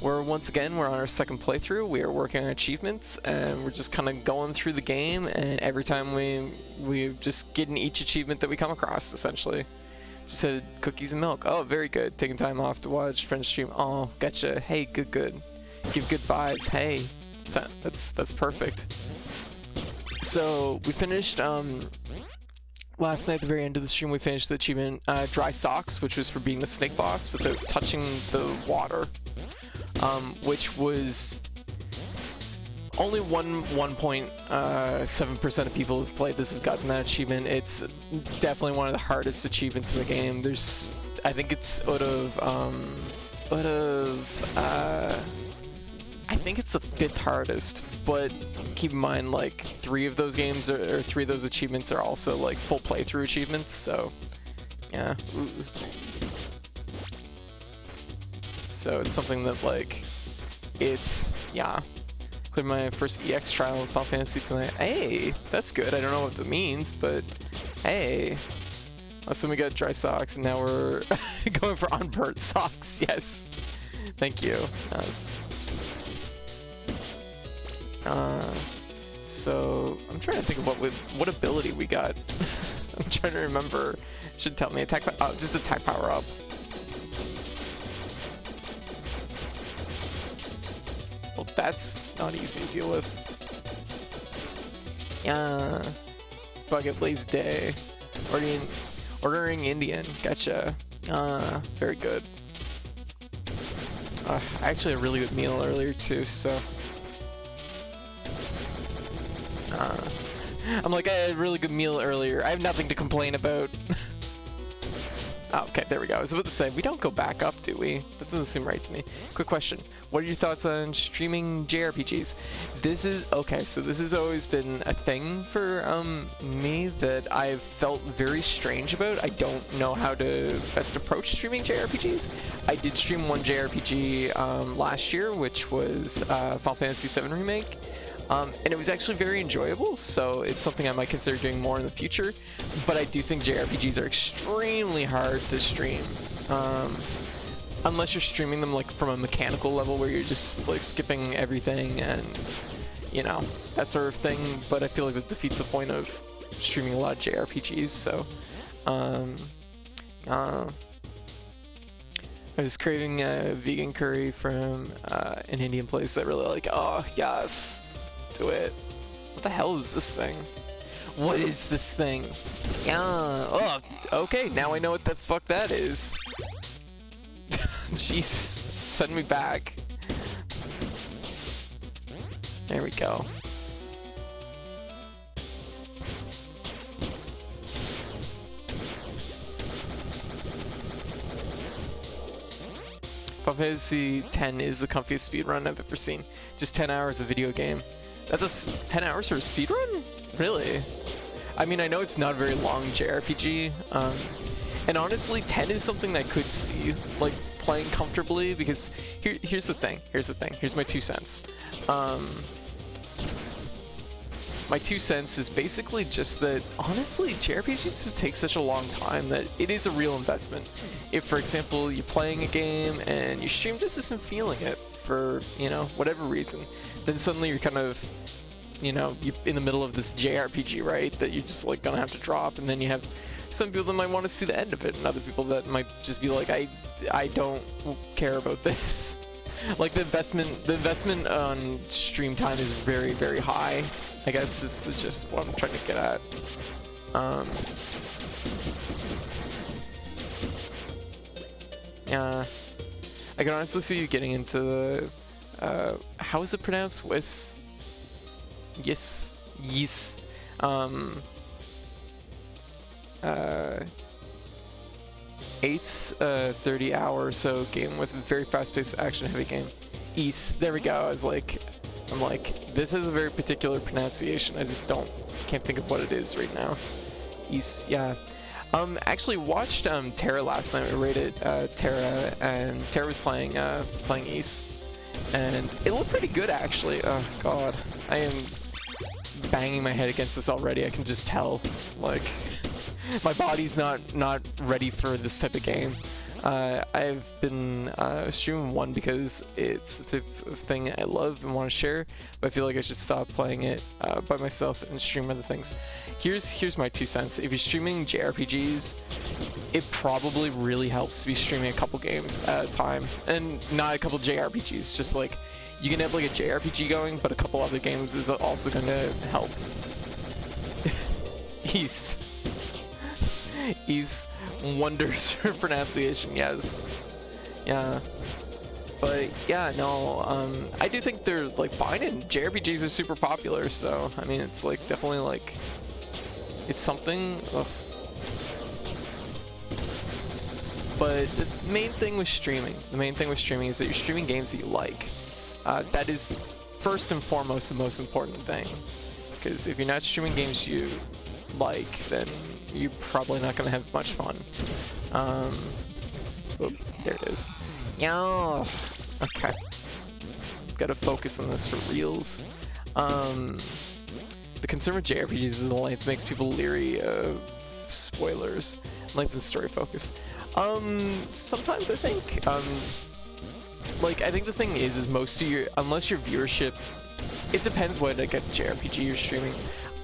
we're on our second playthrough. We are working on achievements, and we're just kind of going through the game, and every time we just getting each achievement that we come across, essentially. Just said cookies and milk. Oh, very good. Taking time off to watch friends stream. Oh, gotcha. Hey, good. Give good vibes. Hey, that's perfect. So we finished last night at the very end of the stream. We finished the achievement dry socks, which was for being the snake boss without touching the water, which was only 1.7% of people who've played this have gotten that achievement. It's definitely one of the hardest achievements in the game. I think it's I think it's the 5th hardest, but keep in mind, like, 3 of those games or 3 of those achievements are also like full playthrough achievements, so yeah. Ooh. So it's something that, like, yeah. Cleared my first EX trial with Final Fantasy tonight. Hey, that's good. I don't know what that means, but hey. Last time we got dry socks, and now we're going for unburnt socks. Yes. Thank you. Nice. So I'm trying to think of what ability we got. I'm trying to remember. Should tell me attack. Oh, just attack power up. Well, that's not easy to deal with. Yeah. Bucket Blaze Day. Ordering Indian. Gotcha. Very good. I actually had a really good meal earlier too, so. I'm like, I had a really good meal earlier. I have nothing to complain about. Oh, okay, there we go. I was about to say, we don't go back up, do we? That doesn't seem right to me. Quick question. What are your thoughts on streaming JRPGs? Okay, so this has always been a thing for me that I've felt very strange about. I don't know how to best approach streaming JRPGs. I did stream one JRPG last year, which was Final Fantasy VII Remake. And it was actually very enjoyable, so it's something I might consider doing more in the future. But I do think JRPGs are extremely hard to stream. Unless you're streaming them like from a mechanical level where you're just like skipping everything and, you know, that sort of thing. But I feel like that defeats the point of streaming a lot of JRPGs, so. I was craving a vegan curry from an Indian place that really like, oh, yes. Do it. What the hell is this thing? What is this thing? Yeah. Oh, okay. Now I know what the fuck that is. Jeez. Send me back. There we go. Final Fantasy X is the comfiest speedrun I've ever seen. Just 10 hours of video game. That's 10 hours for a speedrun? Really? I mean, I know it's not a very long JRPG, and honestly, 10 is something that I could see, like, playing comfortably, because here's the thing, here's my 2 cents. My 2 cents is basically just that, honestly, JRPGs just take such a long time that it is a real investment. If, for example, you're playing a game and your stream just isn't feeling it for, you know, whatever reason, then suddenly you're kind of, you know, you're in the middle of this JRPG, right, that you're just, like, gonna have to drop, and then you have some people that might want to see the end of it, and other people that might just be like, I don't care about this. Like, the investment on stream time is very, very high, I guess is the gist of what I'm trying to get at. I can honestly see you getting into the, how is it pronounced? Yes. 30-hour or so game with a very fast-paced action-heavy game. There we go. I'm like, this has a very particular pronunciation. I just can't think of what it is right now. Yeah. Actually watched Terra last night. We rated Terra, and Terra was playing Ys, and it looked pretty good actually. Oh god, I am banging my head against this already. I can just tell, like, my body's not ready for this type of game. I've been streaming one because it's the type of thing I love and want to share, but I feel like I should stop playing it by myself and stream other things. Here's my 2 cents. If you're streaming JRPGs, it probably really helps to be streaming a couple games at a time, and not a couple JRPGs. Just like you can have like a JRPG going, but a couple other games is also going to help. He's wonders for pronunciation, yes. Yeah. But yeah, no, I do think they're like fine, and JRPGs are super popular, so I mean it's like definitely like it's something. Ugh. But the main thing with streaming is that you're streaming games that you like. That is first and foremost the most important thing, because if you're not streaming games you like, then you're probably not going to have much fun. Oh, there it is. Yeah. Okay. Gotta focus on this for reals. The concern with JRPGs is the length makes people leery of spoilers. Length and story focus. Sometimes I think, like, I think the thing is most of your, unless your viewership, it depends what, I guess, JRPG you're streaming.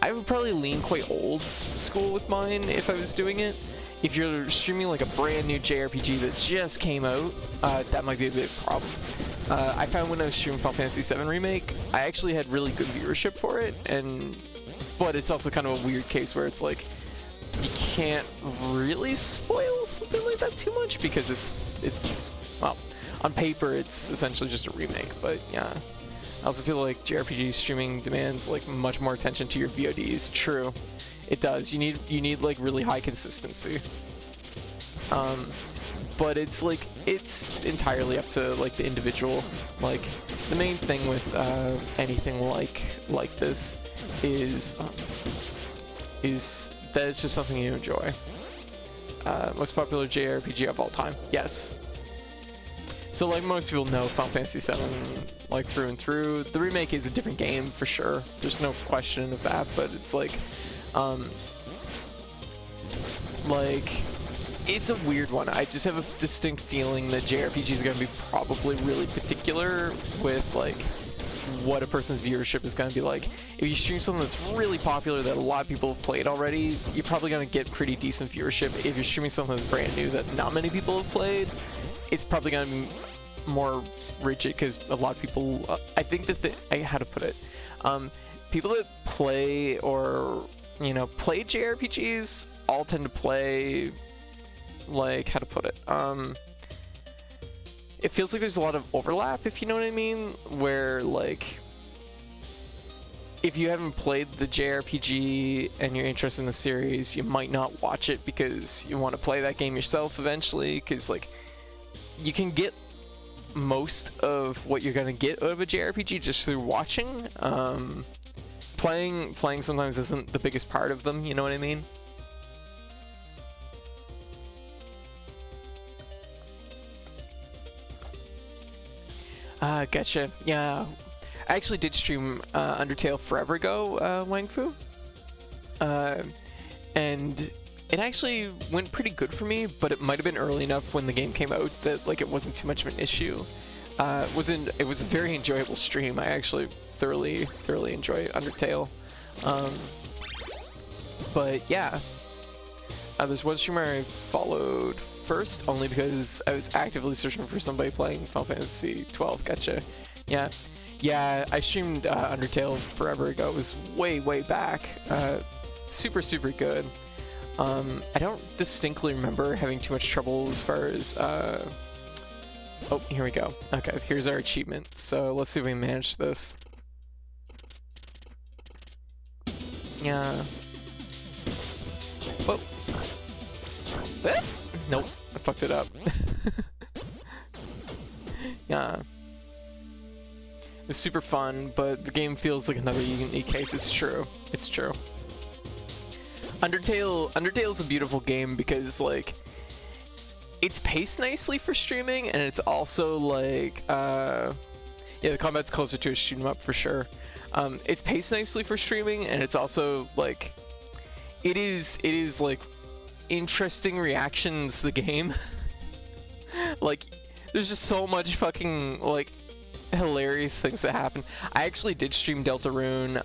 I would probably lean quite old school with mine if I was doing it. If you're streaming like a brand new JRPG that just came out, that might be a big problem. I found when I was streaming Final Fantasy VII Remake, I actually had really good viewership for it, but it's also kind of a weird case where it's like, you can't really spoil something like that too much because it's well, on paper it's essentially just a remake, but yeah. I also feel like JRPG streaming demands like much more attention to your VODs. True, it does. You need like really high consistency. But it's like it's entirely up to like the individual. Like the main thing with anything like this is that it's just something you enjoy. Most popular JRPG of all time. Yes. So like most people know Final Fantasy VII like through and through. The remake is a different game for sure. There's no question of that, but it's like it's a weird one. I just have a distinct feeling that JRPG is going to be probably really particular with like what a person's viewership is going to be like. If you stream something that's really popular that a lot of people have played already, you're probably going to get pretty decent viewership. If you're streaming something that's brand new that not many people have played, it's probably going to be more rigid because a lot of people, I think that how to put it, people that play or, you know, play JRPGs all tend to play, like, how to put it, it feels like there's a lot of overlap, if you know what I mean, where, like, if you haven't played the JRPG and you're interested in the series, you might not watch it because you want to play that game yourself eventually, because, like, you can get most of what you're gonna get out of a JRPG just through watching. Playing sometimes isn't the biggest part of them, you know what I mean? Gotcha. Yeah, I actually did stream Undertale forever ago, Wang Fu. And it actually went pretty good for me, but it might have been early enough when the game came out that like it wasn't too much of an issue. It was a very enjoyable stream. I actually thoroughly enjoy Undertale. But yeah, there's one streamer I followed first only because I was actively searching for somebody playing Final Fantasy 12. Gotcha. Yeah, I streamed Undertale forever ago. It was way back. Super good. I don't distinctly remember having too much trouble as far as, oh, here we go. Okay, here's our achievement. So let's see if we manage this. Yeah. Whoa. Ah! Nope, I fucked it up. Yeah. It was super fun, but the game feels like another unique case. It's true. It's true. Undertale's a beautiful game because, like, it's paced nicely for streaming, and it's also, like, yeah, the combat's closer to a shoot 'em up for sure. It's paced nicely for streaming, and it's also, like, it is, like, interesting reactions to the game. Like, there's just so much fucking, like, hilarious things that happen. I actually did stream Deltarune.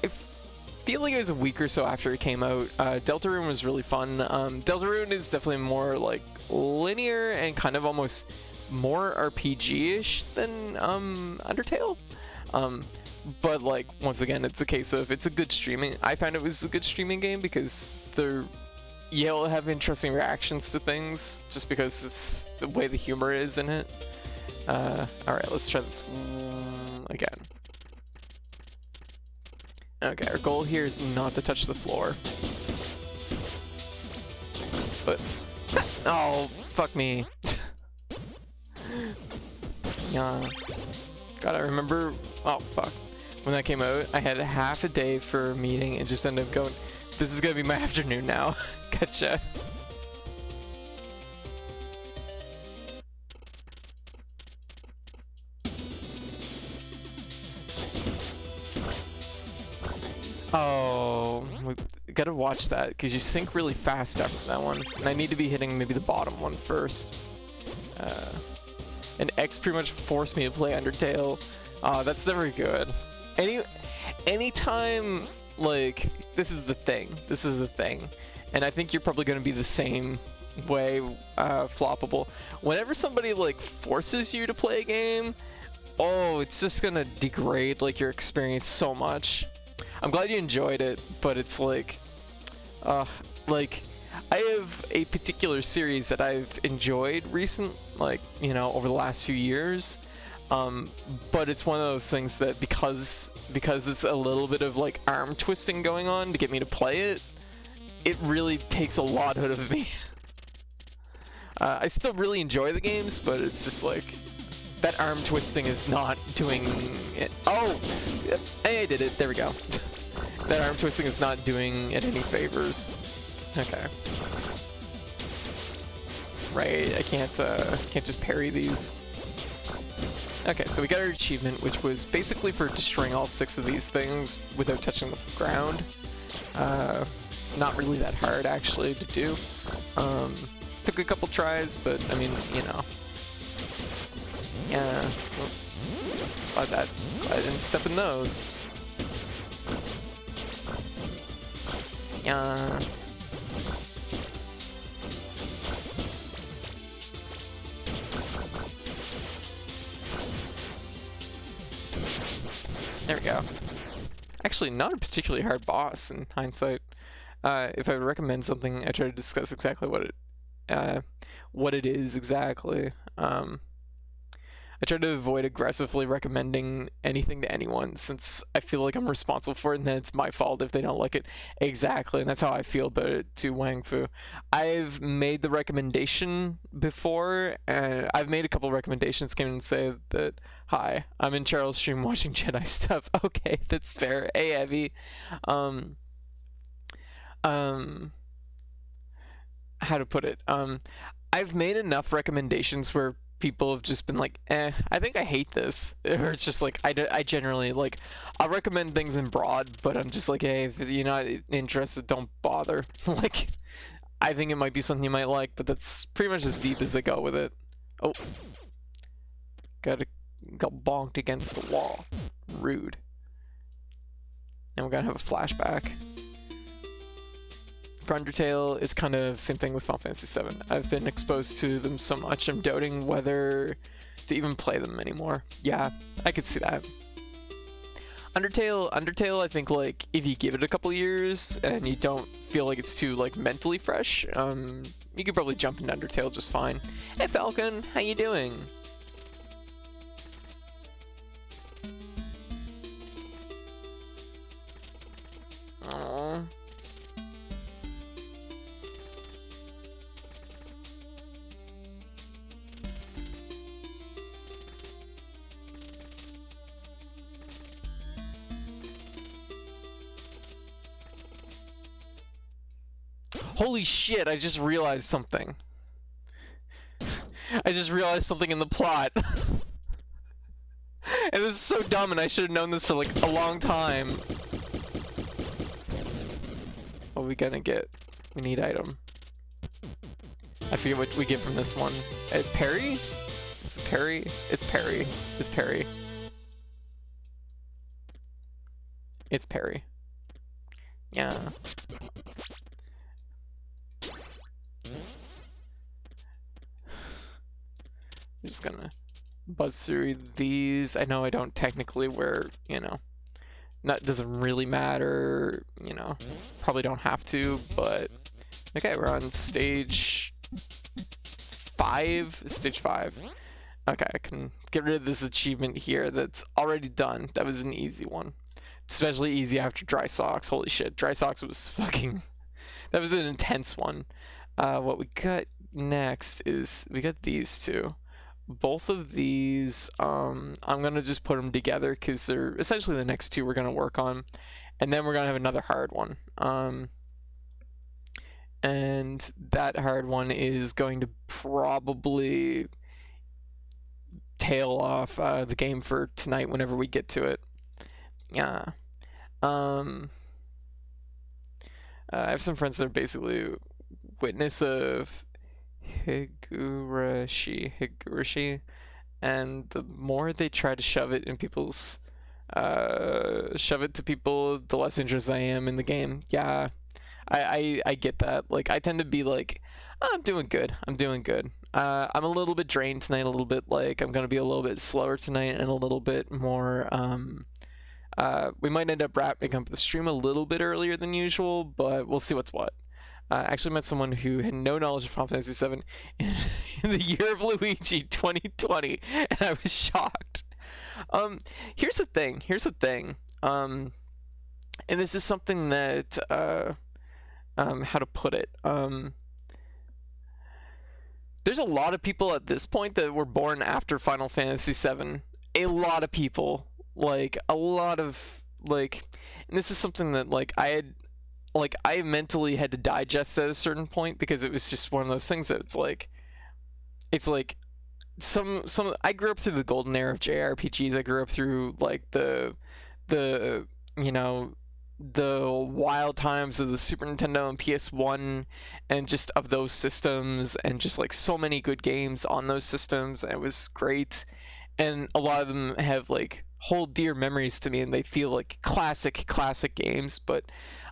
I feel like it was a week or so after it came out. Deltarune was really fun. Deltarune is definitely more, like, linear and kind of almost more RPG-ish than Undertale. But, like, once again, it's a case of it's a good streaming. I found it was a good streaming game because you'll have interesting reactions to things just because it's the way the humor is in it. Alright, let's try this again. Okay, our goal here is not to touch the floor. But, oh, fuck me. Yeah. God, I remember, oh, fuck. When that came out, I had half a day for a meeting and just ended up going, this is gonna be my afternoon now. Gotcha. Oh, we gotta watch that because you sink really fast after that one. And I need to be hitting maybe the bottom one first. And X pretty much forced me to play Undertale. That's never good. Anytime, like, this is the thing. And I think you're probably gonna be the same way, Floppable. Whenever somebody, like, forces you to play a game, oh, it's just gonna degrade, like, your experience so much. I'm glad you enjoyed it, but it's like, like, I have a particular series that I've enjoyed like, you know, over the last few years. But it's one of those things that because it's a little bit of, like, arm twisting going on to get me to play it, it really takes a lot out of me. I still really enjoy the games, but it's just like, that arm twisting is not doing it. Oh! Hey, I did it. There we go. That arm twisting is not doing it any favors. Okay. Right, I can't just parry these. Okay, so we got our achievement, which was basically for destroying all 6 of these things without touching the ground. Not really that hard, actually, to do. Took a couple tries, but, I mean, you know. Yeah. Glad I didn't step in those. Yeah. There we go. Actually, not a particularly hard boss in hindsight. If I would recommend something, I try to discuss exactly what it is exactly. I try to avoid aggressively recommending anything to anyone since I feel like I'm responsible for it and then it's my fault if they don't like it. Exactly, and that's how I feel about it to Wang Fu. I've made the recommendation before, and I've made a couple recommendations, came in and say that, hi, I'm in Charles' stream watching Jedi stuff. Okay, that's fair. Hey, Evie. How to put it? I've made enough recommendations where people have just been like, I think I hate this. Or it's just like, I generally, like, I'll recommend things in broad, but I'm just like, hey, if you're not interested, don't bother. Like, I think it might be something you might like, but that's pretty much as deep as I go with it. Oh. Got bonked against the wall. Rude. And we're gonna have a flashback. For Undertale, it's kind of same thing with Final Fantasy VII. I've been exposed to them so much, I'm doubting whether to even play them anymore. Yeah, I could see that. Undertale, I think, like, if you give it a couple years and you don't feel like it's too, like, mentally fresh, you could probably jump into Undertale just fine. Hey, Falcon, how you doing? Aww. Holy shit, I just realized something. I just realized something in the plot. And this is so dumb, and I should have known this for, like, a long time. What are we gonna get? We need item. I forget what we get from this one. It's parry? It's parry? It's parry. It's parry. It's parry. Yeah. I'm just gonna buzz through these. I know I don't technically wear, you know, that doesn't really matter, you know, probably don't have to, but okay, we're on stage 5. Stage 5. Okay, I can get rid of this achievement here that's already done. That was an easy one. Especially easy after Dry Socks. Holy shit, Dry Socks was fucking... That was an intense one. What we got next is... We got these two. Both of these, I'm going to just put them together because they're essentially the next two we're going to work on. And then we're going to have another hard one. And that hard one is going to probably tail off the game for tonight whenever we get to it. Yeah. I have some friends that are basically witness of Higurashi, and the more they try to shove it in people's shove it to people, the less interested I am in the game. Yeah, I get that. Like, I tend to be like, oh, I'm doing good, I'm a little bit drained tonight, a little bit like I'm gonna be a little bit slower tonight, and a little bit more we might end up wrapping up the stream a little bit earlier than usual, but we'll see what's what. I actually met someone who had no knowledge of Final Fantasy VII in the year of Luigi 2020, and I was shocked. Here's the thing, and this is something that, how to put it, there's a lot of people at this point that were born after Final Fantasy VII. A lot of people. Like, a lot of, like, and this is something that, like, I mentally had to digest at a certain point, because it was just one of those things that it's like some I grew up through the golden era of JRPGs. I grew up through, like, the you know, the wild times of the Super Nintendo and PS1, and just of those systems, and just, like, so many good games on those systems, and it was great. And a lot of them have, like, hold dear memories to me, and they feel like classic games. But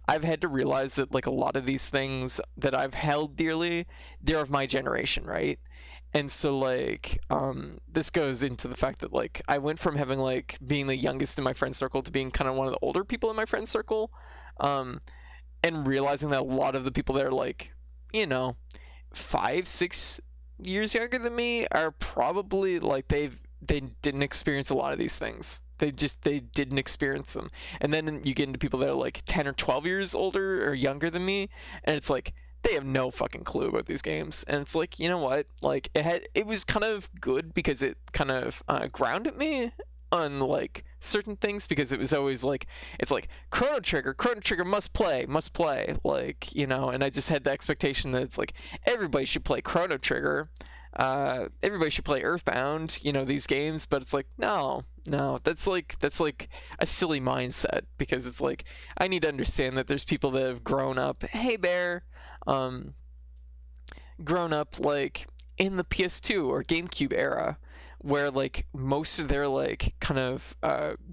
I've had to realize that, like, a lot of these things that I've held dearly, they're of my generation, right? And so, like, this goes into the fact that, like, I went from having, like, being the youngest in my friend circle to being kind of one of the older people in my friend circle, and realizing that a lot of the people that are, like, you know, 5-6 years younger than me are probably, like, they didn't experience a lot of these things. They didn't experience them. And then you get into people that are, like, 10 or 12 years older or younger than me, and it's like, they have no fucking clue about these games. And it's like, you know what? Like, it was kind of good because it kind of grounded me on, like, certain things, because it was always like, it's like, Chrono Trigger must play, like, you know. And I just had the expectation that it's like, everybody should play Chrono Trigger, everybody should play Earthbound, you know, these games. But it's like, no, that's like a silly mindset, because it's like, I need to understand that there's people that have grown up, hey Bear, grown up, like, in the PS2 or GameCube era, where, like, most of their, like, kind of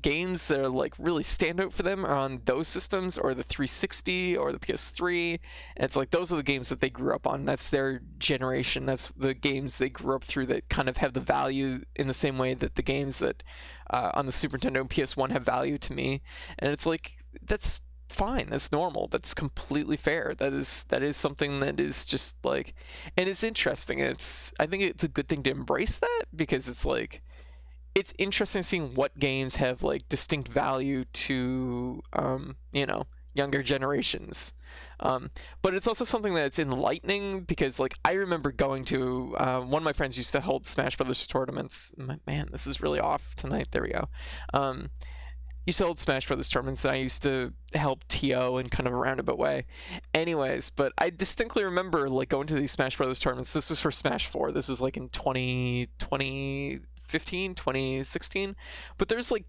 games that are, like, really stand out for them are on those systems, or the 360 or the PS3. And it's like, those are the games that they grew up on. That's their generation. That's the games they grew up through that kind of have the value in the same way that the games that on the Super Nintendo and PS1 have value to me. And it's like, that's fine, that's normal, that's completely fair. That is something that is just, like, and it's interesting. I think it's a good thing to embrace that, because it's like, it's interesting seeing what games have, like, distinct value to you know, younger generations. But it's also something that's enlightening, because, like, I remember going to one of my friends used to hold Smash Brothers tournaments. Man, this is really off tonight. There we go. Used to hold Smash Brothers tournaments, and I used to help TO in kind of a roundabout way. Anyways, but I distinctly remember, like, going to these Smash Brothers tournaments. This was for Smash 4. This was, like, in 2015, 2016. But there's, like,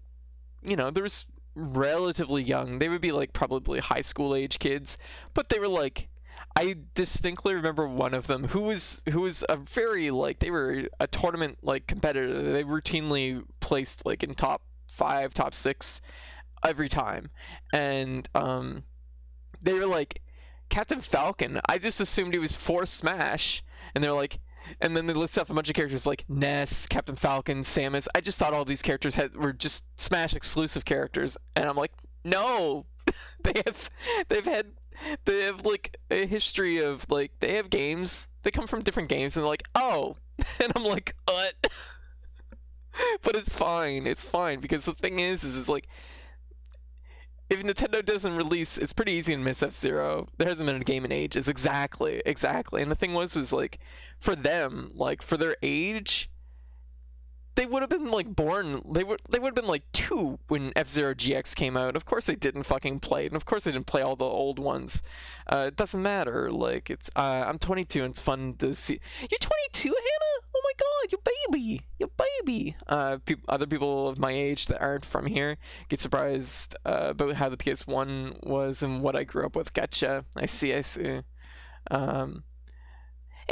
you know, there was relatively young. They would be, like, probably high school age kids, but they were, like, I distinctly remember one of them who was a very, like, they were a tournament, like, competitor. They routinely placed, like, in top 5, top 6 every time, and they were like, Captain Falcon, I just assumed he was for Smash, and they're like, and then they list off a bunch of characters like Ness, Captain Falcon, Samus. I just thought all these characters were just Smash exclusive characters, and I'm like, no, they have like a history of, like, they have games, they come from different games, and they're like, oh, and I'm like, what? But it's fine, because the thing is like, if Nintendo doesn't release, it's pretty easy to miss F-Zero. There hasn't been a game in ages. Exactly. And the thing was like, for them, like, for their age, they would have been, like, born, they would have been, like, 2 when F-Zero GX came out. Of course they didn't fucking play it, and of course they didn't play all the old ones. It doesn't matter. Like, it's, I'm 22, and it's fun to see. You're 22, Hannah? Oh my god, you baby. Other people of my age that aren't from here get surprised about how the PS1 was and what I grew up with. Gotcha. I see. Hey,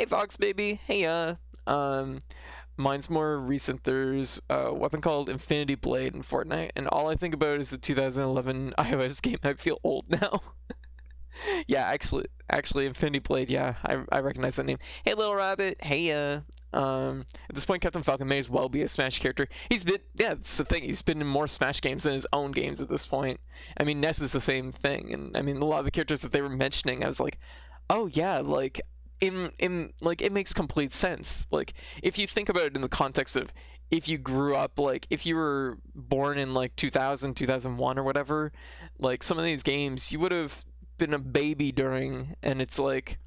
Fox baby. Hey, mine's more recent. There's a weapon called Infinity Blade in Fortnite, and all I think about is the 2011 iOS game. I feel old now. Yeah, actually, Infinity Blade. Yeah, I recognize that name. Hey, Little Rabbit. Hey, at this point, Captain Falcon may as well be a Smash character. He's been, yeah, that's the thing. He's been in more Smash games than his own games at this point. I mean, Ness is the same thing, and I mean, a lot of the characters that they were mentioning, I was like, oh yeah, like, like, it makes complete sense. Like, if you think about it in the context of, if you grew up, like, if you were born in, like, 2000, 2001 or whatever, like, some of these games, you would have been a baby during, and it's like,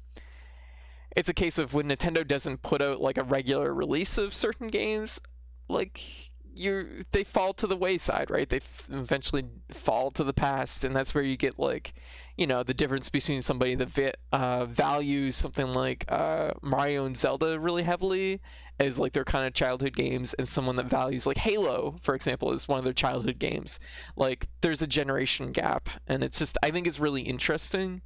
it's a case of when Nintendo doesn't put out, like, a regular release of certain games, like, they fall to the wayside, right? They eventually fall to the past, and that's where you get, like, you know, the difference between somebody that values something like Mario and Zelda really heavily as, like, their kind of childhood games, and someone that values, like, Halo, for example, is one of their childhood games. Like, there's a generation gap, and it's just, I think it's really interesting.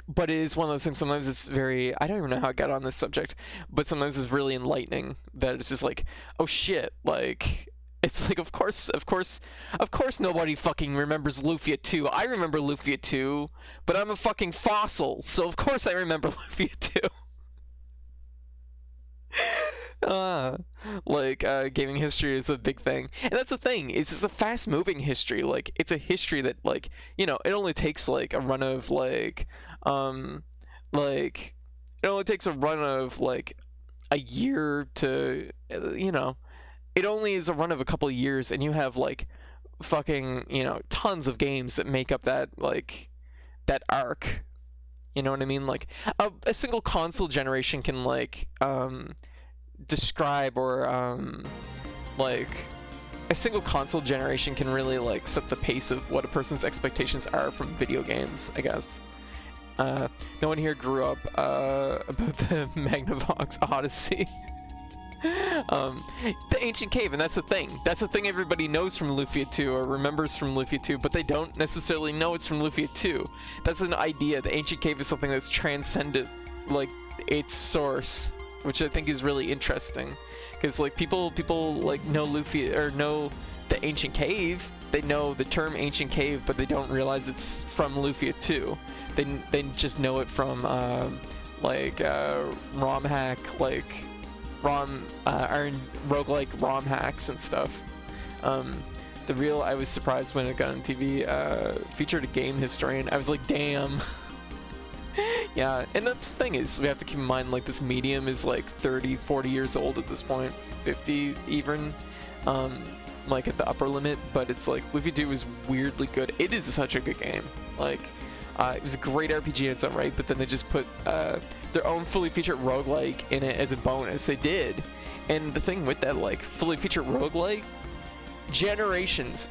But it is one of those things, sometimes it's very, I don't even know how I got on this subject, but sometimes it's really enlightening that it's just like, oh shit, like, it's like, of course nobody fucking remembers Lufia 2. I remember Lufia 2, but I'm a fucking fossil, so of course I remember Lufia 2. Gaming history is a big thing, and that's the thing, is it's a fast-moving history. Like, it's a history that, like, you know, it only takes, like, a run of, like, it only takes a run of, like, a year to, you know, it only is a run of a couple of years, and you have, like, fucking, you know, tons of games that make up that, like, that arc. You know what I mean? Like, a single console generation can, like, describe, or like, a single console generation can really, like, set the pace of what a person's expectations are from video games, I guess. No one here grew up about the Magnavox Odyssey. The ancient cave, and that's the thing everybody knows from Lufia 2 or remembers from Lufia 2, but they don't necessarily know it's from Lufia 2. That's an idea. The ancient cave is something that's transcended, like, its source, which I think is really interesting, because, like, people like know Lufia, or know the ancient cave. They know the term ancient cave, but they don't realize it's from Lufia 2. They just know it from ROM hack, like roguelike ROM hacks and stuff. I was surprised when it got on TV, featured a game historian. I was like, damn. Yeah, and that's the thing, is we have to keep in mind, like, this medium is like 30, 40 years old at this point, 50 even, like, at the upper limit, but it's like, Lufia 2 was weirdly good. It is such a good game. Like, it was a great RPG in its own right, but then they just put their own fully featured roguelike in it as a bonus. They did. And the thing with that, like, fully featured roguelike,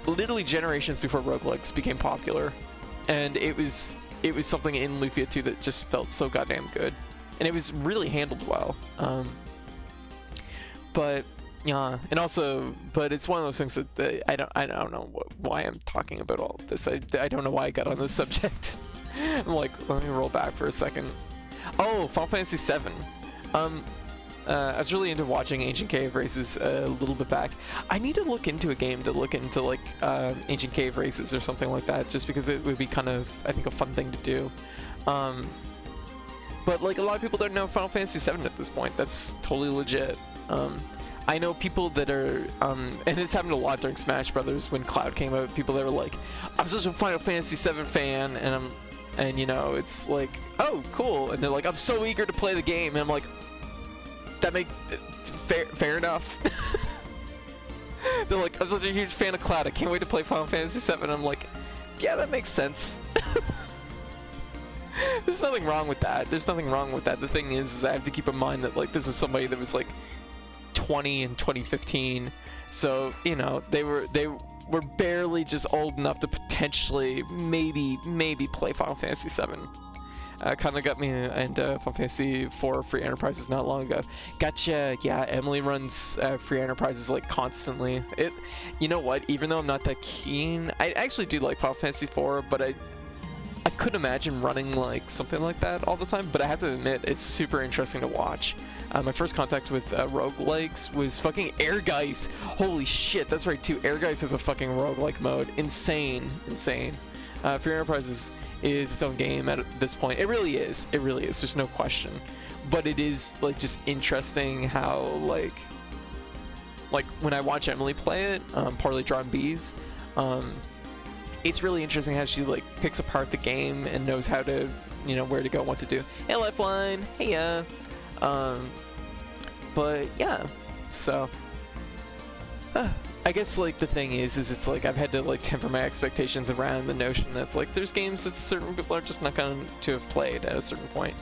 literally generations before roguelikes became popular. And it was something in Lufia 2 that just felt so goddamn good. And it was really handled well. But yeah, and also, but it's one of those things that I don't know why I'm talking about all of this. I don't know why I got on this subject. I'm like, let me roll back for a second. Oh, Final Fantasy VII. I was really into watching Ancient Cave races a little bit back. I need to look into a game to look into like Ancient Cave races or something like that, just because it would be kind of, I think, a fun thing to do. But like a lot of people don't know Final Fantasy VII at this point. That's totally legit. I know people that are, and this happened a lot during Smash Brothers when Cloud came out. People that were like, "I'm such a Final Fantasy VII fan," and you know, it's like, "Oh, cool," and they're like, "I'm so eager to play the game," and I'm like, "That make fair enough." They're like, "I'm such a huge fan of Cloud. I can't wait to play Final Fantasy VII." I'm like, "Yeah, that makes sense." There's nothing wrong with that. There's nothing wrong with that. The thing is I have to keep in mind that like this is somebody that was like 20 in 2015, so you know they were barely just old enough to potentially maybe play Final Fantasy VII. Kind of got me into Final Fantasy 4 free enterprises not long ago. Gotcha. Yeah, Emily runs free enterprises like constantly. You know what? Even though I'm not that keen, I actually do like Final Fantasy 4, but I couldn't imagine running like something like that all the time. But I have to admit, it's super interesting to watch. My first contact with roguelikes was fucking Ehrgeist. Holy shit, that's right too. Ehrgeist has a fucking roguelike mode. Insane. Free Enterprises is its own game at this point. It really is. There's no question. But it is like just interesting how like when I watch Emily play it, Poorly Drawn Bees, it's really interesting how she like picks apart the game and knows how to, you know, where to go and what to do. Hey, Lifeline. Hey, yeah. But yeah, so I guess like the thing is it's like I've had to like temper my expectations around the notion that's like there's games that certain people are just not going to have played at a certain point.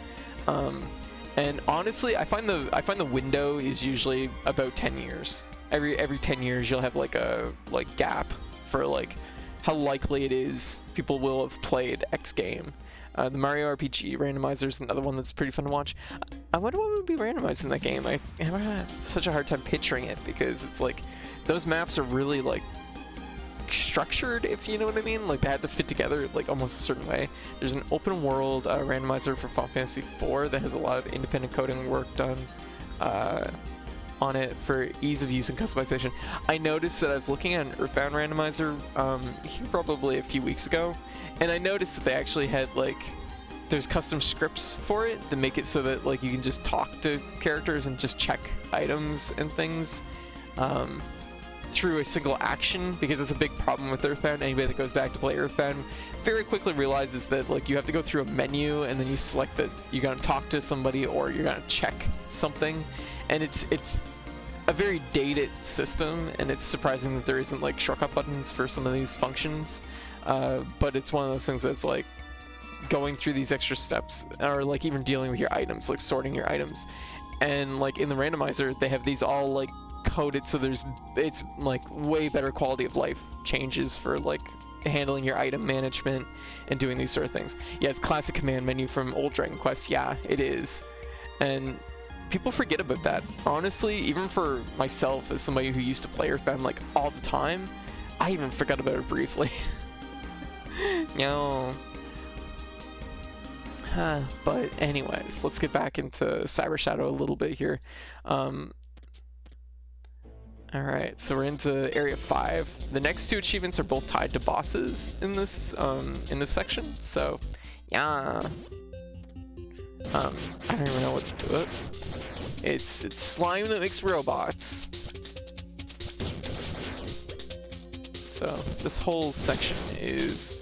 And honestly, I find the window is usually about 10 years. Every 10 years you'll have like a gap for like how likely it is people will have played X game. The Mario RPG randomizer is another one that's pretty fun to watch. I wonder what would be randomized in that game. I have such a hard time picturing it because it's like those maps are really like structured, if you know what I mean. Like they had to fit together like almost a certain way. There's an open world randomizer for Final Fantasy IV that has a lot of independent coding work done on it for ease of use and customization. I noticed that I was looking at an Earthbound randomizer here probably a few weeks ago, and I noticed that they actually had like there's custom scripts for it that make it so that like you can just talk to characters and just check items and things through a single action, because it's a big problem with Earthbound. Anybody that goes back to play Earthbound very quickly realizes that like you have to go through a menu and then you select that you're gonna talk to somebody or you're gonna check something, and it's a very dated system, and it's surprising that there isn't like shortcut buttons for some of these functions. But it's one of those things that's like going through these extra steps, or like even dealing with your items, like sorting your items, and like in the randomizer they have these all like coded so it's like way better quality of life changes for like handling your item management and doing these sort of things. Yeah, it's classic command menu from old Dragon Quest. Yeah, it is, and people forget about that. Honestly, even for myself as somebody who used to play Earthbound like all the time, I even forgot about it briefly. No. But anyways, let's get back into CyberShadow a little bit here. Alright, so we're into Area 5. The next two achievements are both tied to bosses in this section, so yeah. I don't even know what to do it. It's slime that makes robots. So this whole section is...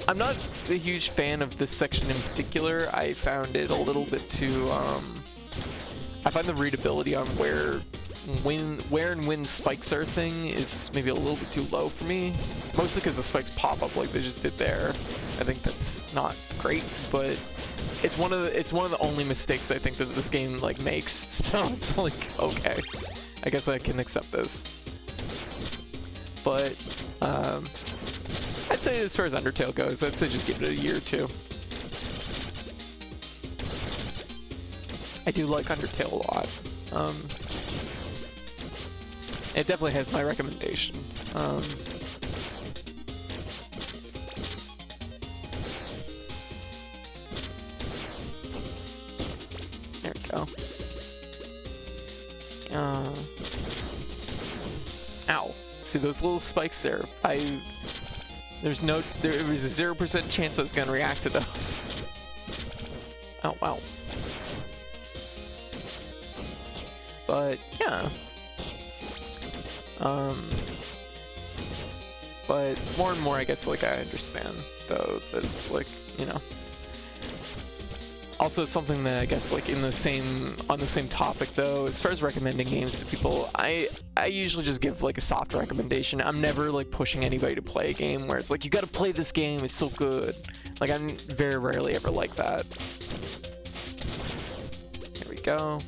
I'm not a huge fan of this section in particular. I found it a little bit too... I find the readability on where and when spikes are thing is maybe a little bit too low for me. Mostly because the spikes pop up like they just did there. I think that's not great, but it's one of the only mistakes I think that this game like makes. So it's like, okay, I guess I can accept this. But I'd say as far as Undertale goes, I'd say just give it a year or two. I do like Undertale a lot. It definitely has my recommendation. Ow. See those little spikes there? There was a 0% chance I was gonna react to those. Oh, wow. But, yeah. But more and more, I guess, like, I understand, though, that it's, like, you know. Also, it's something that I guess, like, on the same topic, though, as far as recommending games to people, I usually just give, like, a soft recommendation. I'm never, like, pushing anybody to play a game where it's like, you gotta play this game, it's so good. Like, I'm very rarely ever like that. Here we go.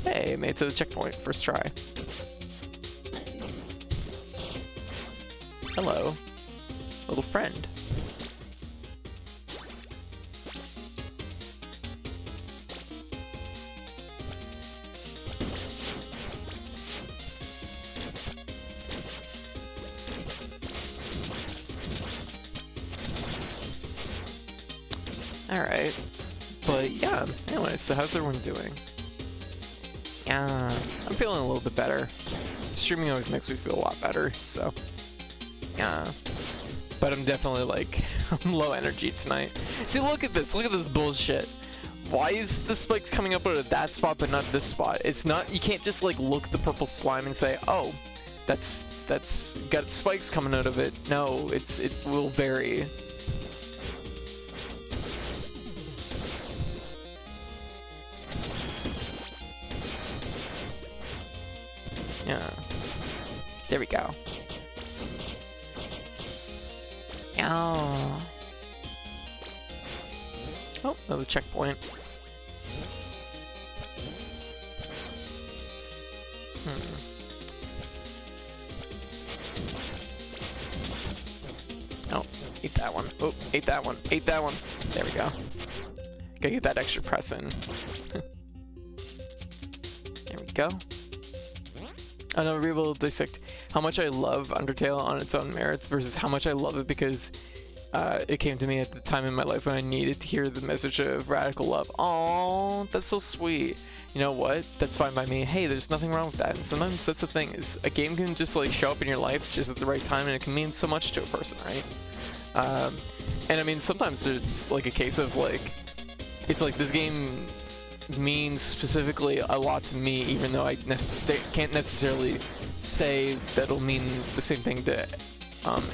Hey, made it to the checkpoint, first try. Hello, little friend. Alright, but yeah, anyway, so how's everyone doing? Yeah, I'm feeling a little bit better. Streaming always makes me feel a lot better, so yeah. But I'm definitely like, I'm low energy tonight. See, look at this bullshit. Why is the spikes coming up out of that spot but not this spot? It's not, you can't just like look at the purple slime and say, oh, that's got spikes coming out of it. No, it will vary. Yeah. There we go. Oh. Oh, another checkpoint. Oh, eat that one. Oh, ate that one. Ate that one. There we go. Gotta get that extra press in. There we go. And I'll be able to dissect how much I love Undertale on its own merits versus how much I love it because it came to me at the time in my life when I needed to hear the message of radical love. Aww, that's so sweet. You know what? That's fine by me. Hey, there's nothing wrong with that. And sometimes that's the thing, is a game can just like show up in your life just at the right time and it can mean so much to a person, right? And I mean, sometimes it's like a case of like, it's like this game means specifically a lot to me, even though I can't necessarily say that it'll mean the same thing to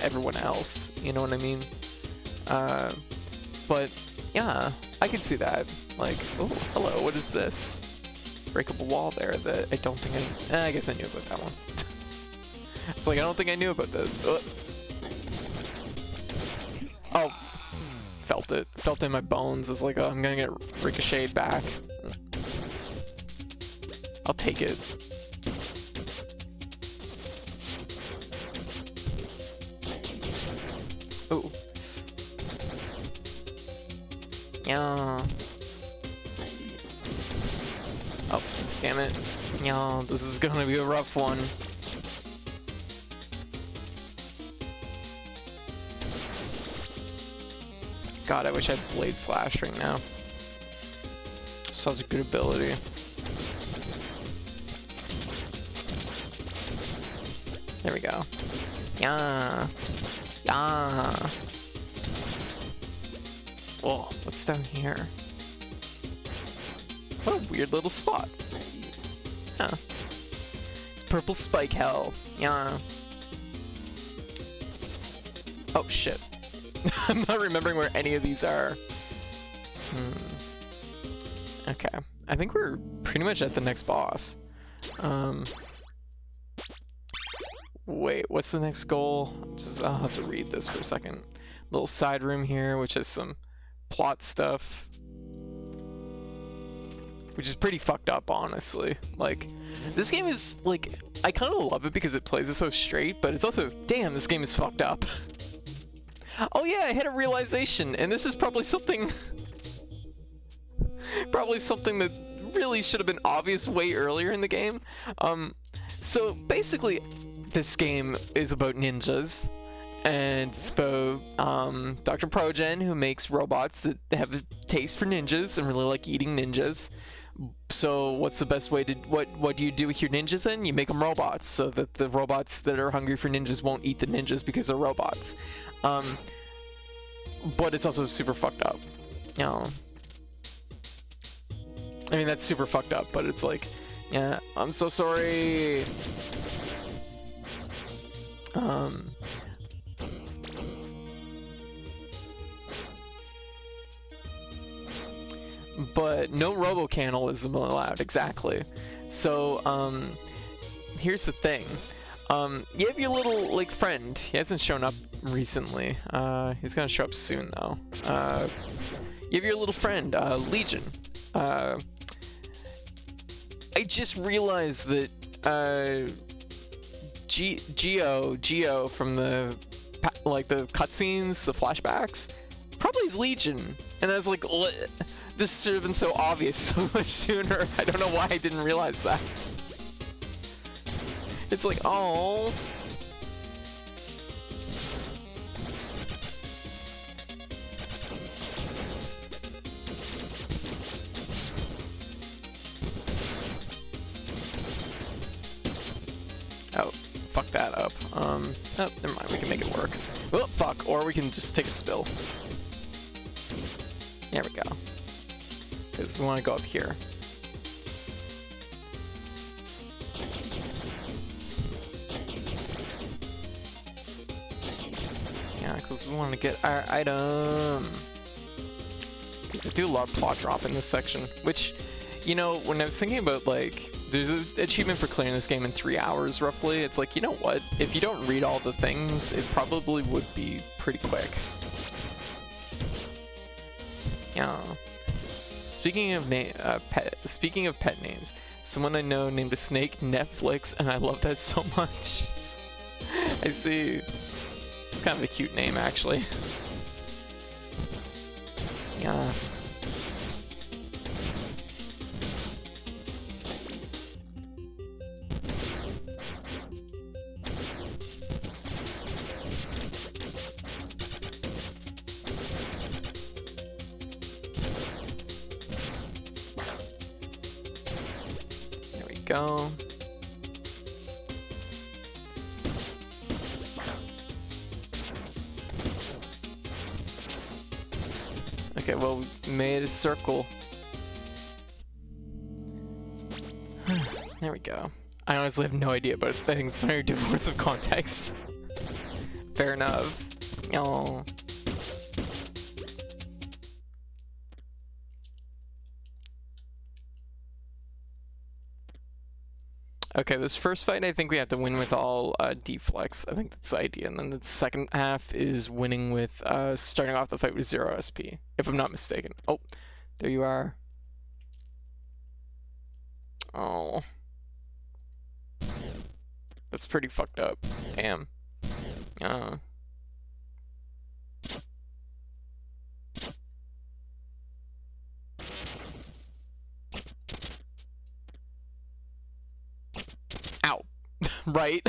everyone else, you know what I mean? But yeah, I can see that. Like, oh, hello, what is this? Breakable wall there that I don't think I guess I knew about that one. It's like, I don't think I knew about this. Oh, felt it in my bones. It's like, oh, I'm gonna get ricocheted back. I'll take it. Oh. Yeah. Oh, damn it. Yeah, this is gonna be a rough one. God, I wish I had Blade Slash right now. Such a good ability. There we go. Yeah. Yeah. Whoa, what's down here? What a weird little spot. Huh. It's purple spike hell. Yeah. Oh shit. I'm not remembering where any of these are. Okay. I think we're pretty much at the next boss. Wait, what's the next goal? I'll have to read this for a second. Little side room here, which has some plot stuff. Which is pretty fucked up, honestly. Like, this game is, like, I kind of love it because it plays it so straight, but it's also, damn, this game is fucked up. Oh yeah, I had a realization, and this is probably something... probably something that really should have been obvious way earlier in the game. So, basically, this game is about ninjas, and it's about Dr. Progen, who makes robots that have a taste for ninjas and really like eating ninjas. So what's the best way to what do you do with your ninjas then? You make them robots so that the robots that are hungry for ninjas won't eat the ninjas because they're robots. But it's also super fucked up. You know. I mean, that's super fucked up, but it's like, yeah, I'm so sorry. But no robo-cannibalism allowed, exactly. So, here's the thing. You have your little, like, friend. He hasn't shown up recently. He's gonna show up soon, though. You have your little friend, Legion. I just realized that, Geo from the, like, the cutscenes, the flashbacks, probably is Legion. And I was like, this should have been so obvious so much sooner. I don't know why I didn't realize that. It's like, oh. Oh, fuck that up. Oh, never mind, we can make it work. Oh, fuck, or we can just take a spill. There we go. Because we want to go up here. Yeah, because we want to get our item. Because I do love plot drop in this section. Which, you know, when I was thinking about, like, there's an achievement for clearing this game in 3 hours, roughly. It's like, you know what? If you don't read all the things, it probably would be pretty quick. Yeah. Speaking of pet names, someone I know named a snake Netflix, and I love that so much. I see. It's kind of a cute name, actually. Yeah. Go. Okay, well, we made a circle. There we go. I honestly have no idea, but I think it's very divorce of context. Fair enough. Oh. Okay, this first fight I think we have to win with all deflex. I think that's the idea. And then the second half is winning with starting off the fight with 0 SP, if I'm not mistaken. Oh, there you are. Oh. That's pretty fucked up. Damn. Ow. Right?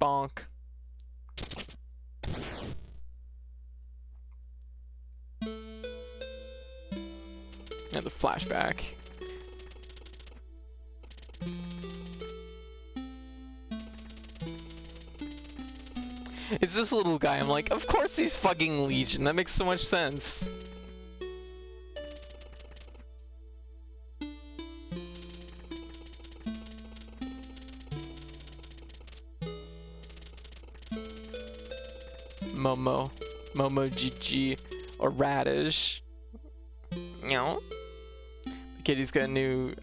Bonk. And the flashback. It's this little guy. I'm like, of course he's fucking Legion. That makes so much sense. Momo GG, or Radish. No. The kitty's got a new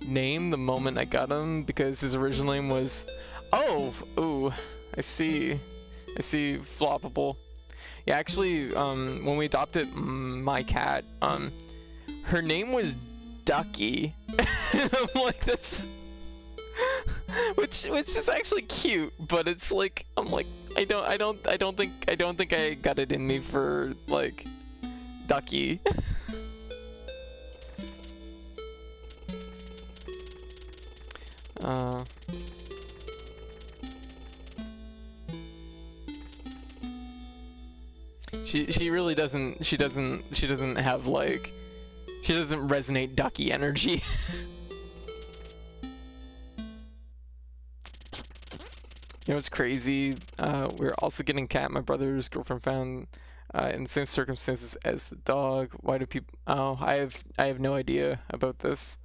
name the moment I got him because his original name was. Oh, ooh, I see, Floppable. Yeah, actually, when we adopted my cat, her name was Ducky. And I'm like, that's. which is actually cute, but it's like I'm like I don't think I got it in me for like Ducky. She really doesn't. She doesn't have like. She doesn't resonate ducky energy. You know what's crazy? We're also getting a cat. My brother's girlfriend found in the same circumstances as the dog. Why do people? Oh, I have no idea about this.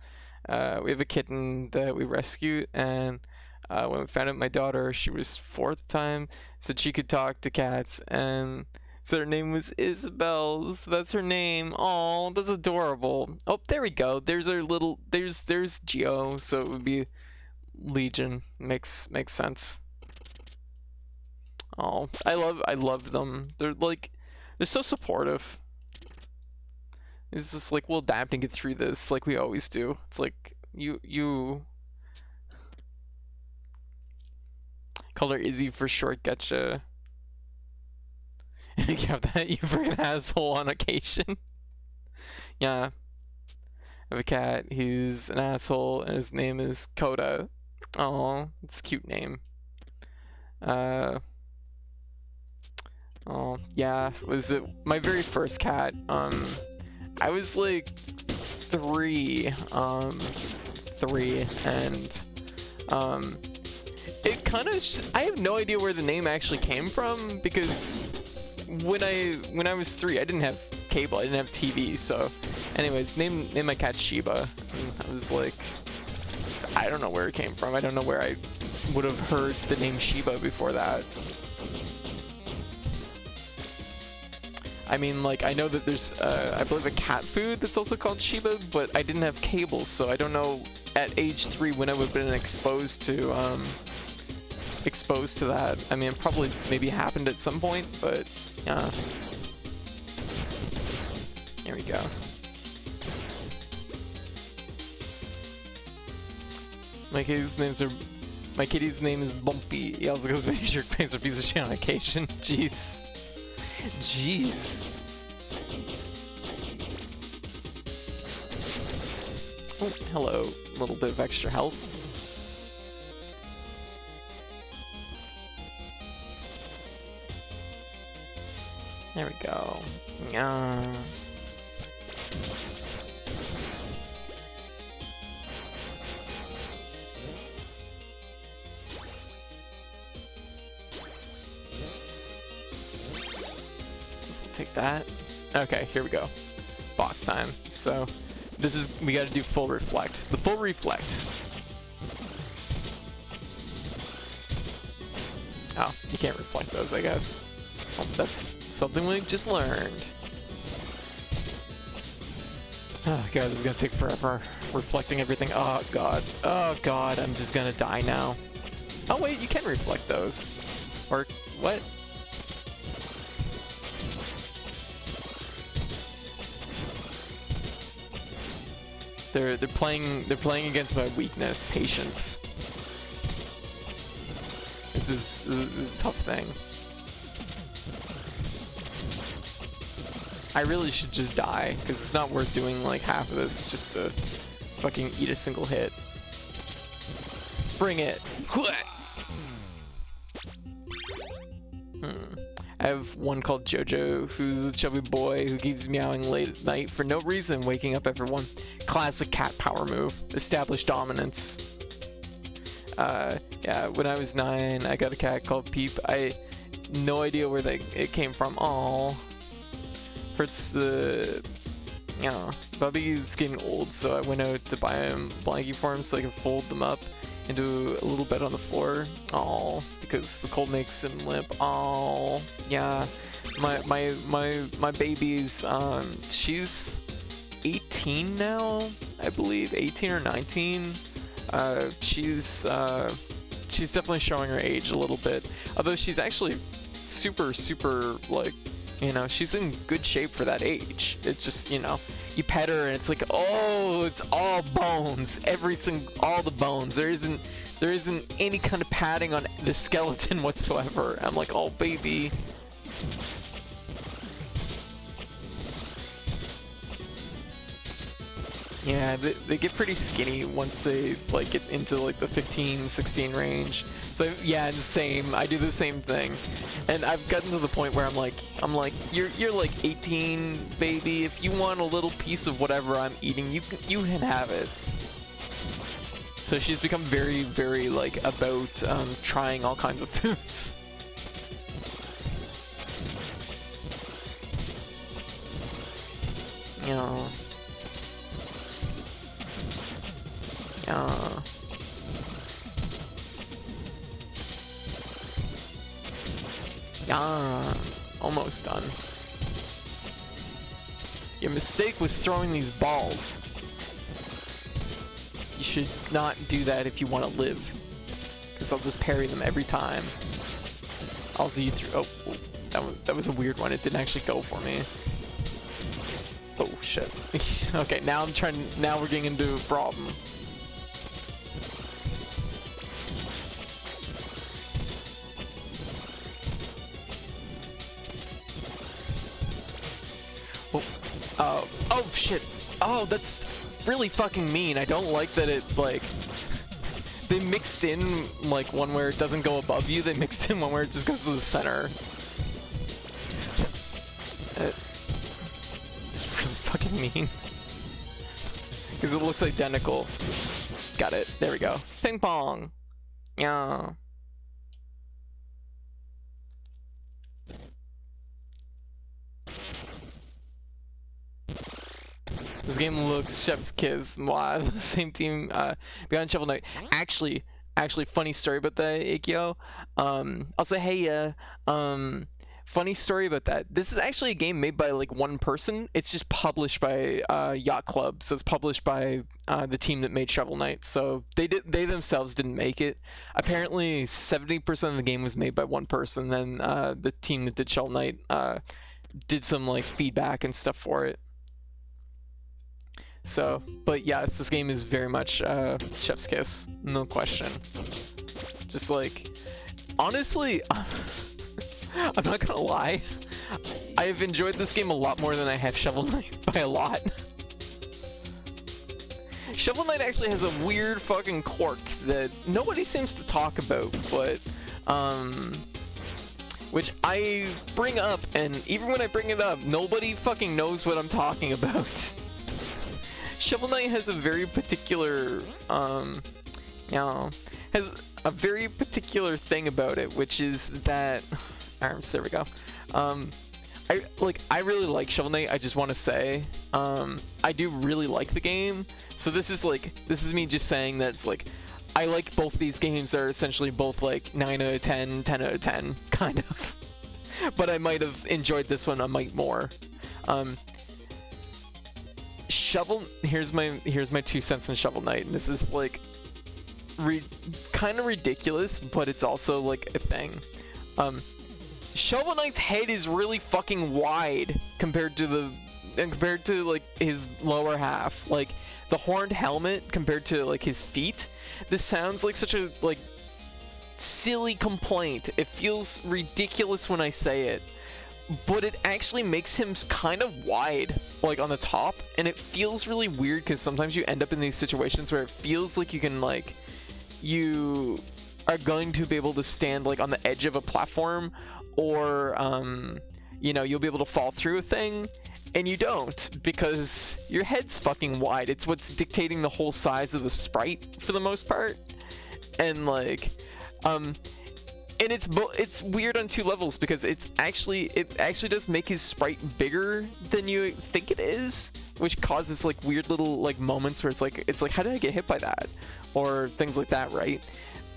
We have a kitten that we rescued, and when we found out my daughter, she was 4 at the time, said she could talk to cats, and so her name was Isabel. So that's her name. Oh, that's adorable. Oh, there we go. There's our little. There's Geo. So it would be Legion. Makes sense. Oh, I love them. They're so supportive. It's just like, we'll adapt and get through this like we always do. It's like you call her Izzy for short. Getcha. You have that, you freaking asshole on occasion. Yeah. I have a cat. He's an asshole, and his name is Coda. Oh, it's a cute name. Oh, yeah. Was it my very first cat? I was like 3, and it kind of I have no idea where the name actually came from, because when I was 3, I didn't have cable, I didn't have TV, so anyways, name my cat Shiba, and I was like, I don't know where it came from. I don't know where I would have heard the name Shiba before that. I mean, like, I know that there's, I believe, a cat food that's also called Shiba, but I didn't have cable, so I don't know at age 3 when I would have been exposed to that. I mean, it probably maybe happened at some point, but yeah. Here we go. My kitty's name is Bumpy. He also goes by jerk face or piece of shit on occasion. Jeez. Jeez. Oh, hello. A little bit of extra health. There we go. Take that. Okay, here we go. Boss time. So this is, we gotta do full reflect. The full reflect. Oh, you can't reflect those, I guess. Oh, that's something we just learned. Oh god, this is gonna take forever. Reflecting everything. Oh god. Oh god, I'm just gonna die now. Oh wait, you can reflect those. Or what? They're playing against my weakness, patience. This is a tough thing. I really should just die, because it's not worth doing like half of this just to fucking eat a single hit. Bring it. I have one called Jojo, who's a chubby boy who keeps meowing late at night for no reason, waking up everyone. Classic cat power move. Establish dominance. Yeah, when I was 9, I got a cat called Peep. I no idea where it came from. Aww. Hurts the... You know, Bubby's getting old, so I went out to buy him a blankie for him so I can fold them up into a little bed on the floor. Aww, because the cold makes him limp. Aww, yeah. My baby's she's 18 now, I believe, 18 or 19. She's definitely showing her age a little bit. Although she's actually super like, you know, she's in good shape for that age. It's just, you know, you pet her and it's like, oh, it's all bones, all the bones. There isn't any kind of padding on the skeleton whatsoever. I'm like, oh baby. Yeah, they get pretty skinny once they like get into like the 15, 16 range. So yeah, the same. I do the same thing, and I've gotten to the point where I'm like, you're like 18, baby. If you want a little piece of whatever I'm eating, you can have it. So she's become very, very like about trying all kinds of foods. Yeah. Almost done. Your mistake was throwing these balls. You should not do that if you want to live, because I'll just parry them every time. Also, you threw. Oh, that was a weird one. It didn't actually go for me. Oh shit. Okay, now now we're getting into a problem. Oh shit. Oh, that's really fucking mean. I don't like that it like they mixed in like one where it doesn't go above you. They mixed in one where it just goes to the center. It's really fucking mean. Because it looks identical. Got it. There we go. Ping pong. Yeah. This game looks Chef's Kiss. Wow, the same team behind Shovel Knight. Actually, funny story about that, Ikyo. I'll say, hey, funny story about that. This is actually a game made by like one person. It's just published by Yacht Club, so it's published by the team that made Shovel Knight. So they themselves didn't make it. Apparently, 70% of the game was made by one person. Then the team that did Shovel Knight did some like feedback and stuff for it. So, but yes, this game is very much Chef's Kiss, no question. Just like, honestly, I'm not gonna lie, I've enjoyed this game a lot more than I have Shovel Knight, by a lot. Shovel Knight actually has a weird fucking quirk that nobody seems to talk about, but which I bring up, and even when I bring it up, nobody fucking knows what I'm talking about. Shovel Knight has a very particular, has a very particular thing about it, which is that, arms, there we go. I really like Shovel Knight. I just want to say, I do really like the game. So this is me just saying that it's like, I like both these games. Are essentially both like 9 out of 10, 10 out of 10, kind of. But I might have enjoyed this one a mite more. Here's my 2 cents on Shovel Knight, and this is like kind of ridiculous, but it's also like a thing. Shovel Knight's head is really fucking wide compared to like his lower half. Like the horned helmet compared to like his feet. This sounds like such a like silly complaint. It feels ridiculous when I say it, but it actually makes him kind of wide, like on the top, and it feels really weird because sometimes you end up in these situations where it feels like you are going to be able to stand like on the edge of a platform, or you'll be able to fall through a thing, and you don't because your head's fucking wide. It's what's dictating the whole size of the sprite for the most part, and like and it's weird on 2 levels because it actually does make his sprite bigger than you think it is, which causes like weird little like moments where it's like how did I get hit by that, or things like that, right?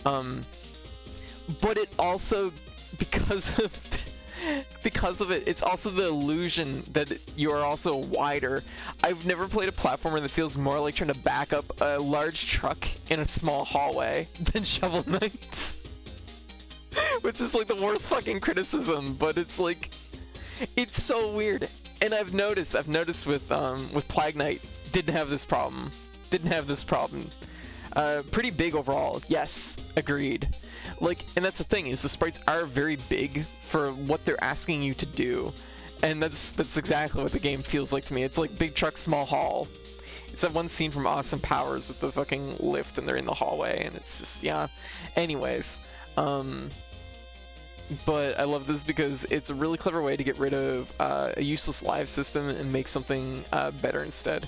But it also, because of it, it's also the illusion that you are also wider. I've never played a platformer that feels more like trying to back up a large truck in a small hallway than Shovel Knight. Which is like the worst fucking criticism, but it's like, it's so weird. And I've noticed with Plague Knight, didn't have this problem. Pretty big overall, yes, agreed. Like, and that's the thing, is the sprites are very big for what they're asking you to do. And that's exactly what the game feels like to me. It's like big truck, small haul. It's that one scene from Austin Powers with the fucking lift and they're in the hallway and it's just, yeah. Anyways, but I love this because it's a really clever way to get rid of a useless live system and make something better instead.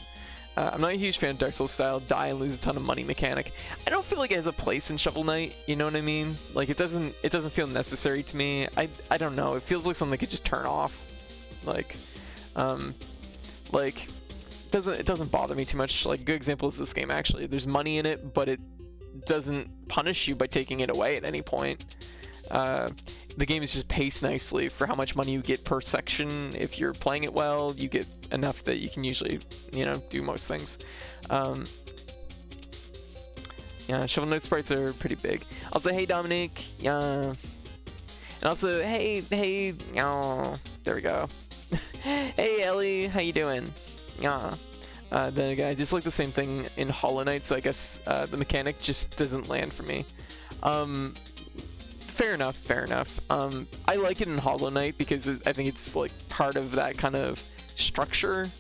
I'm not a huge fan of Dark Souls style die and lose a ton of money mechanic. I don't feel like it has a place in Shovel Knight, you know what I mean? Like it doesn't feel necessary to me. I don't know, it feels like something I could just turn off. Like it doesn't bother me too much. Like a good example is this game actually. There's money in it, but it doesn't punish you by taking it away at any point. The game is just paced nicely for how much money you get per section. If you're playing it well, you get enough that you can usually, you know, do most things. Yeah, Shovel Knight sprites are pretty big. Also, hey Dominic, yeah. And also, hey, oh, there we go. Hey Ellie, how you doing? Yeah. Then again, I just like the same thing in Hollow Knight, so I guess the mechanic just doesn't land for me. Fair enough. I like it in Hollow Knight because I think it's like part of that kind of structure.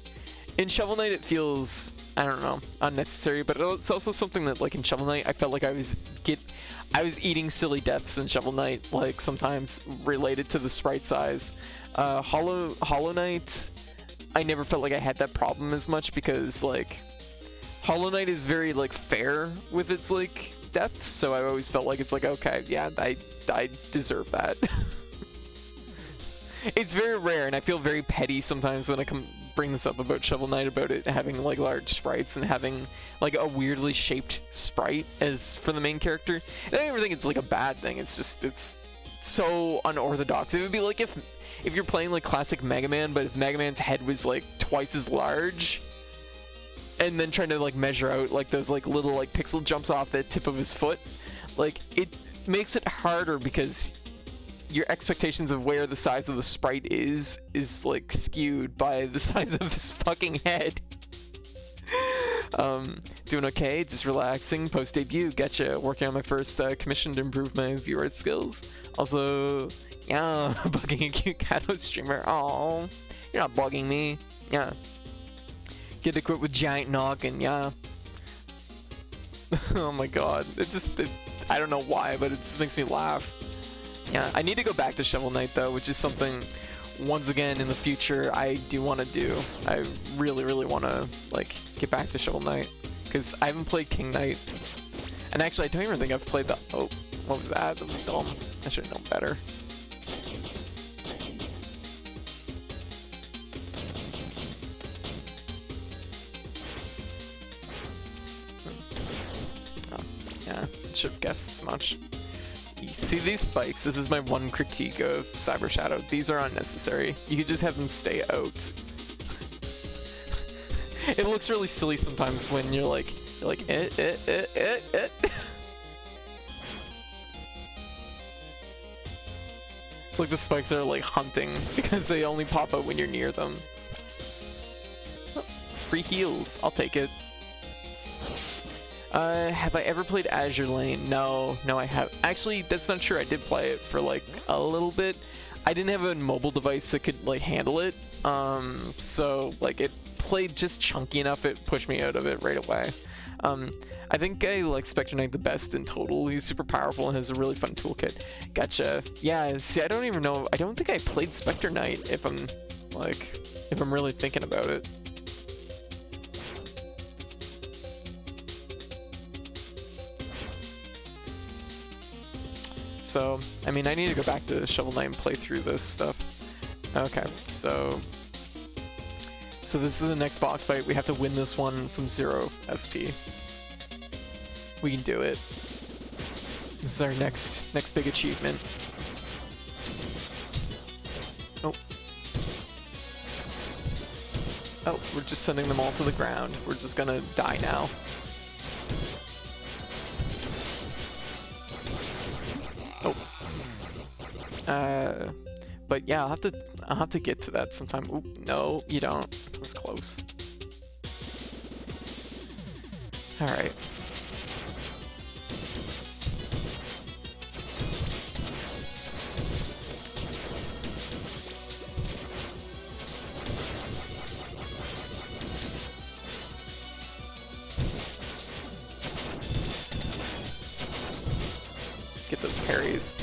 In Shovel Knight, it feels, I don't know, unnecessary, but it's also something that, like in Shovel Knight, I felt like I was eating silly deaths in Shovel Knight, like sometimes related to the sprite size. Hollow Knight, I never felt like I had that problem as much because like Hollow Knight is very like fair with its like deaths, so I always felt like it's like, okay, yeah, I deserve that. It's very rare, and I feel very petty sometimes when I bring this up about Shovel Knight, about it having like large sprites and having like a weirdly shaped sprite as for the main character. And I don't even think it's like a bad thing. It's just, it's so unorthodox. It would be like if you're playing like classic Mega Man, but if Mega Man's head was like twice as large, and then trying to like measure out like those like little like pixel jumps off the tip of his foot. Like it makes it harder because your expectations of where the size of the sprite is like skewed by the size of his fucking head. Doing okay, just relaxing, post debut, gotcha. Working on my first commission to improve my view art skills. Also, yeah, bugging a cute Kato streamer. Oh, you're not bugging me. Yeah. Get equipped with giant noggin, yeah. Oh my god, I don't know why, but it just makes me laugh. Yeah, I need to go back to Shovel Knight though, which is something, once again, in the future, I do want to do. I really, really want to, like, get back to Shovel Knight, because I haven't played King Knight. And actually, I don't even think I've played the, oh, what was that? That was dumb. I should have known better. Yeah, should have guessed as much. You see these spikes? This is my one critique of CyberShadow. These are unnecessary. You could just have them stay out. It looks really silly sometimes when you're like It's like the spikes are like hunting because they only pop out when you're near them. Oh, free heals, I'll take it. Have I ever played Azure Lane? No, I have. Actually, that's not true. I did play it for like a little bit. I didn't have a mobile device that could like handle it. So like it played just chunky enough, it pushed me out of it right away. I think I like Spectre Knight the best in total. He's super powerful and has a really fun toolkit. Gotcha. Yeah, see, I don't even know. I don't think I played Spectre Knight if I'm really thinking about it. So, I mean, I need to go back to Shovel Knight and play through this stuff. Okay, so this is the next boss fight. We have to win this one from 0 SP. We can do it. This is our next big achievement. Oh. Oh, we're just sending them all to the ground. We're just gonna die now. Oh. But yeah, I'll have to get to that sometime. Oop, no, you don't. It was close. Alright. his parries.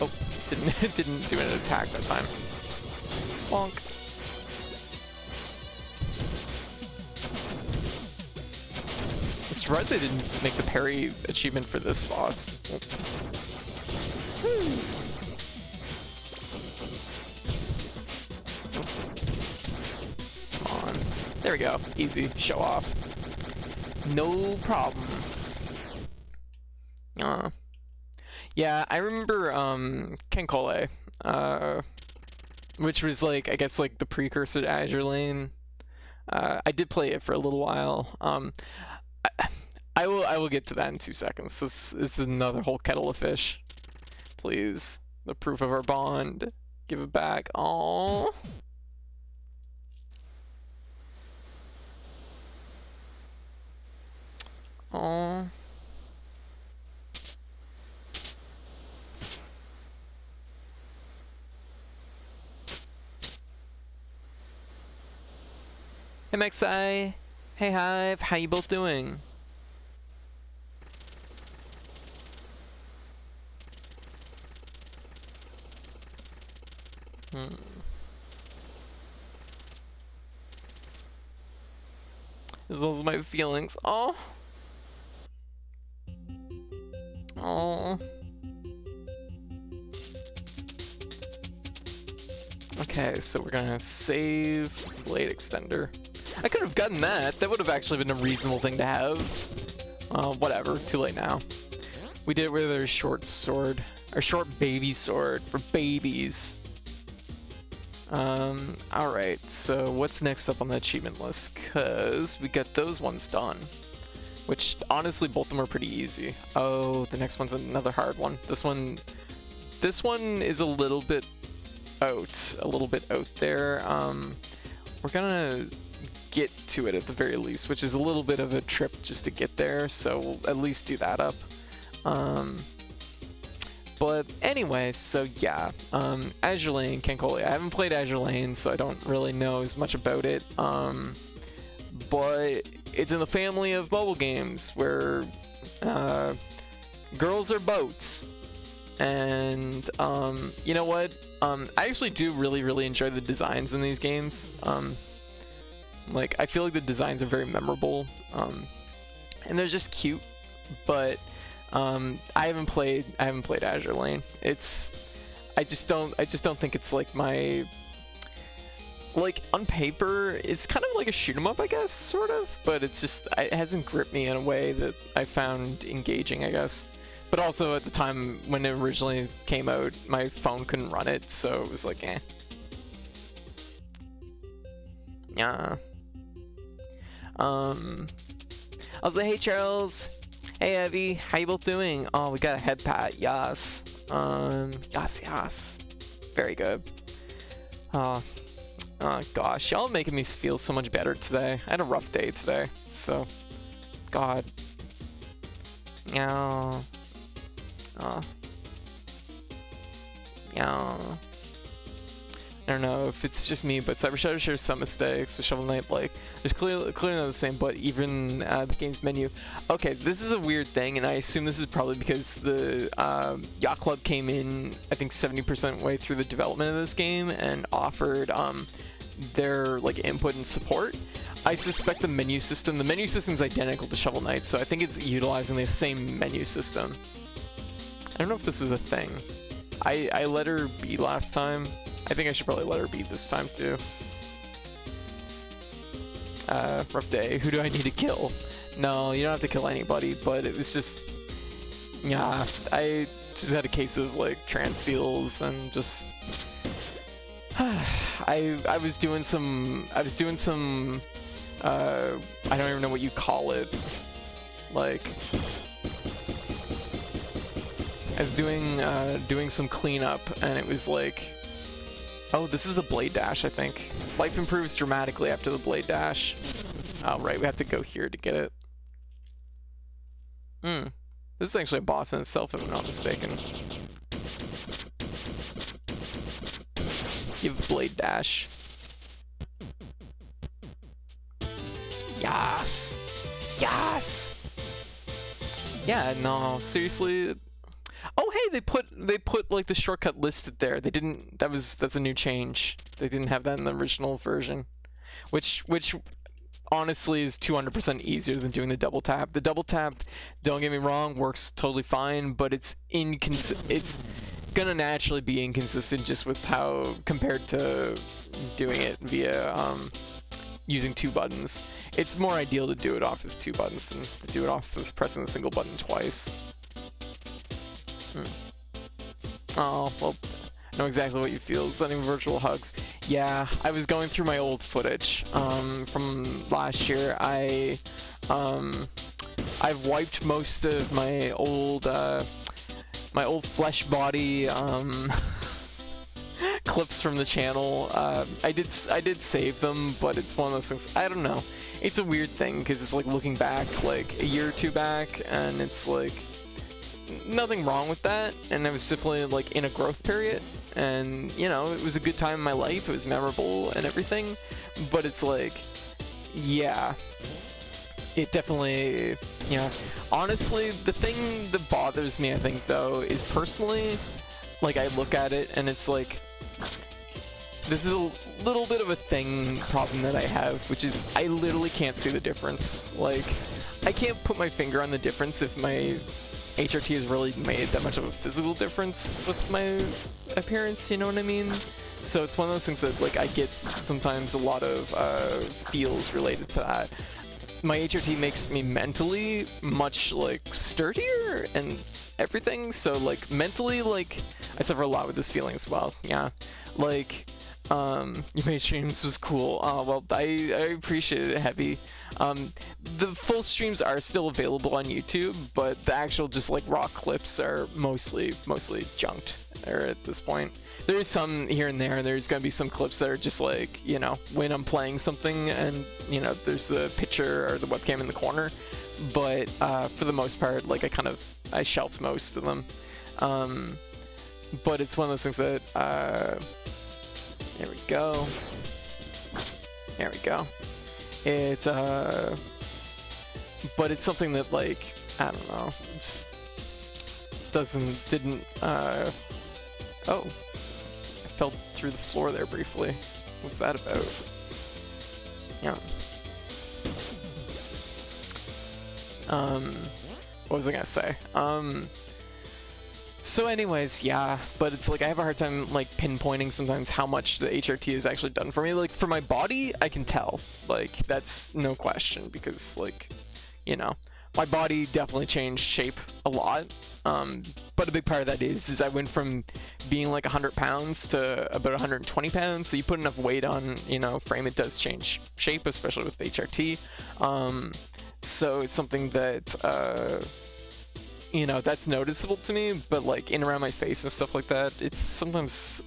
Oh, didn't do an attack that time. Bonk. I'm surprised they didn't make the parry achievement for this boss. Oh. Come on. There we go. Easy. Show off. No problem. Yeah, I remember Kenkole, which was like, I guess, like the precursor to Azure Lane. I did play it for a little while. I will get to that in 2 seconds. This is another whole kettle of fish. Please, the proof of our bond. Give it back. Aww. Aww. Hey Maxi. Hey Hive. How you both doing? As well as my feelings. Oh. Oh. Okay, so we're gonna save Blade Extender. I could have gotten that. That would have actually been a reasonable thing to have. Whatever. Too late now. We did it with our short sword. Our short baby sword for babies. Alright, so what's next up on the achievement list? Cause we got those ones done. Which, honestly, both of them are pretty easy. Oh, the next one's another hard one. This one is a little bit out there. We're gonna get to it at the very least, which is a little bit of a trip just to get there, so we'll at least do that up. But anyway, so yeah, Azure Lane, Kenkole. I haven't played Azure Lane, so I don't really know as much about it. But it's in the family of mobile games where girls are boats. And you know what? I actually do really enjoy the designs in these games. Like, I feel like the designs are very memorable, and they're just cute. But I haven't played Azure Lane. I just don't think it's like my, like, on paper it's kind of like a shoot 'em up, I guess, sort of, but it's just, it hasn't gripped me in a way that I found engaging, I guess. But also at the time when it originally came out, my phone couldn't run it, so it was like, eh. Yeah. I was like, hey Charles. Hey Evie, how you both doing? Oh, we got a head pat, yes. Yes. Very good. Oh gosh, y'all making me feel so much better today. I had a rough day today, so, God. Yeah. Yeah. I don't know if it's just me, but CyberShadow shares some mistakes with Shovel Knight. Like, there's clearly not the same, but even the game's menu. Okay, this is a weird thing, and I assume this is probably because the Yacht Club came in, I think, 70% way through the development of this game and offered their like input and support. I suspect the menu system is identical to Shovel Knight, so I think it's utilizing the same menu system. I don't know if this is a thing. I let her be last time. I think I should probably let her be this time too. Rough day. Who do I need to kill? No, you don't have to kill anybody, but it was just, yeah, I just had a case of like trans feels and just I was doing some I don't even know what you call it. Like, I was doing some cleanup, and it was like, oh, this is the blade dash, I think. Life improves dramatically after the blade dash. Oh, right, we have to go here to get it. This is actually a boss in itself, if I'm not mistaken. Give blade dash. Yes! Yes! Yeah, no, seriously. Oh, hey, they put like the shortcut listed there. They didn't. That's a new change. They didn't have that in the original version, which honestly is 200% easier than doing the double tap. The double tap, don't get me wrong, works totally fine, but it's gonna naturally be inconsistent just with how compared to doing it via using 2 buttons. It's more ideal to do it off of 2 buttons than to do it off of pressing the single button twice. Oh, well, I know exactly what you feel, sending virtual hugs. Yeah, I was going through my old footage from last year. I've wiped most of my old flesh body clips from the channel. I did save them, but it's one of those things. I don't know. It's a weird thing because it's like looking back like a year or 2 back, and it's like nothing wrong with that. And I was definitely like in a growth period, and you know, it was a good time in my life. It was memorable and everything, but it's like, yeah, it definitely, yeah. Honestly, the thing that bothers me, I think, though, is personally, like, I look at it and it's like, this is a little bit of a problem that I have, which is I literally can't see the difference. Like, I can't put my finger on the difference if my HRT has really made that much of a physical difference with my appearance, you know what I mean? So it's one of those things that, like, I get sometimes a lot of feels related to that. My HRT makes me mentally much, like, sturdier and everything, so, like, mentally, like, I suffer a lot with this feeling as well, yeah. Like, you made streams was cool. Oh, well, I appreciate it, Heavy. The full streams are still available on YouTube, but the actual just, like, raw clips are mostly junked at this point. There's some here and there. There's gonna be some clips that are just like, you know, when I'm playing something and, you know, there's the picture or the webcam in the corner. But for the most part, like, I shelved most of them. But it's one of those things that, there we go. There we go. But it's something that, like, I don't know, just didn't, oh, I fell through the floor there briefly. What's that about? Yeah. What was I gonna say? So anyways, yeah, but it's like I have a hard time, like, pinpointing sometimes how much the HRT has actually done for me. Like, for my body, I can tell. Like, that's no question, because, like, you know, my body definitely changed shape a lot. But a big part of that is I went from being like 100 pounds to about 120 pounds. So you put enough weight on, you know, frame, it does change shape, especially with HRT. So it's something that, you know, that's noticeable to me, but like in around my face and stuff like that, it's sometimes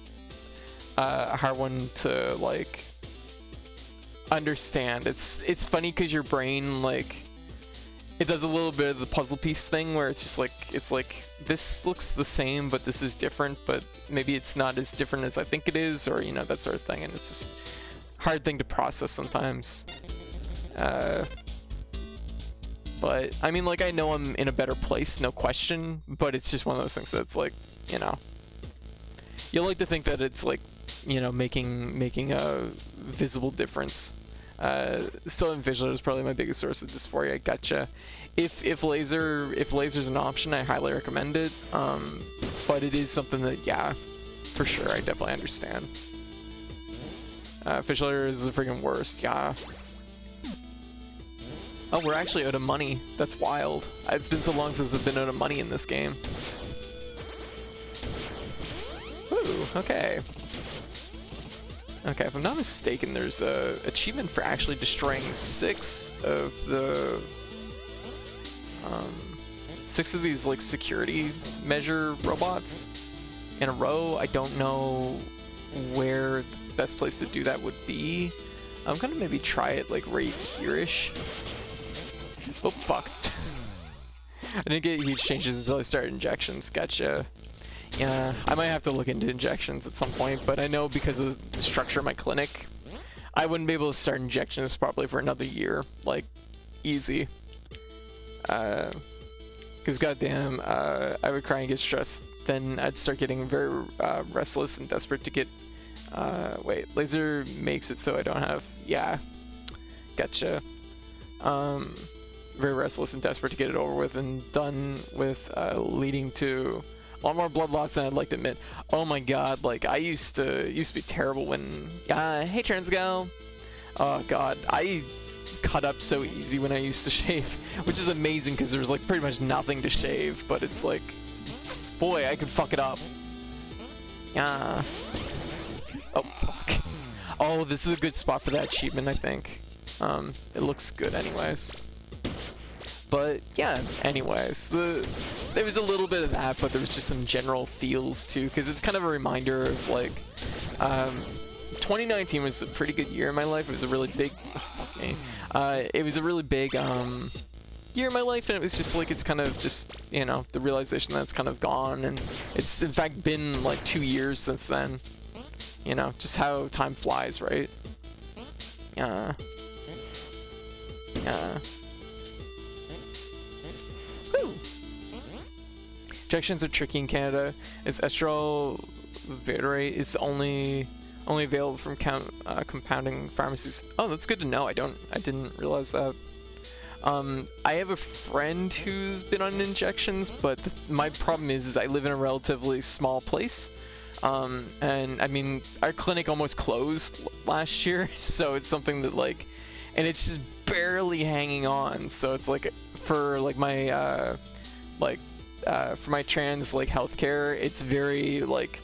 a hard one to, like, understand. It's funny because your brain, like, it does a little bit of the puzzle piece thing where it's just like, it's like, this looks the same, but this is different, but maybe it's not as different as I think it is, or, you know, that sort of thing. And it's just a hard thing to process sometimes. But I mean, like, I know I'm in a better place, no question, but it's just one of those things that's like, you know, you like to think that it's like, you know, making a visible difference. Still, Visual is probably my biggest source of dysphoria. Gotcha. If laser's an option, I highly recommend it. But it is something that, yeah, for sure, I definitely understand. Facial laser is the freaking worst. Yeah. Oh, we're actually out of money. That's wild. It's been so long since I've been out of money in this game. Ooh, okay. Okay, if I'm not mistaken, there's a achievement for actually destroying 6 of the 6 of these, like, security measure robots in a row. I don't know where the best place to do that would be. I'm gonna maybe try it, like, right here-ish. Oh, fuck. I didn't get huge changes until I started injections. Gotcha. Yeah, I might have to look into injections at some point, but I know because of the structure of my clinic, I wouldn't be able to start injections probably for another year. Like, easy. Because goddamn, I would cry and get stressed then I'd start getting very restless and desperate to get. Wait, laser makes it so I don't have. Yeah, gotcha. Very restless and desperate to get it over with and done with, leading to a lot more blood loss than I'd like to admit. Oh my god, like I used to be terrible when. Hey Transgal. Oh god, I cut up so easy when I used to shave, which is amazing because there's like pretty much nothing to shave, but it's like, boy, I could fuck it up. Oh fuck. Oh, this is a good spot for that achievement, I think. It looks good anyways. But yeah, anyways, there was a little bit of that, but there was just some general feels too, because it's kind of a reminder of like, 2019 was a pretty good year in my life. It was a really big, fuck me. It was a really big year in my life, and it was just like, it's kind of just, you know, the realization that it's kind of gone, and it's in fact been like 2 years since then. You know, just how time flies, right? Yeah. Woo! Injections are tricky in Canada. Is estrol Vatorate is only available from compounding pharmacies. Oh, that's good to know. I didn't realize that. I have a friend who's been on injections, but my problem is I live in a relatively small place. And I mean, our clinic almost closed last year, so it's something that like, and it's just barely hanging on. So it's like for like my for my trans like healthcare, it's very like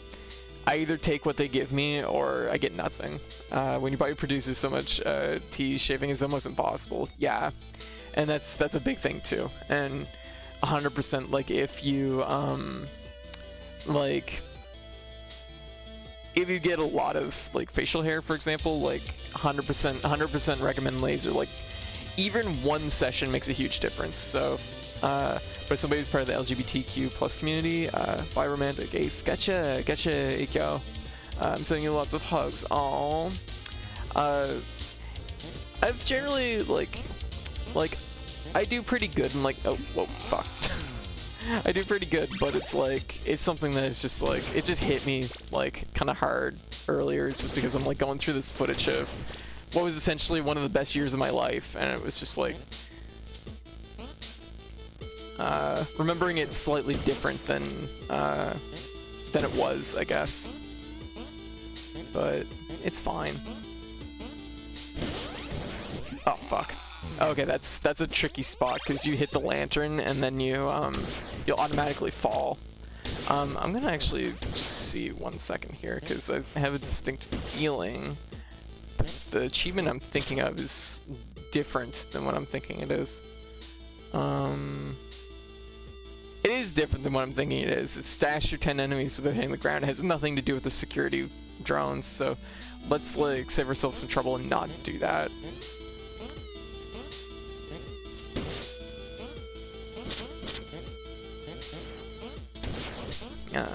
I either take what they give me or I get nothing. When your body produces so much T, shaving is almost impossible. Yeah, and that's a big thing too. And 100% like if you like. If you get a lot of like facial hair, for example, like 100% recommend laser. Like even one session makes a huge difference. So, but somebody who's part of the LGBTQ plus community, bi romantic ace, gotcha, Ikyo. I'm sending you lots of hugs. Aww. I've generally like I do pretty good and like oh whoa fuck. I do pretty good, but it's like, it's something that is just like, it just hit me like kind of hard earlier just because I'm like going through this footage of what was essentially one of the best years of my life, and it was just like, remembering it slightly different than it was, I guess. But it's fine. Oh fuck. Okay, that's a tricky spot because you hit the lantern and then you you'll automatically fall. I'm gonna actually just see 1 second here because I have a distinct feeling that the achievement I'm thinking of is different than what I'm thinking it is. It is different than what I'm thinking it is. It's stash your 10 enemies without hitting the ground. It has nothing to do with the security drones, so let's like save ourselves some trouble and not do that. Yeah,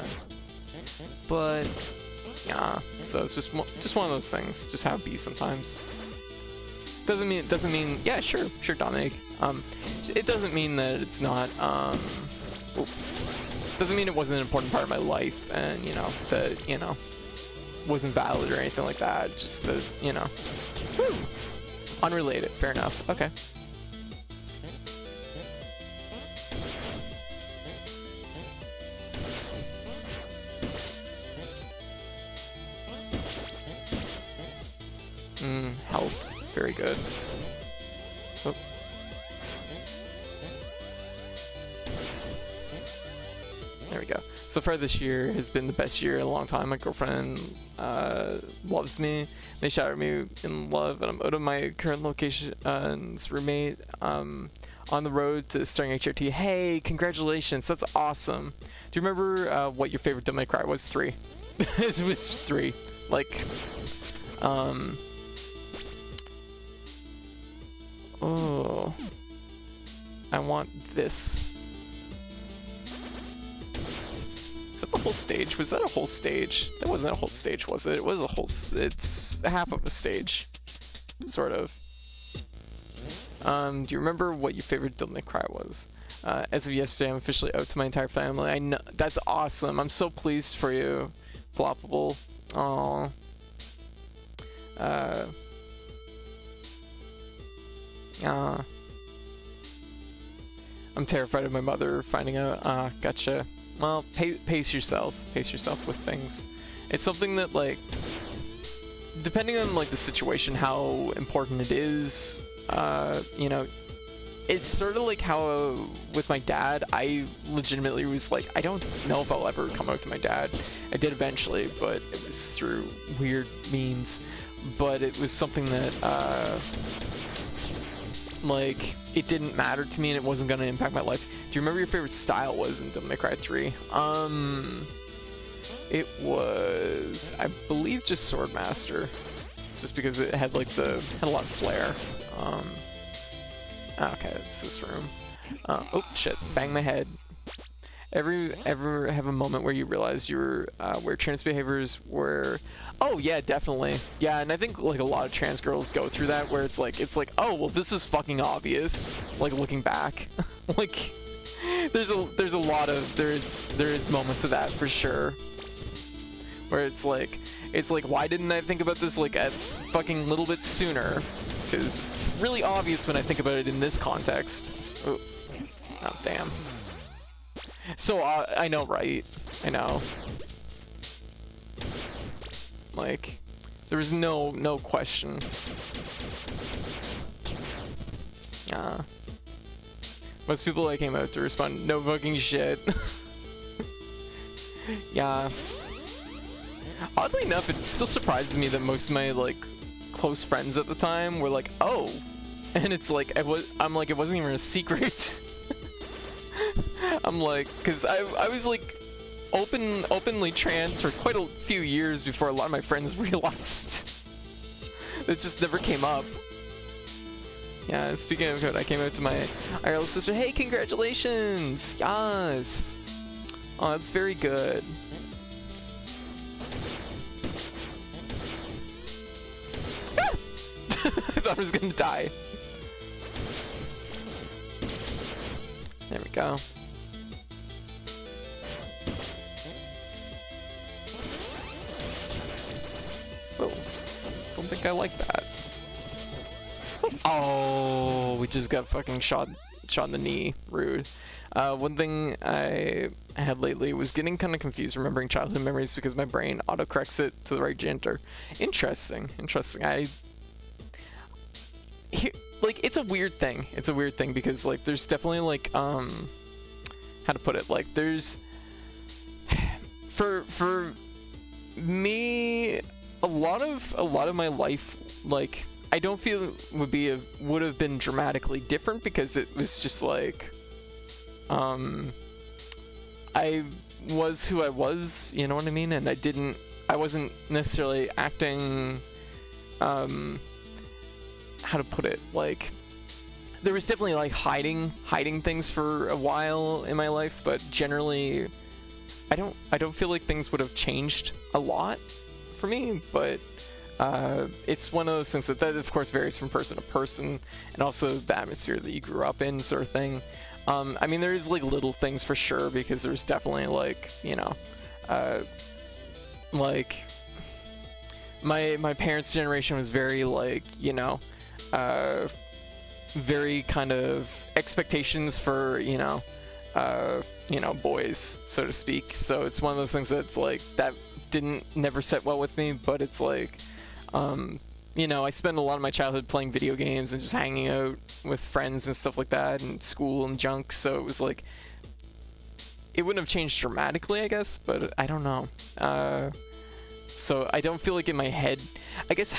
but yeah, so it's just one of those things, just how it be sometimes. Doesn't mean yeah, sure Dominic. It doesn't mean that it's not doesn't mean it wasn't an important part of my life, and you know that wasn't valid or anything like that. Just that unrelated. Fair enough. Okay. Health. Very good. Oh. There we go. So far this year has been the best year in a long time. My girlfriend loves me. They showered me in love, and I'm out of my current location's roommate. On the road to starting HRT. Hey, congratulations! That's awesome. Do you remember what your favorite Devil May Cry was? 3. It was 3. Like, oh, I want this. Is that the whole stage? Was that a whole stage? That wasn't a whole stage, was it? It was a whole. It's half of a stage, sort of. Do you remember what your favorite Devil May Cry was? As of yesterday, I'm officially out to my entire family. I know, that's awesome. I'm so pleased for you, Floppable. Aww. I'm terrified of my mother finding out. Gotcha. Well, pace yourself. Pace yourself with things. It's something that, like, depending on, like, the situation, how important it is, you know, it's sort of like how, with my dad, I legitimately was like, I don't know if I'll ever come out to my dad. I did eventually, but it was through weird means. But it was something that, like, it didn't matter to me and it wasn't going to impact my life. Do you remember your favorite style was in Devil May Cry 3? It was, I believe, just Swordmaster. Just because it had, like, had a lot of flair. Okay, it's this room. Oh, shit. Bang my head. Ever have a moment where you realize where trans behaviors were... Oh, yeah, definitely. Yeah, and I think, like, a lot of trans girls go through that, where it's like, oh, well, this is fucking obvious, like, looking back. Like, there's a lot of... There is moments of that, for sure. Where it's like, why didn't I think about this, like, a fucking little bit sooner? Because it's really obvious when I think about it in this context. Oh, damn. So, I know, right? I know. Like, there was no question. Most people I came out to respond, no fucking shit. Yeah. Oddly enough, it still surprises me that most of my, like, close friends at the time were like, oh. And it's like, I'm like, it wasn't even a secret. I'm like, because I was like openly trans for quite a few years before a lot of my friends realized. It just never came up. Yeah, speaking of code, I came out to my IRL sister. Hey, congratulations! Yes! Oh, that's very good. I thought I was gonna die. There we go. Oh, don't think I like that. Oh, we just got fucking shot in the knee. Rude. One thing I had lately was getting kind of confused remembering childhood memories because my brain autocorrects it to the right gender. Interesting. Like, it's a weird thing. It's a weird thing because, like, there's definitely, like, how to put it? Like, there's... For me, a lot of my life, like, I don't feel would have been dramatically different because it was just, like, I was who I was, you know what I mean? And I wasn't necessarily acting, how to put it, like, there was definitely, like, hiding things for a while in my life, but generally I don't feel like things would have changed a lot for me, but it's one of those things that of course varies from person to person, and also the atmosphere that you grew up in, sort of thing. I mean, there's, like, little things for sure, because there's definitely, like, you know, like, my parents' generation was very, like, you know, very kind of expectations for, you know, boys, so to speak. So it's one of those things that's, like, that never set well with me, but it's like, you know, I spent a lot of my childhood playing video games and just hanging out with friends and stuff like that, and school and junk, so it was like, it wouldn't have changed dramatically, I guess, but I don't know. So I don't feel like in my head, I guess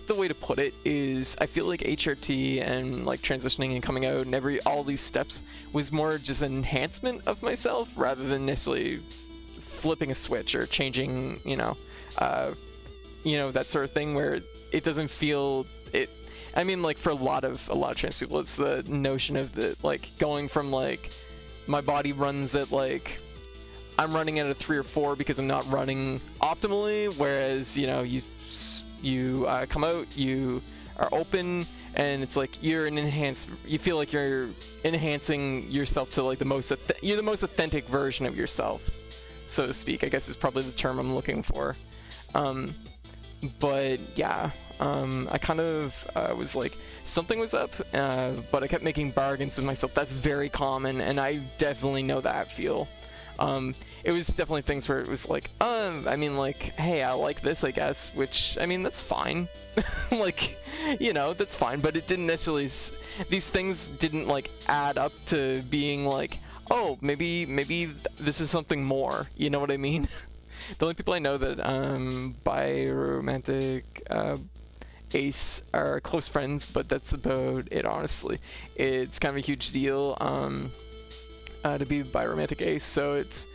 the way to put it is, I feel like HRT and, like, transitioning and coming out and all these steps was more just an enhancement of myself rather than necessarily flipping a switch or changing, you know, that sort of thing where it doesn't feel it. I mean, like, for a lot of trans people, it's the notion of like, going from, like, my body runs at, like, I'm running at a 3 or 4 because I'm not running optimally, whereas, you know, you come out, you are open, and it's like you feel like you're enhancing yourself to like you're the most authentic version of yourself, so to speak, I guess is probably the term I'm looking for. But yeah, I kind of was like, something was up, but I kept making bargains with myself. That's very common, and I definitely know that feel. It was definitely things where it was like, I mean, like, hey, I like this, I guess, which, I mean, that's fine. Like, you know, that's fine, but it didn't necessarily, these things didn't, like, add up to being like, oh, maybe this is something more, you know what I mean? The only people I know that, biromantic, Ace are close friends, but that's about it, honestly. It's kind of a huge deal, to be biromantic Ace, so it's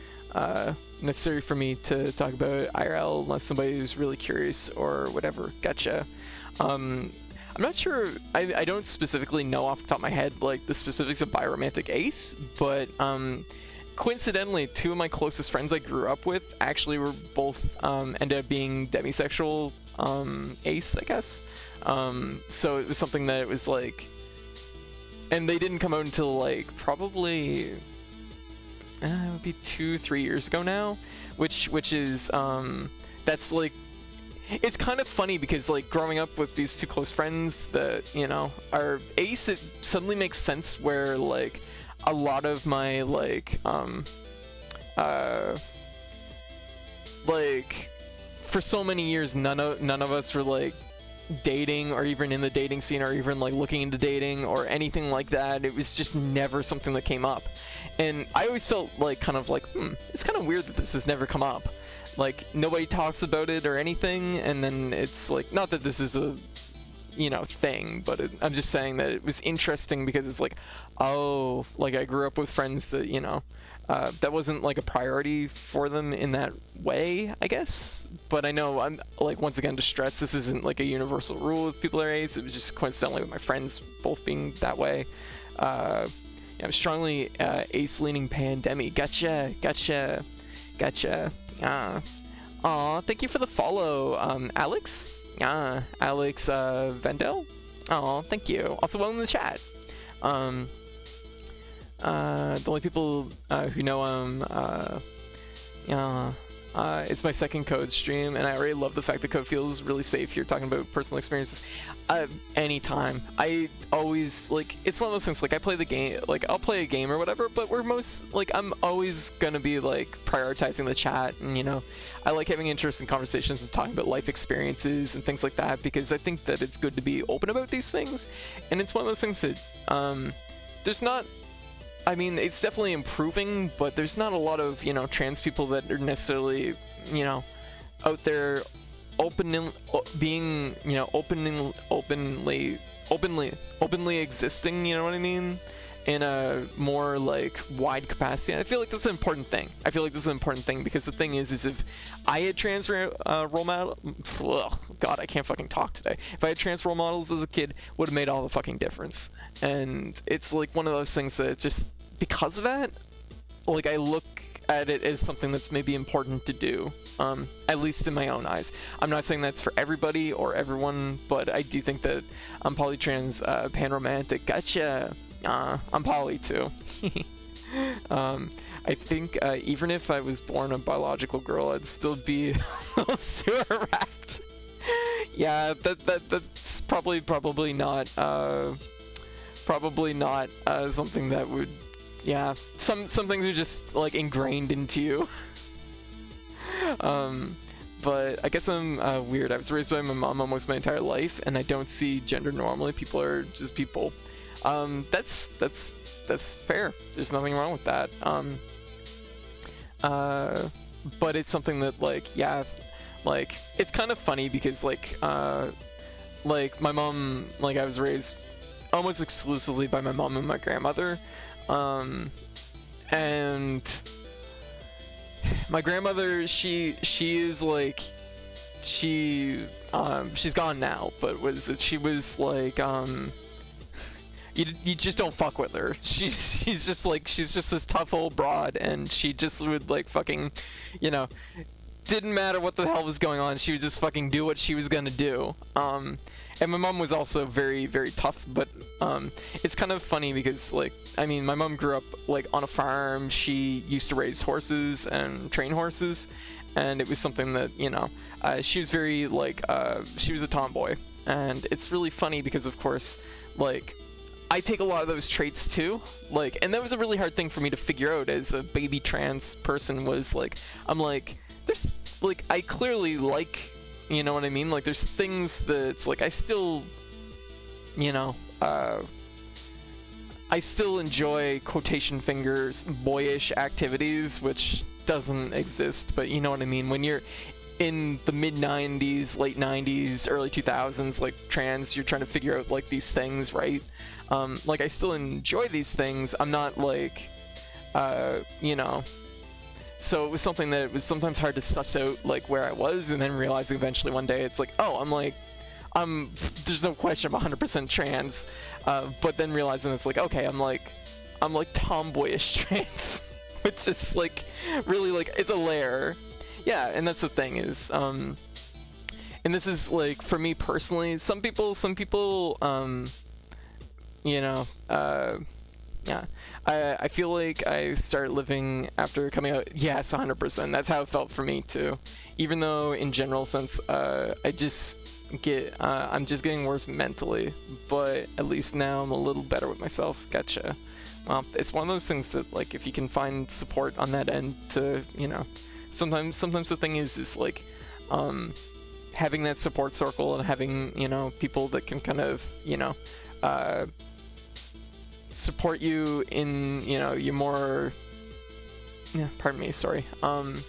necessary for me to talk about IRL unless somebody who's really curious or whatever. Gotcha. I'm not sure, I don't specifically know off the top of my head like the specifics of biromantic Ace, but coincidentally, two of my closest friends I grew up with actually were both ended up being demisexual Ace, I guess. So it was something that it was like, and they didn't come out until like probably it would be 2-3 years ago now, which is that's like, it's kind of funny because like growing up with these two close friends that, you know, are Ace, it suddenly makes sense where like a lot of my like like for so many years none of us were like dating or even in the dating scene or even like looking into dating or anything like that. It was just never something that came up, and I always felt like kind of like, it's kind of weird that this has never come up. Like nobody talks about it or anything, and then it's like, not that this is a, you know, thing, but I'm just saying that it was interesting because it's like, oh, like I grew up with friends that, you know, that wasn't like a priority for them in that way, I guess. But I know, I'm like, once again, to stress, this isn't like a universal rule with people that are Ace. It was just coincidentally with my friends both being that way. Yeah, I'm strongly Ace leaning pandemic. Gotcha. Aw, thank you for the follow, Alex. Alex Vendel. Oh, thank you. Also, welcome to the chat. The only people who know him, it's my second code stream, and I already love the fact that code feels really safe here, talking about personal experiences. Anytime. I always, like, it's one of those things, like, I play the game, like, I'll play a game or whatever, but I'm always gonna be, like, prioritizing the chat, and, you know, I like having interesting conversations and talking about life experiences and things like that, because I think that it's good to be open about these things, and it's one of those things that, there's not, I mean, it's definitely improving, but there's not a lot of, you know, trans people that are necessarily, you know, out there being, you know, openly existing, you know what I mean, in a more like wide capacity. And I feel like this is an important thing. Because the thing is if I had trans role model, God, I can't fucking talk today. If I had trans role models as a kid, would have made all the fucking difference. And it's like one of those things that it's just, because of that, like, I look at it as something that's maybe important to do, at least in my own eyes. I'm not saying that's for everybody or everyone, but I do think that I'm polytrans, panromantic. Gotcha. I'm poly too. I think even if I was born a biological girl, I'd still be a little sewer rat. Yeah, that's probably not something that would. Yeah, some things are just like ingrained into you. But I guess I'm weird. I was raised by my mom almost my entire life, and I don't see gender normally. People are just people. That's fair. There's nothing wrong with that. But it's something that, like, yeah, like, it's kind of funny because like my mom, like, I was raised almost exclusively by my mom and my grandmother. And my grandmother, she is like, she's gone now, but she was like, you just don't fuck with her. She's just this tough old broad, and she just would like fucking, you know, didn't matter what the hell was going on. She would just fucking do what she was gonna do. And my mom was also very, very tough, but it's kind of funny because, like, I mean, my mom grew up, like, on a farm. She used to raise horses and train horses, and it was something that, you know, she was very, like, she was a tomboy. And it's really funny because, of course, like, I take a lot of those traits too, like, and that was a really hard thing for me to figure out as a baby trans person. Was like, I'm like, there's, like, I clearly like, you know what I mean? Like, there's things that's like, I still, you know, I still enjoy quotation fingers boyish activities, which doesn't exist, but you know what I mean? When you're in the mid 90s, late 90s, early 2000s, like, trans, you're trying to figure out, like, these things, right? Like, I still enjoy these things. I'm not, like, you know, so it was something that it was sometimes hard to suss out, like, where I was, and then realizing eventually one day it's like, oh, I'm like, there's no question I'm 100% trans, but then realizing it's like, okay, I'm like tomboyish trans, which is, like, really, like, it's a layer. Yeah, and that's the thing is, and this is, like, for me personally, some people, you know, yeah, I feel like I started living after coming out. Yes, 100%. That's how it felt for me too. Even though in general sense, I just get, I'm just getting worse mentally, but at least now I'm a little better with myself. Gotcha. Well, it's one of those things that, like, if you can find support on that end to, you know, sometimes the thing is like, having that support circle and having, you know, people that can kind of, you know, support you in, you know, your more, yeah, pardon me, sorry, on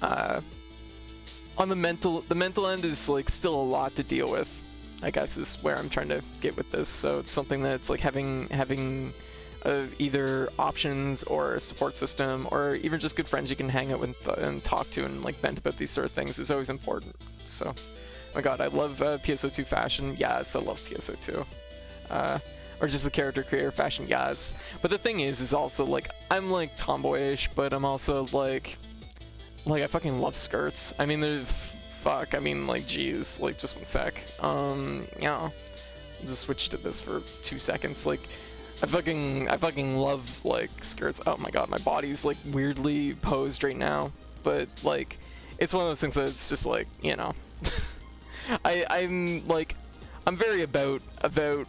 the mental end is, like, still a lot to deal with, I guess, is where I'm trying to get with this. So it's something that's like having either options or a support system, or even just good friends you can hang out with and talk to and, like, vent about these sort of things is always important. So, oh my god, I love PSO2 fashion. Yes, I love PSO2. Or just the character creator fashion, yes. But the thing is also, like, I'm, like, tomboyish, but I'm also, like, I fucking love skirts. I mean, fuck, I mean, like, geez, like, just one sec. Yeah. Just switch to this for 2 seconds, like, I fucking love, like, skirts. Oh my god, my body's, like, weirdly posed right now, but, like, it's one of those things that it's just, like, you know, I'm very about,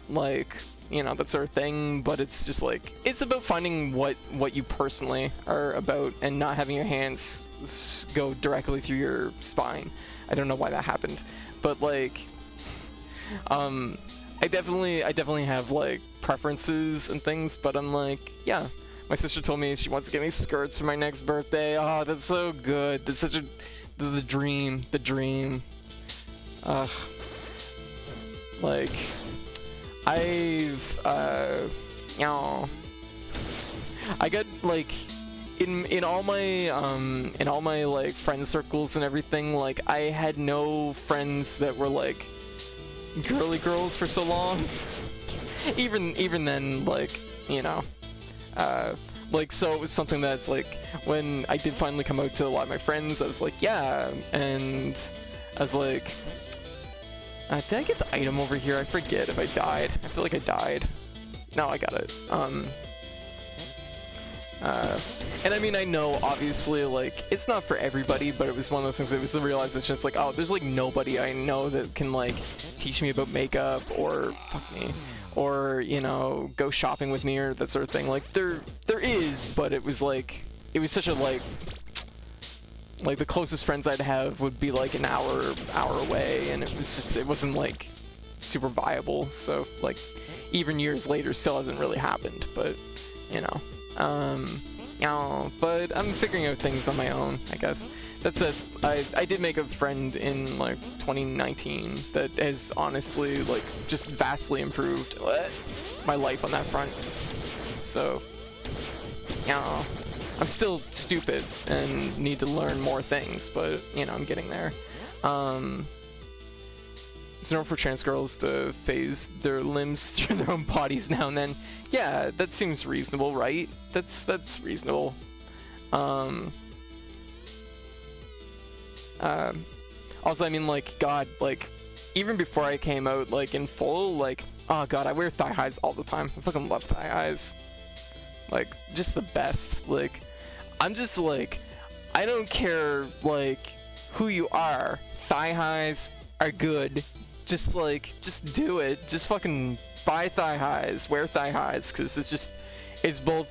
like, you know, that sort of thing, but it's just, like, it's about finding what you personally are about and not having your hands go directly through your spine. I don't know why that happened, but, like, I definitely have, like, preferences and things, but I'm like, yeah. My sister told me she wants to get me skirts for my next birthday. Oh, that's so good. That's such the dream. Like, I've, you know, I got, like, in all my, like, friend circles and everything, like, I had no friends that were, like, girly girls for so long. even then, like, you know, like, so it was something that's, like, when I did finally come out to a lot of my friends, I was like, yeah, and I was like, did I get the item over here? I forget if I died. I feel like I died. No, I got it. And I mean, I know, obviously, like, it's not for everybody, but it was one of those things that was the realization, it's like, oh, there's, like, nobody I know that can, like, teach me about makeup, or, fuck me, or, you know, go shopping with me, or that sort of thing. Like, there is, but it was, like, it was such a, like, the closest friends I'd have would be, like, an hour away, and it was just, it wasn't, like, super viable, so, like, even years later still hasn't really happened, but, you know. But I'm figuring out things on my own, I guess. That's it. I did make a friend in, like, 2019 that has honestly, like, just vastly improved my life on that front. So, yeah, I'm still stupid and need to learn more things, but, you know, I'm getting there. It's normal for trans girls to phase their limbs through their own bodies now and then. Yeah, that seems reasonable, right? That's reasonable. Also, I mean, like, God, like, even before I came out, like, in full, like, oh God, I wear thigh highs all the time. I fucking love thigh highs. Like, just the best. Like, I'm just like, I don't care, like, who you are. Thigh highs are good. Just, like, just do it. Just fucking buy thigh highs. Wear thigh highs, because it's both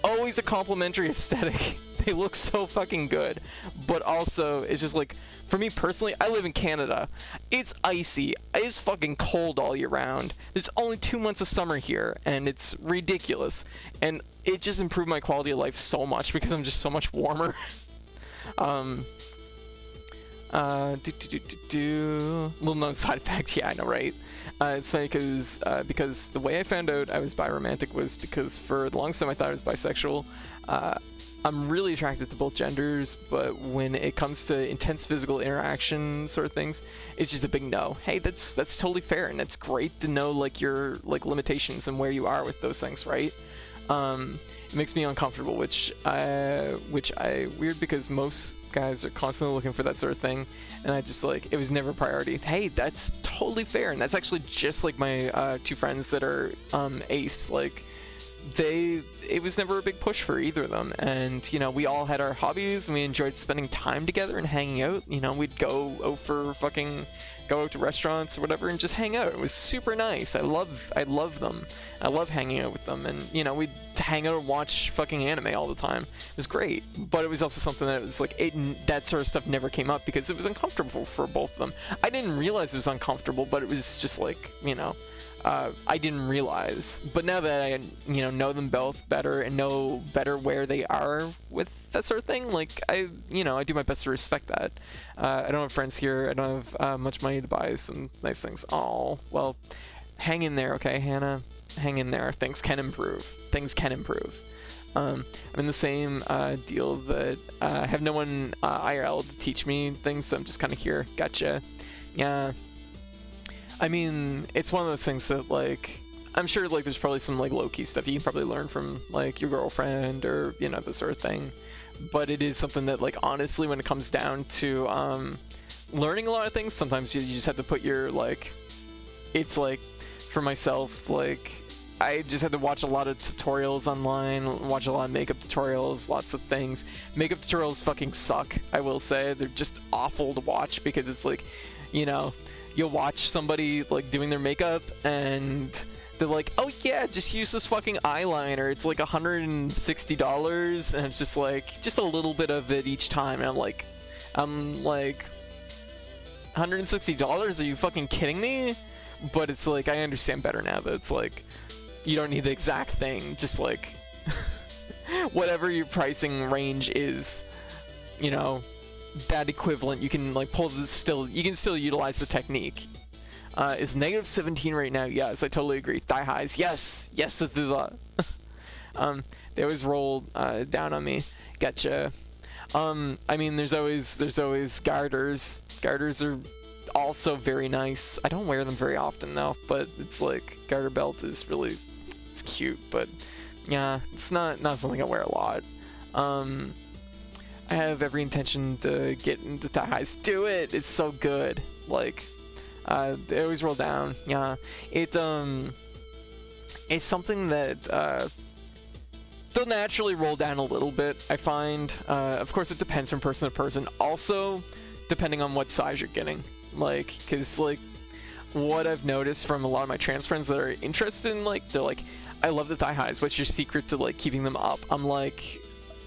always a complimentary aesthetic. They look so fucking good, but also it's just like, for me personally, I live in Canada. It's icy. It's fucking cold all year round. There's only 2 months of summer here, and it's ridiculous. And it just improved my quality of life so much because I'm just so much warmer. Little known side effect. Yeah, I know, right? It's funny because the way I found out I was biromantic was because for the longest time I thought I was bisexual. I'm really attracted to both genders, but when it comes to intense physical interaction sort of things, it's just a big no. Hey, that's totally fair, and it's great to know like your like limitations and where you are with those things, right? It makes me uncomfortable, which weird because most guys are constantly looking for that sort of thing, and I just like, it was never a priority. Hey, that's totally fair, and that's actually just like my 2 friends that are ace, like. It was never a big push for either of them, and you know, we all had our hobbies and we enjoyed spending time together and hanging out. You know, we'd go out to restaurants or whatever and just hang out. It was super nice. I love them. I love hanging out with them, and you know, we'd hang out and watch fucking anime all the time. It was great, but it was also something that was like, that sort of stuff never came up because it was uncomfortable for both of them. I didn't realize it was uncomfortable, but it was just like, you know, I didn't realize. But now that I, you know them both better and know better where they are with that sort of thing, like, I do my best to respect that. I don't have friends here. I don't have much money to buy some nice things. Oh, well, hang in there, okay, Hannah? Hang in there. Things can improve. I'm in the same deal that I have no one IRL to teach me things, so I'm just kind of here. Gotcha. Yeah. I mean, it's one of those things that, like, I'm sure, like, there's probably some, like, low-key stuff you can probably learn from, like, your girlfriend or, you know, this sort of thing. But it is something that, like, honestly, when it comes down to learning a lot of things, sometimes you just have to put your, like, it's, like, for myself, like, I just had to watch a lot of tutorials online, watch a lot of makeup tutorials, lots of things. Makeup tutorials fucking suck, I will say. They're just awful to watch because it's, like, you know... You'll watch somebody like doing their makeup and they're like, oh yeah, just use this fucking eyeliner, it's like $160, and it's just like, just a little bit of it each time, and I'm like $160? Are you fucking kidding me? But it's like, I understand better now that it's like, you don't need the exact thing, just like whatever your pricing range is, you know, that equivalent, you can like you can still utilize the technique. Is negative 17 right now? Yes, I totally agree. Thigh highs, yes, to do that. They always roll down on me. Gotcha. I mean, there's always garters. Garters are also very nice. I don't wear them very often though, but it's like, garter belt is really, it's cute, but yeah, it's not something I wear a lot. I have every intention to get into thigh highs. Do it! It's so good. Like, they always roll down. Yeah, it's something that they'll naturally roll down a little bit, I find. Of course, it depends from person to person. Also, depending on what size you're getting. Like, because like, what I've noticed from a lot of my trans friends that are interested in, like, they're like, I love the thigh highs. What's your secret to like keeping them up? I'm like,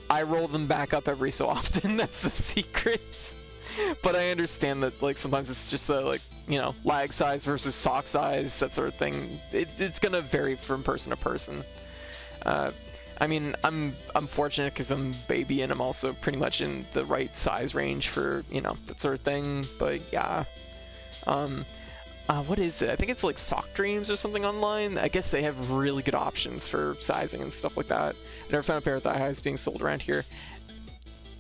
I roll them back up every so often. That's the secret. But I understand that, like, sometimes it's just a, like, you know, lag size versus sock size, that sort of thing. It's gonna vary from person to person. I mean, I'm fortunate because I'm baby and I'm also pretty much in the right size range for, you know, that sort of thing. But yeah, what is it? I think it's like Sock Dreams or something online. I guess they have really good options for sizing and stuff like that. I never found a pair of thigh highs being sold around here.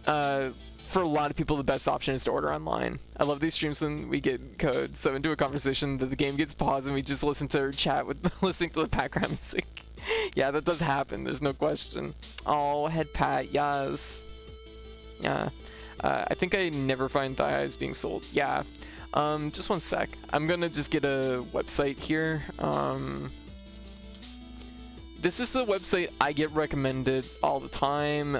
For a lot of people, the best option is to order online. I love these streams when we get code, so into a conversation that the game gets paused and we just listen to her chat with listening to the background music. Yeah, that does happen, there's no question. Oh, head pat, yes. Yeah. I think I never find thigh highs being sold. Yeah. Just one sec. I'm gonna just get a website here. This is the website I get recommended all the time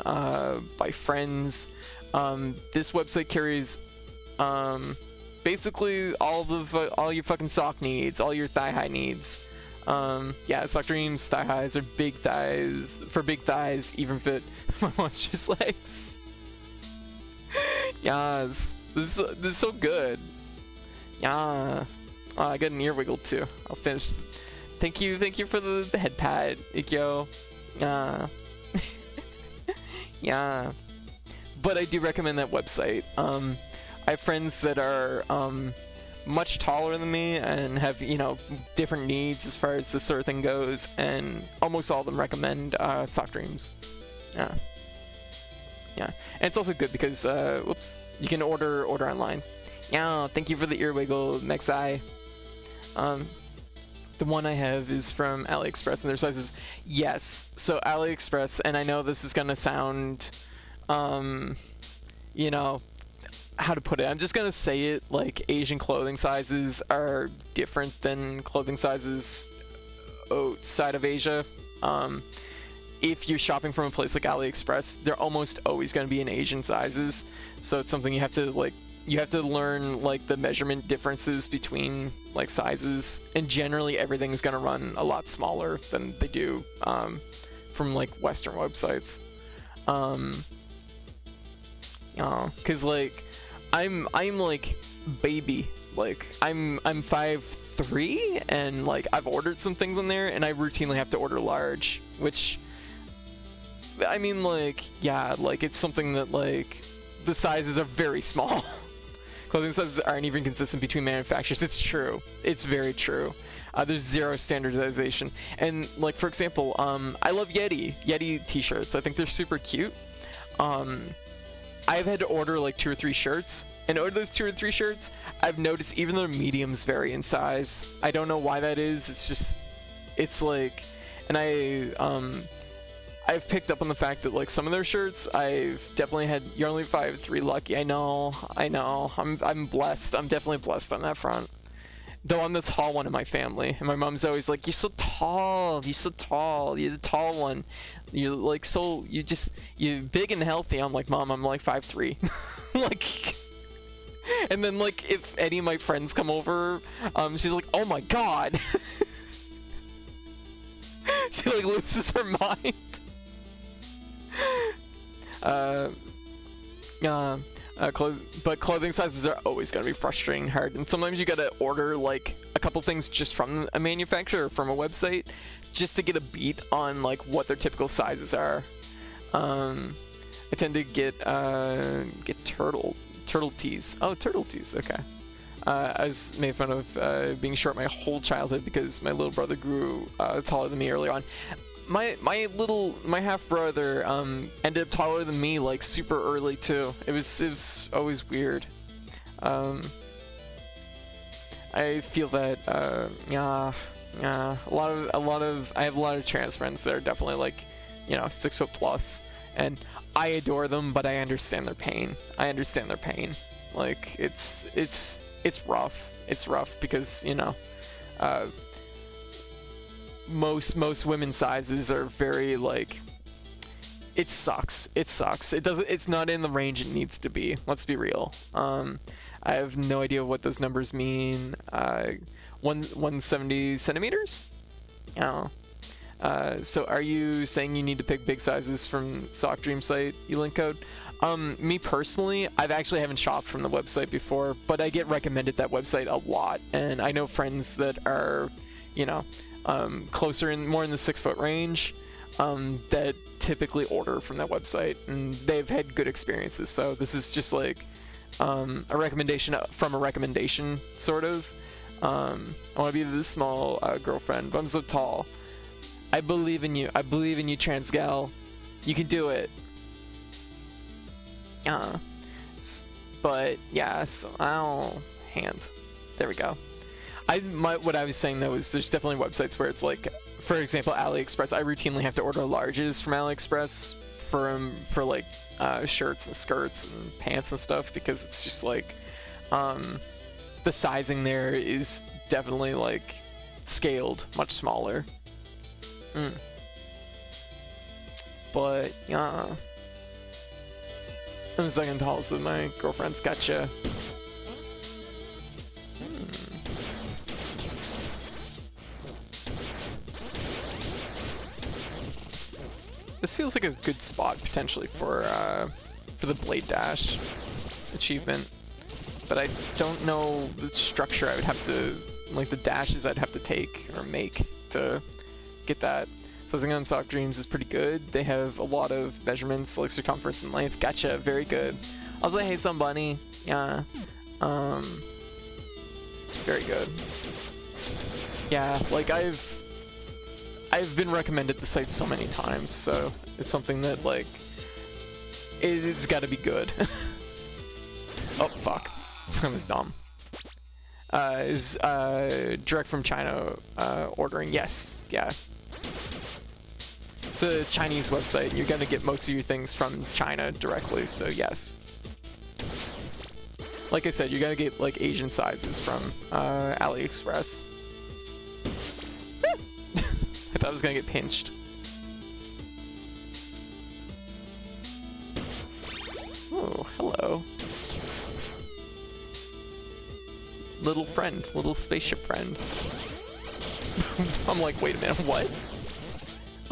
by friends. This website carries basically all your fucking sock needs, all your thigh high needs. Yeah, Sock Dreams thigh highs are big thighs for big thighs, even fit my monstrous legs. Yes, this is so good. Yeah, I got an ear wiggle too. I'll finish. Thank you for the head pat, Ikyo. Yeah. Yeah. But I do recommend that website. I have friends that are much taller than me and have, you know, different needs as far as this sort of thing goes, and almost all of them recommend Sock Dreams. Yeah. Yeah. And it's also good because, whoops, you can order online. Yeah, thank you for the ear wiggle, Mexai. The one I have is from AliExpress, and their sizes. Yes, so AliExpress, and I know this is gonna sound, you know, how to put it. I'm just gonna say it like Asian clothing sizes are different than clothing sizes outside of Asia. If you're shopping from a place like AliExpress, they're almost always gonna be in Asian sizes, so it's something you have to like. You have to learn like the measurement differences between like sizes, and generally everything is going to run a lot smaller than they do from like Western websites. Cause like I'm like baby, like I'm 5'3", and like I've ordered some things on there, and I routinely have to order large, which I mean like yeah, like it's something that like the sizes are very small. Clothing sizes aren't even consistent between manufacturers. It's true. It's very true. There's zero standardization. And like for example, I love Yeti t-shirts. I think they're super cute. I've had to order like 2 or 3 shirts, and out of those 2 or 3 shirts, I've noticed even though mediums vary in size. I don't know why that is. It's just, it's like, and I've picked up on the fact that like some of their shirts, I've definitely had. You're only 5'3", lucky. I know. I'm blessed. I'm definitely blessed on that front. Though I'm the tall one in my family, and my mom's always like, "You're so tall. You're so tall. You're the tall one. You're like so. You're big and healthy." I'm like, "Mom, I'm like 5'3". Like, and then like if any of my friends come over, she's like, "Oh my god." She like loses her mind. But clothing sizes are always going to be frustrating hard, and sometimes you gotta order like a couple things just from a manufacturer or from a website just to get a beat on like what their typical sizes are. I tend to get turtle tees. Oh, turtle tees. Okay. I was made fun of being short my whole childhood because my little brother grew taller than me early on. My half brother ended up taller than me like super early too. It was always weird. I feel that a lot of I have a lot of trans friends that are definitely like, you know, 6 foot plus, and I adore them, but I understand their pain. Like it's rough. It's rough because, you know, most women's sizes are very like, it sucks. It's not in the range it needs to be. Let's be real. I have no idea what those numbers mean. 170 centimeters? Oh. So are you saying you need to pick big sizes from Sock Dream site you link code? Me personally, I've actually haven't shopped from the website before, but I get recommended that website a lot, and I know friends that are, you know, more in the 6 foot range, that typically order from that website, and they've had good experiences. So this is just like a recommendation from a recommendation, sort of. I want to be this small girlfriend, but I'm so tall. I believe in you. I believe in you, trans gal. You can do it. But yeah, so hand. There we go. What I was saying though is there's definitely websites where it's like, for example, AliExpress. I routinely have to order larges from AliExpress prefer them for like shirts and skirts and pants and stuff, because it's just like the sizing there is definitely like scaled much smaller. But yeah, I'm second tall, so my girlfriend's gotcha. This feels like a good spot potentially for the blade dash achievement, but I don't know the structure I would have to, like the dashes I'd have to take or make to get that. Sizing on Soft Dreams is pretty good. They have a lot of measurements like circumference and length. Gotcha, very good. Also, hey, somebody, yeah, very good. Yeah, like I've been recommended the site so many times, so it's something that like it's got to be good. Oh fuck, that was dumb. Is direct from China ordering? Yes, yeah. It's a Chinese website, and you're gonna get most of your things from China directly, so yes. Like I said, you're gonna get like Asian sizes from AliExpress. I thought I was gonna get pinched. Oh, hello. Little friend, little spaceship friend. I'm like, wait a minute, what?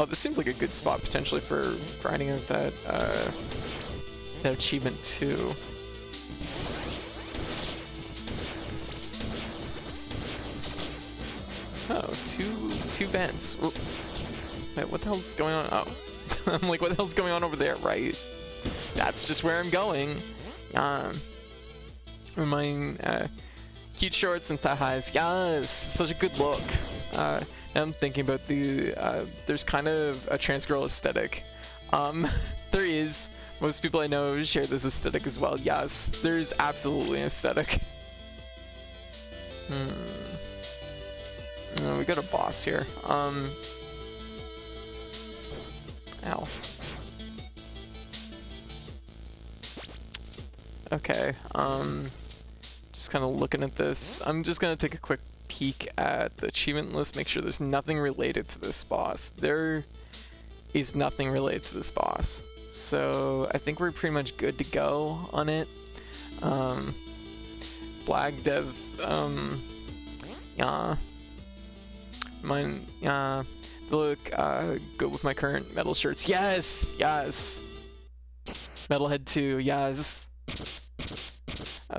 Oh, this seems like a good spot potentially for grinding out that that achievement too. Oh, two vents. Whoa. Wait, what the hell's going on? Oh, I'm like, what the hell's going on over there? Right, that's just where I'm going. Remind cute shorts and thigh highs. Yes, such a good look. Now I'm thinking about the there's kind of a trans girl aesthetic. There is. Most people I know share this aesthetic as well. Yes, there's absolutely an aesthetic. Oh, we got a boss here. Ow. Okay, just kind of looking at this. I'm just gonna take a quick peek at the achievement list, make sure there's nothing related to this boss. There is nothing related to this boss. So I think we're pretty much good to go on it. Black Dev, yeah. Mine, they look good with my current metal shirts. Yes, yes. Metalhead 2, yes.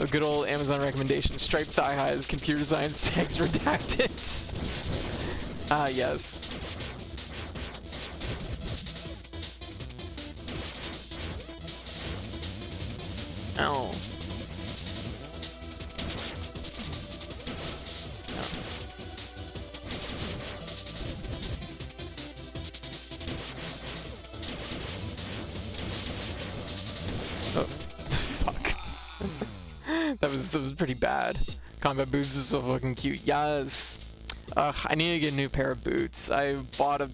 Good old Amazon recommendation. Striped thigh highs, computer science text redacted. Ah, yes. Oh. Oh, fuck. That was pretty bad. Combat boots is so fucking cute. Yes. I need to get a new pair of boots. I bought a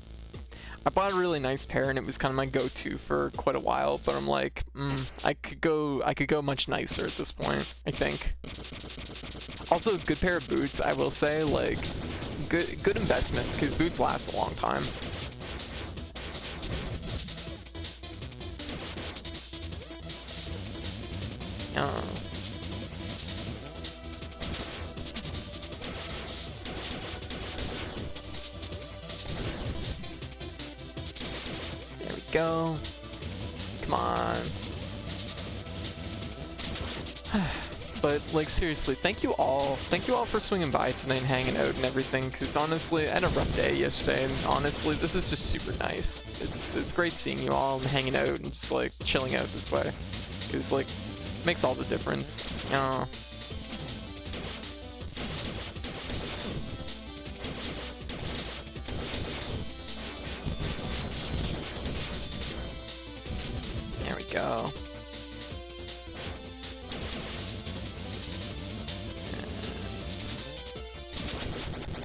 really nice pair, and it was kind of my go-to for quite a while. But I'm like, I could go much nicer at this point, I think. Also, good pair of boots. I will say, like, good investment, because boots last a long time. There we go. Come on. But like seriously, thank you all for swinging by tonight and hanging out and everything, because honestly I had a rough day yesterday, and honestly this is just super nice. It's great seeing you all and hanging out and just like chilling out this way. It's like makes all the difference. There we go.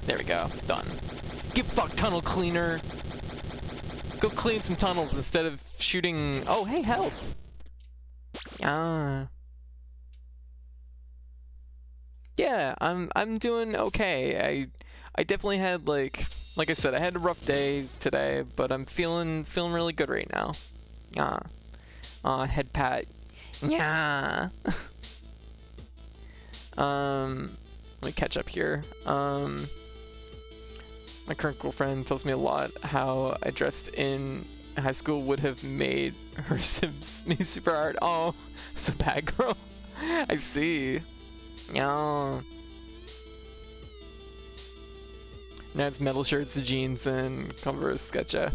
There we go. Done. Get fucked, tunnel cleaner. go clean some tunnels instead of shooting. Oh, hey, health. Yeah, I'm doing okay. I definitely had like I said, I had a rough day today, but I'm feeling really good right now. Head pat. Yeah. Let me catch up here. My current girlfriend tells me a lot how I dressed in high school would have made her Sims me super hard. Oh, it's a bad girl. I see. Yeah. Now it's metal shirts, jeans, and Converse. Gotcha.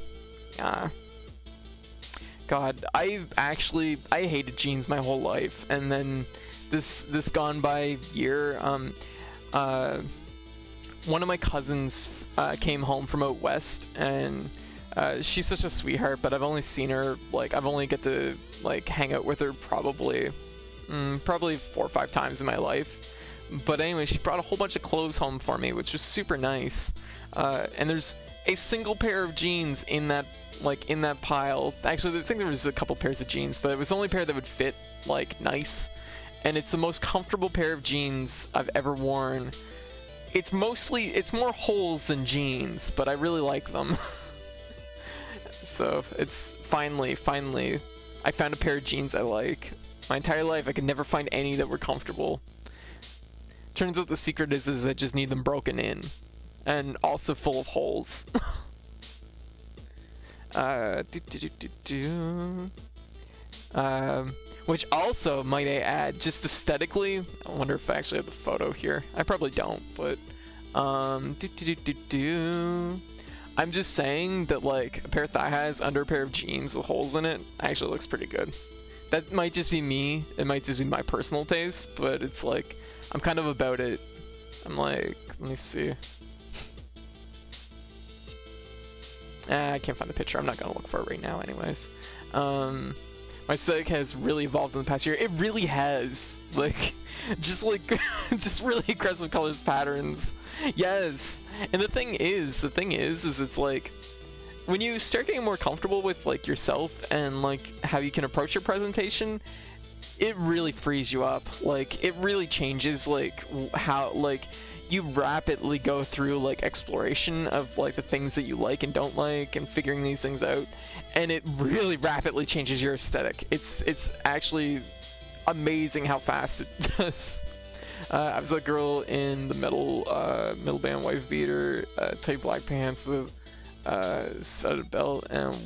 Yeah. God, I hated jeans my whole life, and then this gone by year, one of my cousins came home from out west, and she's such a sweetheart, but I've only seen her, like, I've only get to, like, hang out with her probably 4 or 5 times in my life. But anyway, she brought a whole bunch of clothes home for me, which was super nice. And there's a single pair of jeans in that, like, in that pile. Actually, I think there was a couple pairs of jeans, but it was the only pair that would fit, like, nice. And it's the most comfortable pair of jeans I've ever worn. It's more holes than jeans, but I really like them. So it's finally, I found a pair of jeans I like. My entire life, I could never find any that were comfortable. Turns out the secret is I just need them broken in, and also full of holes. Which also, might I add, just aesthetically, I wonder if I actually have the photo here. I probably don't, but I'm just saying that, like, a pair of thigh highs under a pair of jeans with holes in it actually looks pretty good. That might just be me. It might just be my personal taste, but it's like, I'm kind of about it. I'm like, let me see. I can't find the picture. I'm not gonna look for it right now anyways. My aesthetic has really evolved in the past year. It really has. Like, just really aggressive colors, patterns. Yes. And the thing is it's like, when you start getting more comfortable with, like, yourself and, like, how you can approach your presentation, it really frees you up. Like, it really changes, like, how, like, you rapidly go through, like, exploration of, like, the things that you like and don't like, and figuring these things out, and it really rapidly changes your aesthetic. It's actually amazing how fast it does. I was that girl in the middle band wife beater, tight black pants with studded belt, and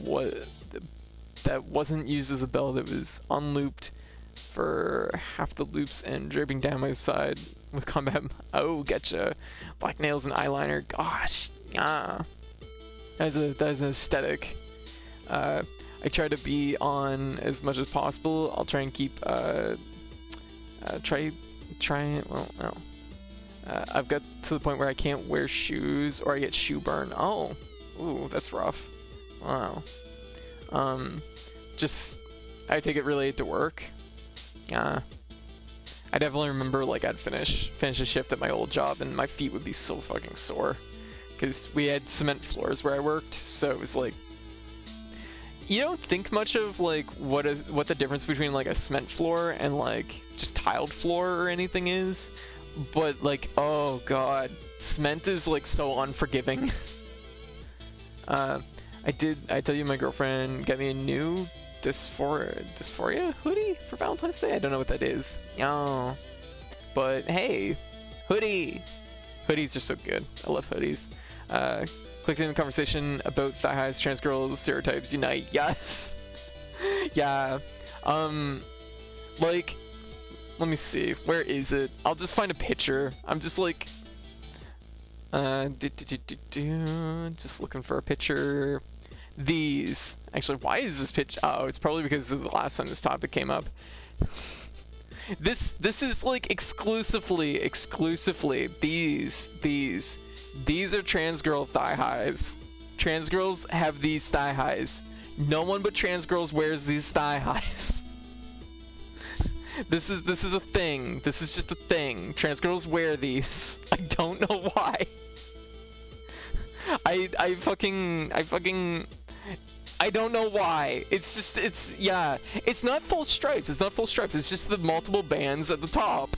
that wasn't used as a belt. It was unlooped for half the loops and draping down my side with combat. Oh, getcha. Black nails and eyeliner. Gosh, yeah. That is an aesthetic. I try to be on as much as possible. I'll try and keep I've got to the point where I can't wear shoes or I get shoe burn. Oh, ooh, that's rough. Wow. Just, I take it related to work. I definitely remember, like, I'd finish a shift at my old job and my feet would be so fucking sore because we had cement floors where I worked, so it was like, you don't think much of, like, what the difference between, like, a cement floor and, like, just tiled floor or anything is, but, like, oh god, cement is, like, so unforgiving. I tell you, my girlfriend got me a new dysphoria hoodie for Valentine's Day. I don't know what that is. Oh, but hey, hoodies are so good. I love hoodies. Clicked in the conversation about thigh highs, trans girls, stereotypes unite. Yes. Yeah. Like, let me see. Where is it? I'll just find a picture. I'm just like, just looking for a picture. These. Actually, why is this picture? Oh, it's probably because of the last time this topic came up. This is like exclusively these are trans girl thigh highs. Trans girls have these thigh highs. No one but trans girls wears these thigh highs. This is a thing. This is just a thing. Trans girls wear these. I don't know I I don't know why. It's just, yeah. It's not full stripes. It's not full stripes. It's just the multiple bands at the top.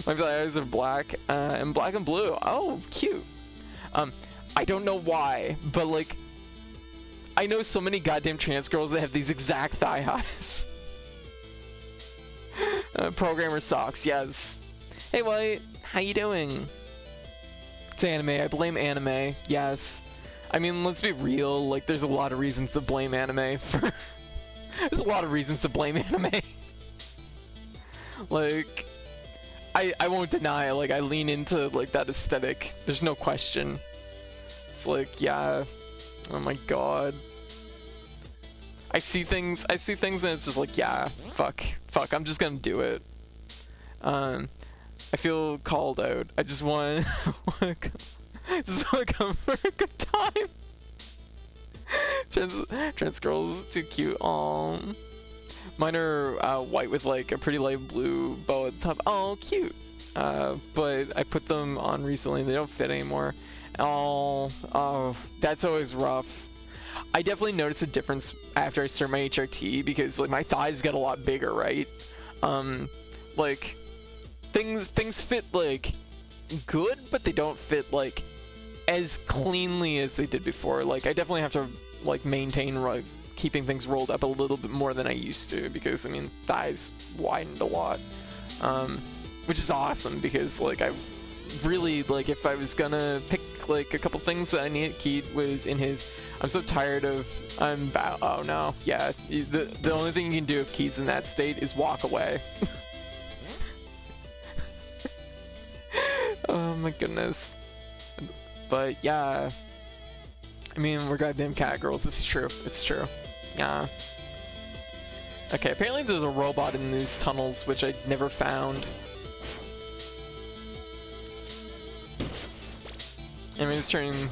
My eyes are black and black and blue. Oh, cute. I don't know why, but like, I know so many goddamn trans girls that have these exact thigh highs. Programmer socks, yes. Hey, White, how you doing? It's anime. I blame anime. Yes. I mean, let's be real. Like, there's a lot of reasons to blame anime for. There's a lot of reasons to blame anime. Like, I won't deny. Like, I lean into like that aesthetic. There's no question. It's like, yeah. Oh my god. I see things and it's just like, yeah, fuck, I'm just gonna do it. I feel called out. I just want to come for a good time. Trans girls, too cute. Mine are white with like a pretty light blue bow at the top. Oh, cute. But I put them on recently and they don't fit anymore. Oh, that's always rough. I definitely noticed a difference after I started my HRT because like my thighs get a lot bigger, right? Like things fit like good, but they don't fit like as cleanly as they did before. Like I definitely have to like maintain keeping things rolled up a little bit more than I used to because I mean thighs widened a lot, which is awesome because like I really like if I was gonna pick like a couple things that I needed keyed was in his. I'm so tired of oh no, yeah, the only thing you can do if Keith's in that state is walk away. Oh my goodness. But yeah, I mean we're goddamn cat girls. It's true. Yeah. Okay, apparently there's a robot in these tunnels which I never found. I mean it's turning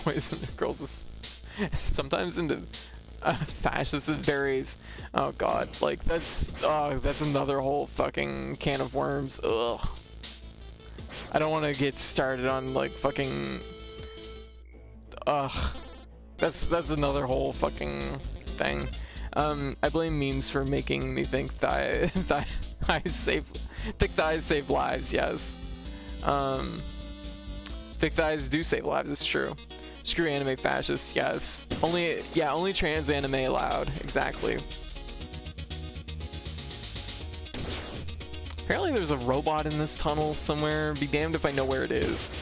boys and girls sometimes into fascists. It varies. Oh god, like that's another whole fucking can of worms. Ugh. I don't want to get started on like fucking. Ugh. That's another whole fucking thing. I blame memes for making me think thighs save thick thighs save lives. Yes. Thick thighs do save lives. It's true. Screw anime fascists. Yes. Only trans anime allowed. Exactly. Apparently there's a robot in this tunnel somewhere. Be damned if I know where it is.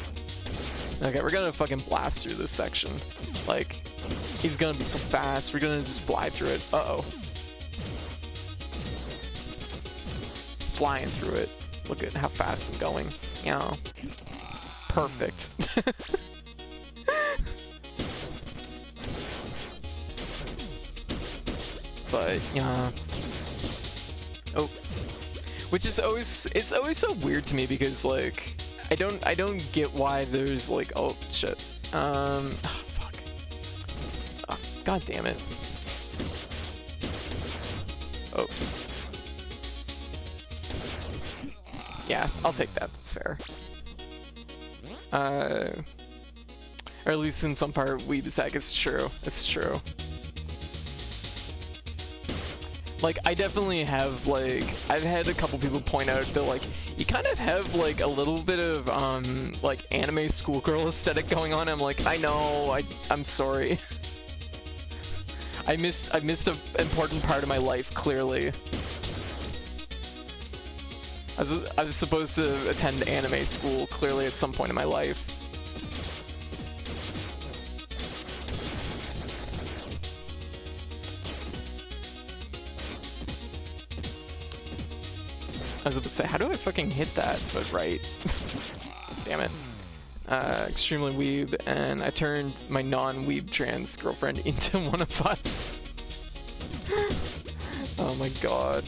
Okay, we're gonna fucking blast through this section. Like, he's gonna be so fast. We're gonna just fly through it. Uh-oh. Flying through it. Look at how fast I'm going. Yeah. Perfect. But yeah. Oh. Which is always, it's always so weird to me because like I don't get why there's like, oh shit. Oh, fuck. Oh, god damn it. Oh. Yeah, I'll take that. That's fair. Or at least in some part, Weebsack is true. It's true. Like, I definitely have, like, I've had a couple people point out that, like, you kind of have, like, a little bit of, like, anime schoolgirl aesthetic going on. I'm like, I know, I'm sorry. I missed an important part of my life, clearly. I was supposed to attend anime school, clearly, at some point in my life. I was about to say, how do I fucking hit that? But right. Damn it. Extremely weeb, and I turned my non-weeb trans girlfriend into one of us. Oh my god.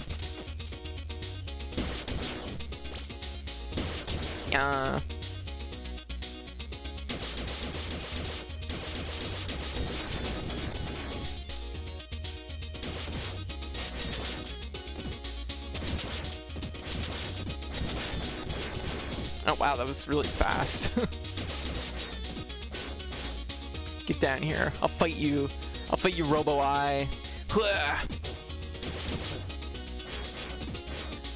Yeah. Oh wow, that was really fast. Get down here. I'll fight you I'll fight you, Robo-Eye.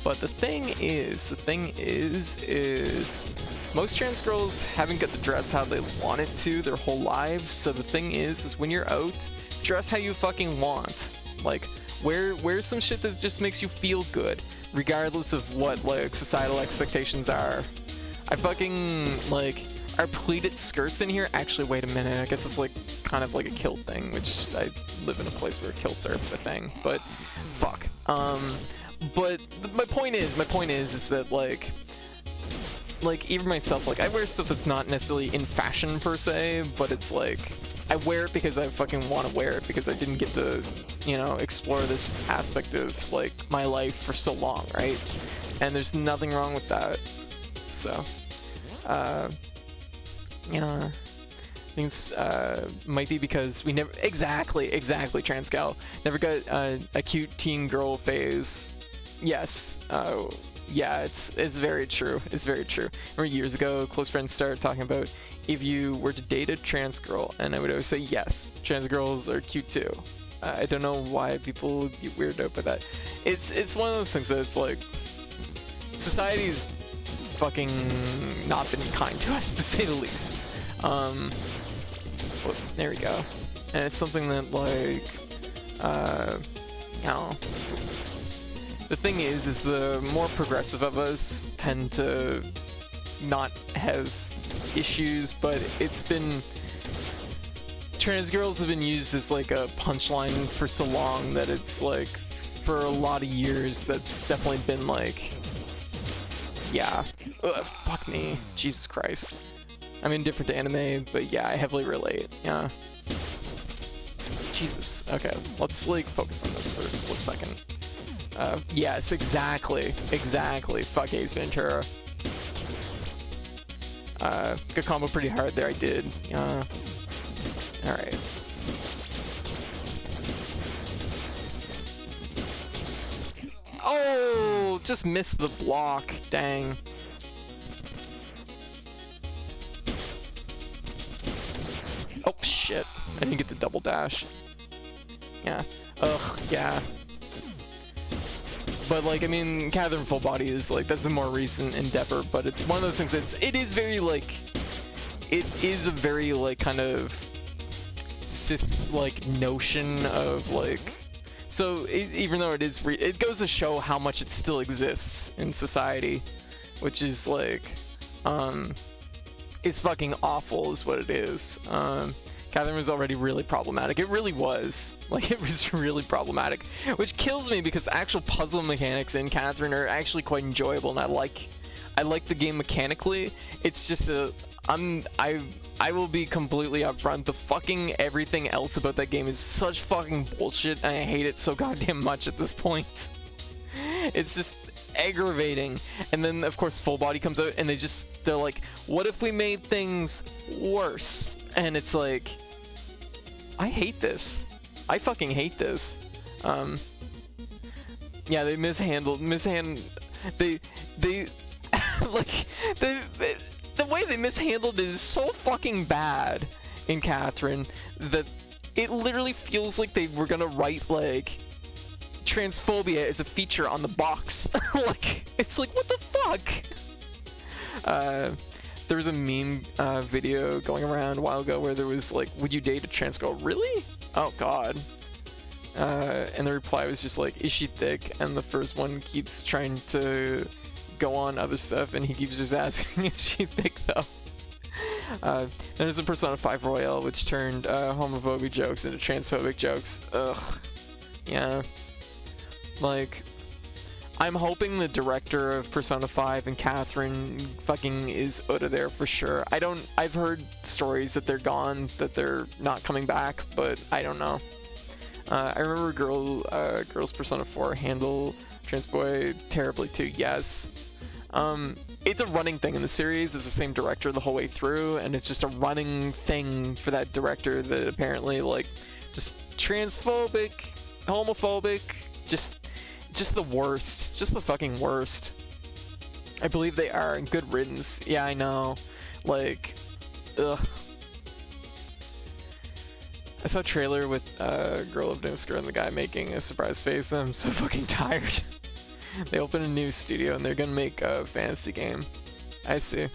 But the thing is, most trans girls haven't got to dress how they want it to their whole lives. So the thing is when you're out, dress how you fucking want. Like, wear some shit that just makes you feel good, regardless of what, like, societal expectations are. I fucking, like, are pleated skirts in here? Actually, wait a minute, I guess it's, like, kind of like a kilt thing, which I live in a place where kilts are a thing, but fuck. But my point is that, like, even myself, like, I wear stuff that's not necessarily in fashion per se, but it's like, I wear it because I fucking want to wear it, because I didn't get to, you know, explore this aspect of, like, my life for so long, right? And there's nothing wrong with that. So, yeah, I think it's, might be because we never, exactly, trans gal, never got a cute teen girl phase. Yes, yeah, it's very true. It's very true. Remember years ago, close friends started talking about if you were to date a trans girl, and I would always say yes, trans girls are cute too. I don't know why people get weirded out by that. It's one of those things that it's like, society's fucking not been kind to us, to say the least. Well, there we go. And it's something that, like, you know, the thing is the more progressive of us tend to not have issues, but it's been, trans girls have been used as like a punchline for so long that it's like, for a lot of years, that's definitely been like, yeah, fuck me, Jesus Christ. I'm indifferent to anime, but yeah, I heavily relate, yeah. Jesus, okay, let's like focus on this for a split second. Yes, exactly, fuck Ace Ventura. Good combo pretty hard there, I did. Alright. Oh, just missed the block, dang. Oh shit, I didn't get the double dash. Yeah, ugh, yeah. But like, I mean, Catherine Full Body is like, that's a more recent endeavor, but it's one of those things that's, it is very like, it is a very like kind of cis like notion of like, so even though it is, it goes to show how much it still exists in society, which is like, it's fucking awful is what it is. Catherine was already really problematic. It really was. Like, it was really problematic. Which kills me because actual puzzle mechanics in Catherine are actually quite enjoyable, and I like the game mechanically. It's just I will be completely upfront. The fucking everything else about that game is such fucking bullshit, and I hate it so goddamn much at this point. It's just aggravating. And then of course Full Body comes out and they're like, what if we made things worse? And it's like, I hate this. I fucking hate this. Yeah, they they like, the way they mishandled it is so fucking bad in Catherine that it literally feels like they were gonna write like transphobia as a feature on the box. Like, it's like, what the fuck? There was a meme video going around a while ago where there was like, would you date a trans girl? Really? Oh god. And the reply was just like, is she thick? And the first one keeps trying to go on other stuff, and he keeps just asking, is she thick though? Then there's a Persona 5 Royale which turned homophobic jokes into transphobic jokes. Ugh. Yeah. Like, I'm hoping the director of Persona 5 and Catherine fucking is out of there for sure. I've heard stories that they're gone, that they're not coming back, but I don't know. I remember Girls Persona 4 handle trans boy terribly too, yes. It's a running thing in the series. It's the same director the whole way through, and it's just a running thing for that director that apparently, like, just transphobic, homophobic, just the worst. Just the fucking worst. I believe they are. Good riddance. Yeah, I know. Like, ugh. I saw a trailer with Girl of Nosker and the guy making a surprise face. I'm so fucking tired. They opened a new studio and they're gonna make a fantasy game. I see.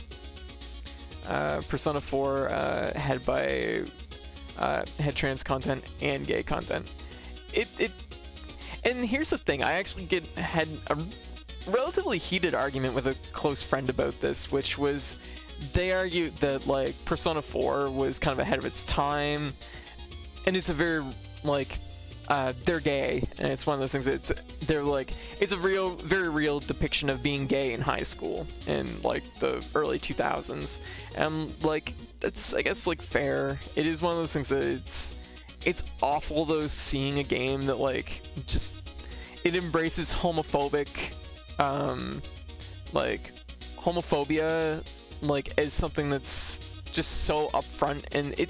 Persona 4 had trans content and gay content. And here's the thing, I actually had a relatively heated argument with a close friend about this, which was they argued that like Persona 4 was kind of ahead of its time, and it's a very like they're gay, and it's one of those things that it's a very real depiction of being gay in high school in like the early 2000s, and like that's I guess like fair. It is one of those things that it's awful though, seeing a game that like just it embraces homophobic like homophobia like as something that's just so upfront, and it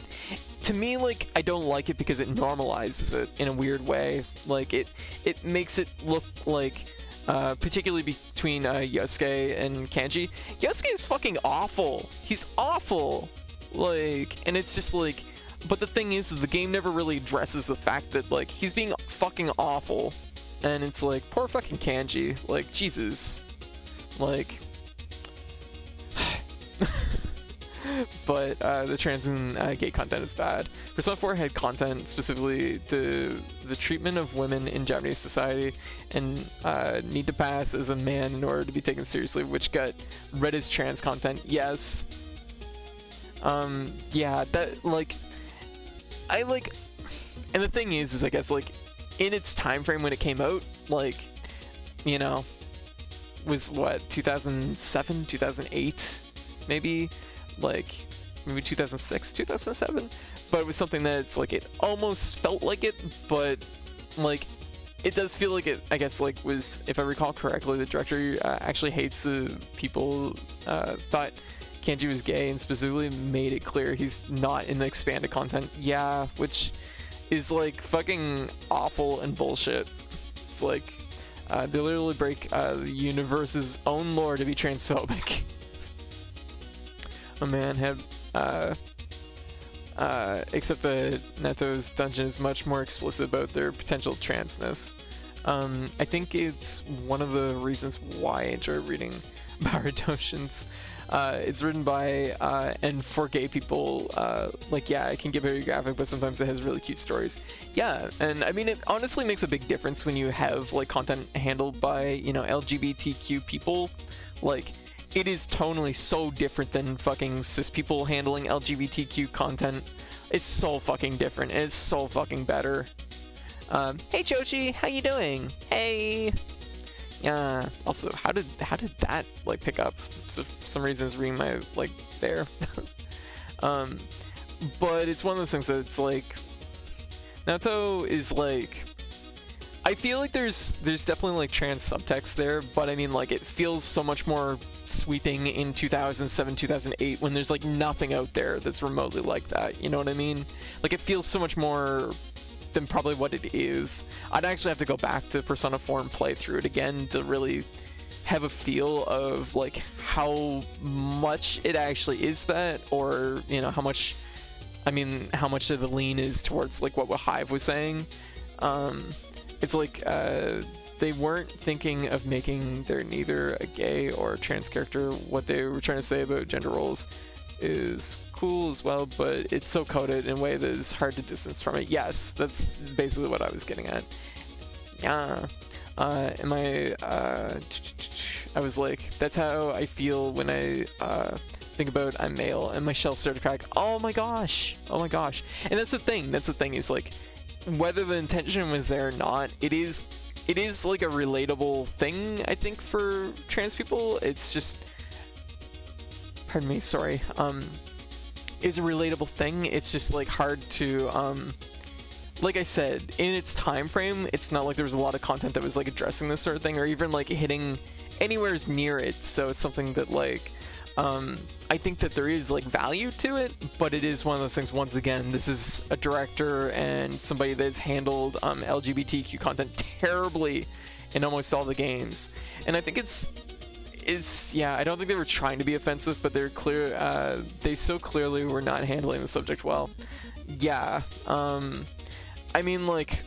to me like I don't like it because it normalizes it in a weird way. Like it makes it look like particularly between Yosuke and Kanji. Yosuke is fucking awful. He's awful. Like, and it's just like, but the thing is the game never really addresses the fact that like he's being fucking awful, and it's like poor fucking Kanji. Like Jesus. Like but the trans and gay content is bad. Persona 4 had content specifically to the treatment of women in Japanese society and need to pass as a man in order to be taken seriously, which got read as trans content. Yes. Yeah, that like I like, and the thing is I guess like in its time frame when it came out, like, you know, was what, 2007, 2008 maybe, like maybe 2006, 2007, but it was something that's like it almost felt like it, but like it does feel like it, I guess, like was, if I recall correctly, the director actually hates the people thought Kanji was gay and specifically made it clear he's not in the expanded content. Yeah, which is like fucking awful and bullshit. It's like they literally break the universe's own lore to be transphobic. A man had except that Neto's dungeon is much more explicit about their potential transness. I think it's one of the reasons why I enjoy reading Baradoshin's. It's written by and for gay people. Like, yeah, it can get very graphic, but sometimes it has really cute stories. Yeah, and I mean, it honestly makes a big difference when you have like content handled by, you know, LGBTQ people. Like, it is tonally so different than fucking cis people handling LGBTQ content. It's so fucking different, and it's so fucking better. Hey Chochi, how you doing? Hey. Yeah. Also, how did that like pick up? So for some reason it's reading my like there. But it's one of those things that it's like Naruto is like, I feel like there's definitely like trans subtext there, but I mean like it feels so much more sweeping in 2007, 2008 when there's like nothing out there that's remotely like that, you know what I mean? Like it feels so much more than probably what it is. I'd actually have to go back to Persona 4 and play through it again to really have a feel of like how much it actually is that, or you know how much of the lean is towards like what Hive was saying. It's like they weren't thinking of making there neither a gay or a trans character. What they were trying to say about gender roles is cool as well, but it's so coded in a way that is hard to distance from it. Yes, that's basically what I was getting at. Yeah. I was like, that's how I feel when I think about I'm male and my shell started to crack. Oh my gosh. And that's the thing is like, whether the intention was there or not, it is like a relatable thing, I think, for trans people. It's just, pardon me, sorry, is a relatable thing. It's just like hard to like I said, in its time frame, it's not like there was a lot of content that was like addressing this sort of thing or even like hitting anywhere near it. So it's something that like I think that there is like value to it, but it is one of those things, once again, this is a director and somebody that's handled LGBTQ content terribly in almost all the games. And I think it's yeah, I don't think they were trying to be offensive, but they're clear, they so clearly were not handling the subject well. yeah. I mean, like,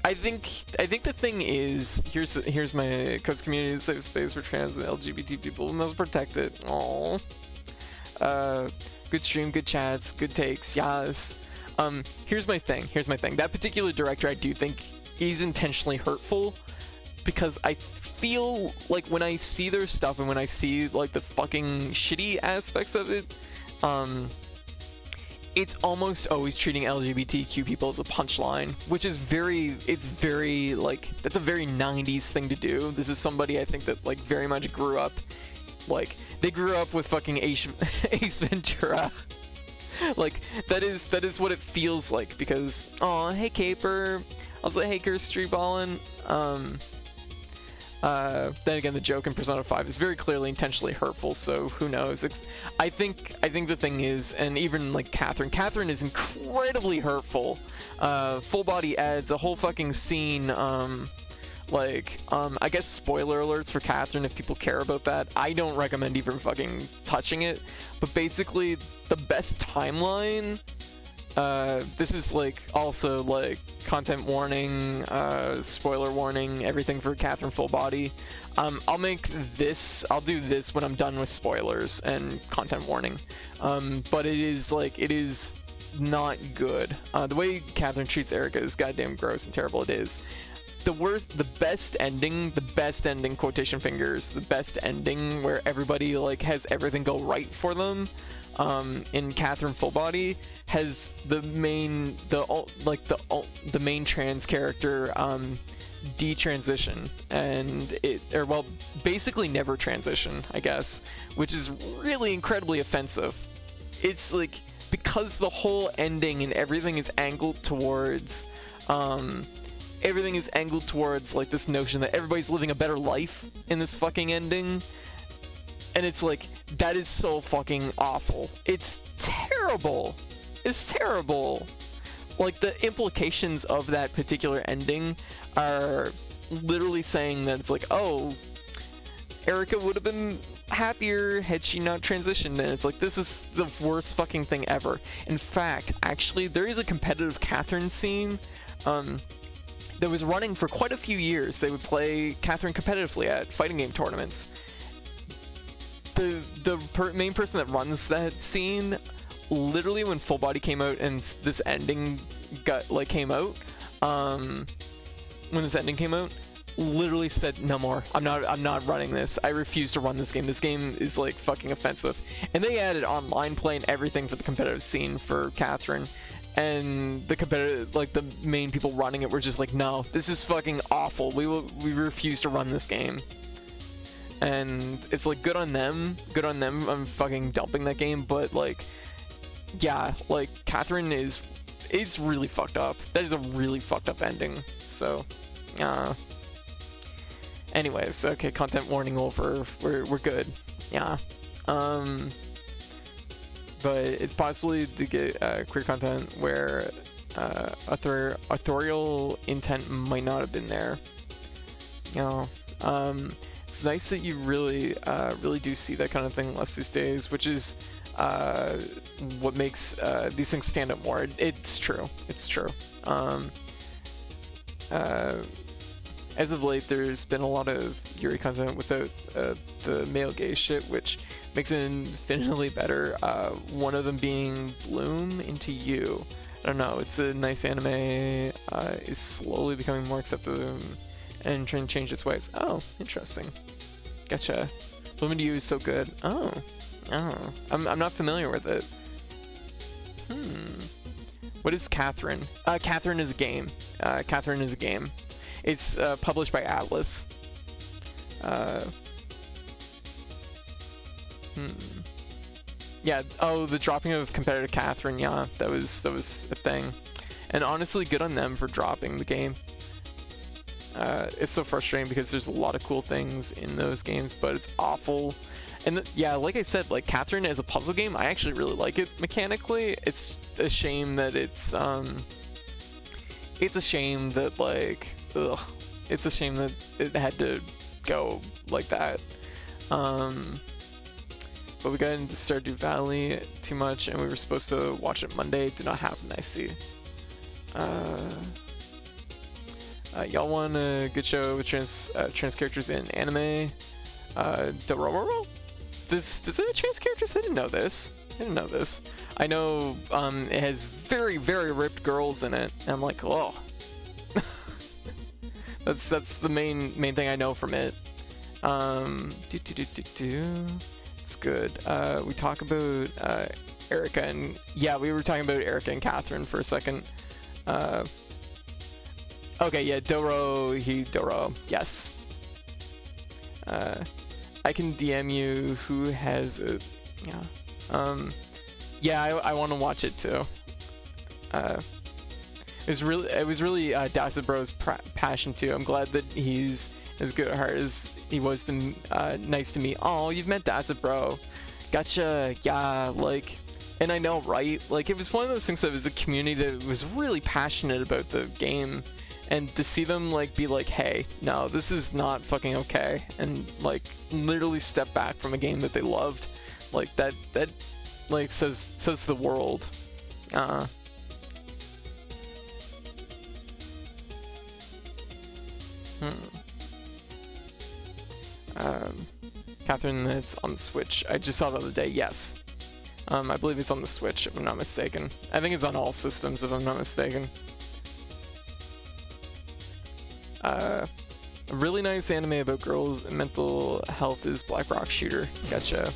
I think the thing is, here's my code's community is a safe space for trans and LGBT people. We must protect it. Aww. Good stream, good chats, good takes. Yes. Here's my thing. That particular director, I do think is intentionally hurtful, because I feel like when I see their stuff and when I see like the fucking shitty aspects of it, it's almost always treating LGBTQ people as a punchline, which is very like, that's a very 90s thing to do. This is somebody I think that like very much grew up, like they grew up with fucking Ace Ventura. Like that is what it feels like, because oh hey Caper, also hey Curse Street Ballin'. Then again, the joke in Persona 5 is very clearly intentionally hurtful, so who knows. I think the thing is, and even like Catherine is incredibly hurtful. Full body adds a whole fucking scene. I guess spoiler alerts for Catherine if people care about that. I don't recommend even fucking touching it, but basically the best timeline. This is like also like content warning, spoiler warning, everything for Catherine Full Body. I'll do this when I'm done with spoilers and content warning. But it is not good. The way Catherine treats Erica is goddamn gross and terrible. It is. The best ending, quotation fingers, the best ending where everybody like has everything go right for them, in Catherine Full Body, has the main trans character detransition, and basically never transition, I guess, which is really incredibly offensive. It's like, because the whole ending and everything is angled towards like this notion that everybody's living a better life in this fucking ending. And it's like, that is so fucking awful. It's terrible. Like, the implications of that particular ending are literally saying that it's like, oh, Erica would have been happier had she not transitioned. And it's like, this is the worst fucking thing ever. In fact, actually, there is a competitive Catherine scene that was running for quite a few years. They would play Catherine competitively at fighting game tournaments. The main person that runs that scene, literally when Full Body came out and this ending came out, literally said, no more. I'm not running this. I refuse to run this game. This game is like fucking offensive. And they added online play and everything for the competitive scene for Catherine. And the competitive, like the main people running it were just like, no, this is fucking awful. We refuse to run this game. And it's like, good on them. I'm fucking dumping that game. But like, yeah, like Catherine it's really fucked up. That is a really fucked up ending. So, anyways, okay, content warning over. We're good. Yeah. But it's possibly to get queer content where authorial intent might not have been there. You know, it's nice that you really do see that kind of thing less these days, which is what makes these things stand up more. It's true. As of late, there's been a lot of Yuri content without the male gay shit, which makes it infinitely better. One of them being Bloom Into You. I don't know, it's a nice anime, is slowly becoming more accepted and trying to change its ways. Oh, interesting. Gotcha. Bloom Into You is so good. Oh. I'm not familiar with it. What is Catherine? Catherine is a game. It's published by Atlas. Yeah. Oh, the dropping of competitive Catherine. Yeah, that was a thing. And honestly, good on them for dropping the game. It's so frustrating because there's a lot of cool things in those games, but it's awful. And yeah, like I said, like Catherine as a puzzle game, I actually really like it mechanically. It's a shame that it's a shame that like, it's a shame that it had to go like that. but we got into Stardew Valley too much, and we were supposed to watch it Monday. Did not happen. I see. Y'all want a good show with trans characters in anime? Dororo? Does it have trans characters? I didn't know this. I know it has very, very ripped girls in it, and I'm like, oh. that's the main thing I know from it. It's good. We talk about Erica and yeah, we were talking about Erica and Catherine for a second. Okay, yeah, Doro, yes. I can DM you who has a, yeah. Yeah, I want to watch it too. It was really Dacid Bro's passion too. I'm glad that he's as good at heart as he was to nice to me. Oh, you've met Dacid Bro. Gotcha. Yeah, like, and I know, right? Like, it was one of those things that was a community that was really passionate about the game, and to see them like be like, hey, no, this is not fucking okay, and like literally step back from a game that they loved, like that like says the world. Catherine, it's on the Switch. I just saw the other day. Yes. I believe it's on the Switch, if I'm not mistaken. I think it's on all systems, if I'm not mistaken. A really nice anime about girls' mental health is Black Rock Shooter. Gotcha.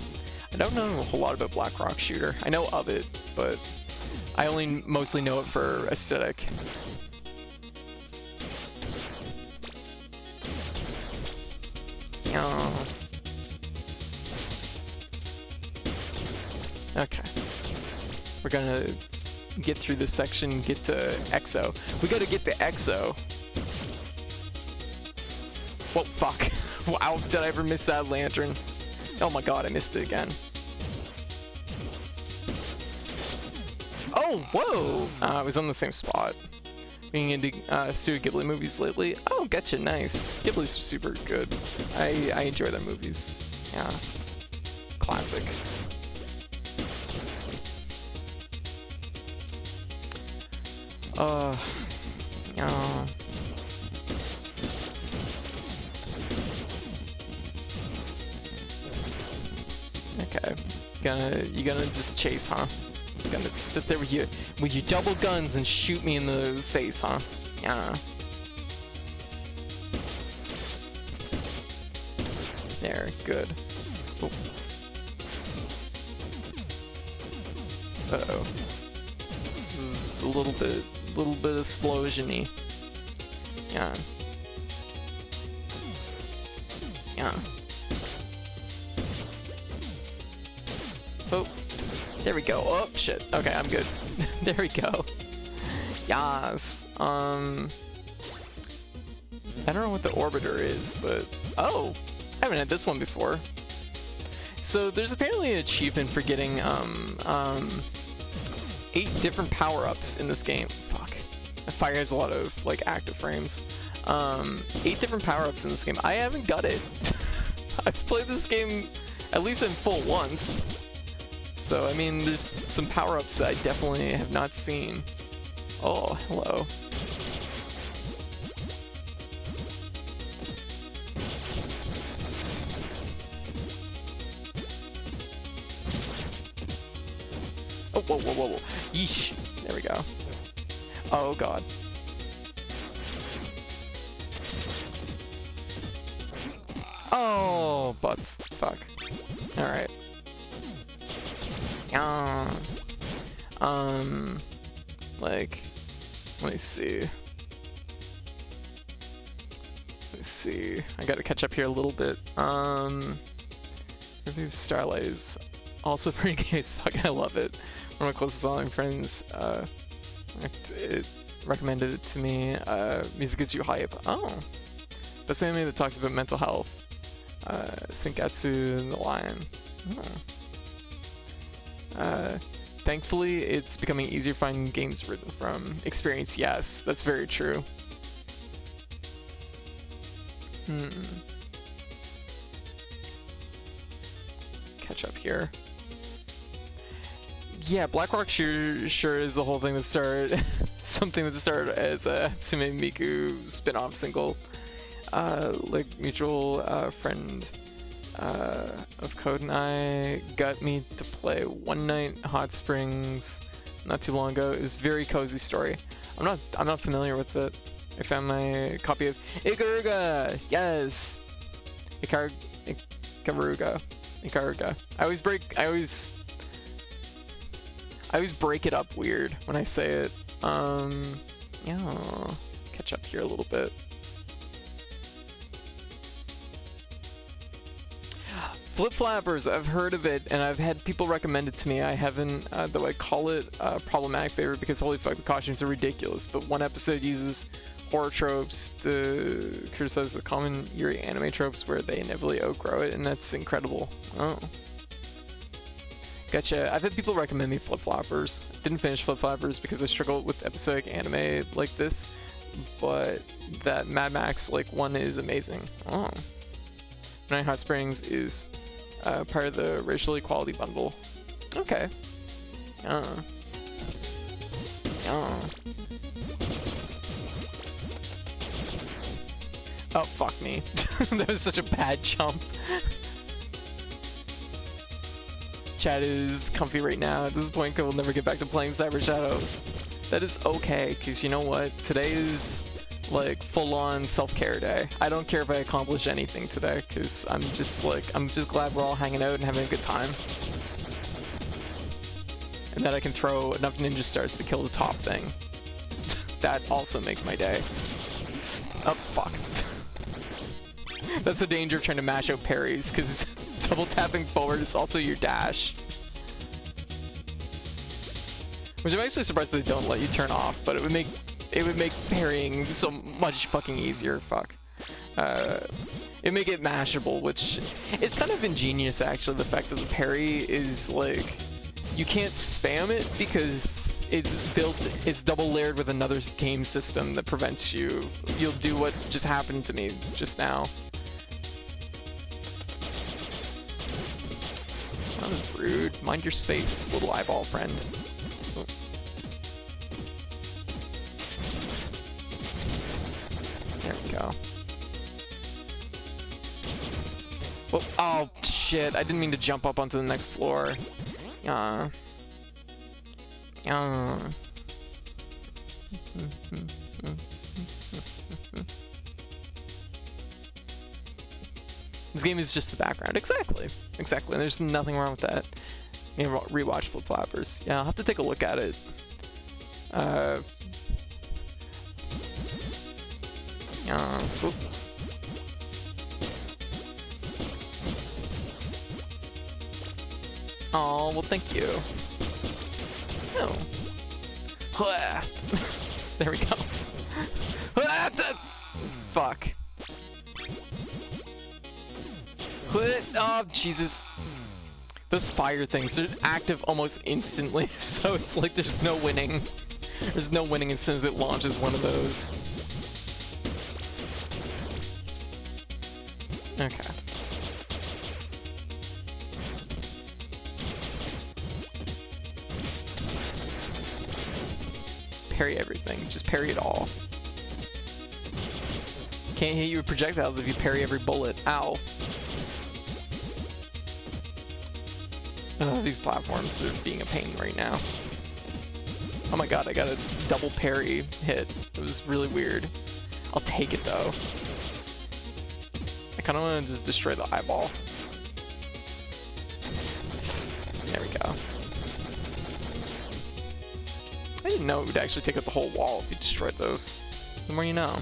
I don't know a whole lot about Black Rock Shooter. I know of it, but I only mostly know it for aesthetic. Oh. Okay. We're gonna get through this section, get to EXO. We gotta get to EXO. Whoa, fuck. Wow, did I ever miss that lantern? Oh my god, I missed it again. Oh, whoa! I was on the same spot. Being into Studio Ghibli movies lately. Oh, gotcha, nice. Ghibli's super good. I enjoy their movies. Yeah. Classic. Yeah. Okay. You gonna just chase, huh? You gonna just sit there with your double guns and shoot me in the face, huh? Yeah. There, good. Oh. Uh-oh. This is a little bit explosion-y. Yeah. Yeah. Oh, there we go. Oh, shit. Okay, I'm good. There we go. Yas. I don't know what the orbiter is, but... Oh! I haven't had this one before. So, there's apparently an achievement for getting, 8 different power-ups in this game. Fuck. Fire has a lot of, like, active frames. 8 different power-ups in this game. I haven't got it. I've played this game at least in full once. So, I mean, there's some power-ups that I definitely have not seen. Oh, hello. Oh, whoa, whoa, whoa, whoa. Yeesh. There we go. Oh, God. Oh, butts. Fuck. Alright. Like, let me see. I gotta catch up here a little bit. Review Starlight is also pretty gay as fuck. I love it. One of my closest online friends, it recommended it to me. Music gets you hype. Oh. That's an anime that talks about mental health. Senkatsu the Lion. Oh. Thankfully, it's becoming easier to find games written from experience. Yes, that's very true. catch up here. Yeah, Blackrock sure is the whole thing that started something that started as a Hatsume Miku spin-off single. Like mutual friend of Code and I got me to play one night Hot Springs not too long ago. It was a very cozy story. I'm not familiar with it. I found my copy of Ikaruga. Yes, Ikaruga. I always break it up weird when I say it. Yeah, I'll catch up here a little bit. Flip Flappers, I've heard of it, and I've had people recommend it to me. I haven't, though I call it a problematic favorite because holy fuck, the costumes are ridiculous. But one episode uses horror tropes to criticize the common Yuri anime tropes where they inevitably outgrow it, and that's incredible. Oh. Gotcha. I've had people recommend me Flip Flappers. Didn't finish Flip Flappers because I struggle with episodic anime like this, but that Mad Max one is amazing. Oh. Night Hot Springs is part of the racial equality bundle. Okay. Oh, fuck me. That was such a bad jump. Chat is comfy right now. At this point, we'll never get back to playing CyberShadow. That is okay, because you know what? Today is like full-on self-care day. I don't care if I accomplish anything today, because I'm just glad we're all hanging out and having a good time. And that I can throw enough ninja stars to kill the top thing. That also makes my day. Oh, fuck. That's the danger of trying to mash out parries, because double tapping forward is also your dash. Which I'm actually surprised they don't let you turn off, but it would make parrying so much fucking easier. Fuck. It'd make it mashable, which is kind of ingenious actually, the fact that the parry is like, you can't spam it because it's double layered with another game system that prevents you'll do what just happened to me just now. That was rude. Mind your space, little eyeball friend. Oh. There we go. Oh shit, I didn't mean to jump up onto the next floor. This game is just the background. Exactly. Exactly. There's nothing wrong with that. Maybe rewatch Flip Flappers. Yeah, I'll have to take a look at it. Oh, well, thank you. Oh. There we go. Fuck. Oh, Jesus. Those fire things, they're active almost instantly, so it's like there's no winning. There's no winning as soon as it launches one of those. Okay. Parry everything. Just parry it all. Can't hit you with projectiles if you parry every bullet. Ow. These platforms are being a pain right now. Oh my god, I got a double parry hit. It was really weird. I'll take it though. I kind of want to just destroy the eyeball. There we go. I didn't know it would actually take out the whole wall if you destroyed those. The more you know.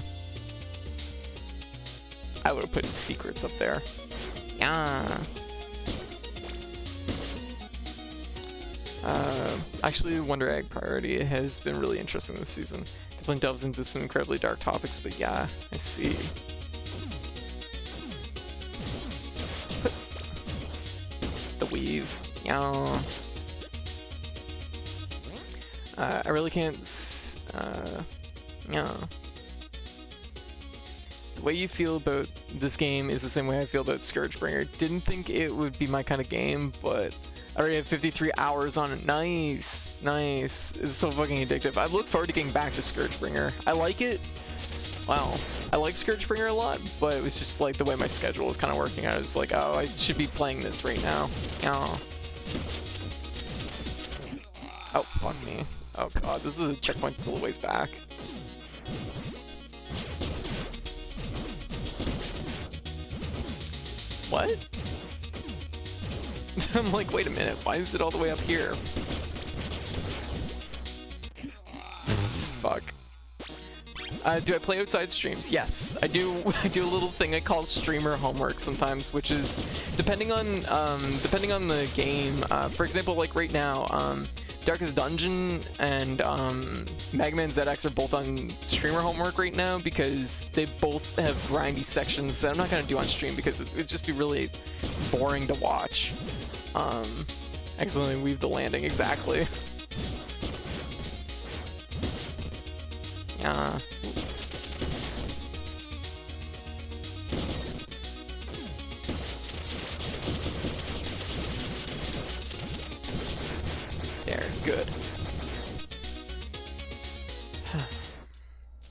I would have put secrets up there. Yeah. Actually, Wonder Egg Priority has been really interesting this season. Definitely delves into some incredibly dark topics, but yeah, I see. The weave. Yeah. I really can't. Yeah. The way you feel about this game is the same way I feel about Scourgebringer. Didn't think it would be my kind of game, but I already have 53 hours on it. Nice, nice. It's so fucking addictive. I look forward to getting back to Scourgebringer. I like it. Wow. I like Scourgebringer a lot, but it was just like the way my schedule was kind of working out. I was like, oh, I should be playing this right now. Oh. Oh, fuck me. Oh god, this is a checkpoint until the ways back. What? I'm like, wait a minute, why is it all the way up here? Fuck. Do I play outside streams? Yes, I do. I do a little thing I call streamer homework sometimes, which is depending on the game. For example, like right now, Darkest Dungeon and Mega Man ZX are both on streamer homework right now because they both have grindy sections that I'm not gonna do on stream because it'd just be really boring to watch. Excellently weave the landing, exactly. Yeah. There, good.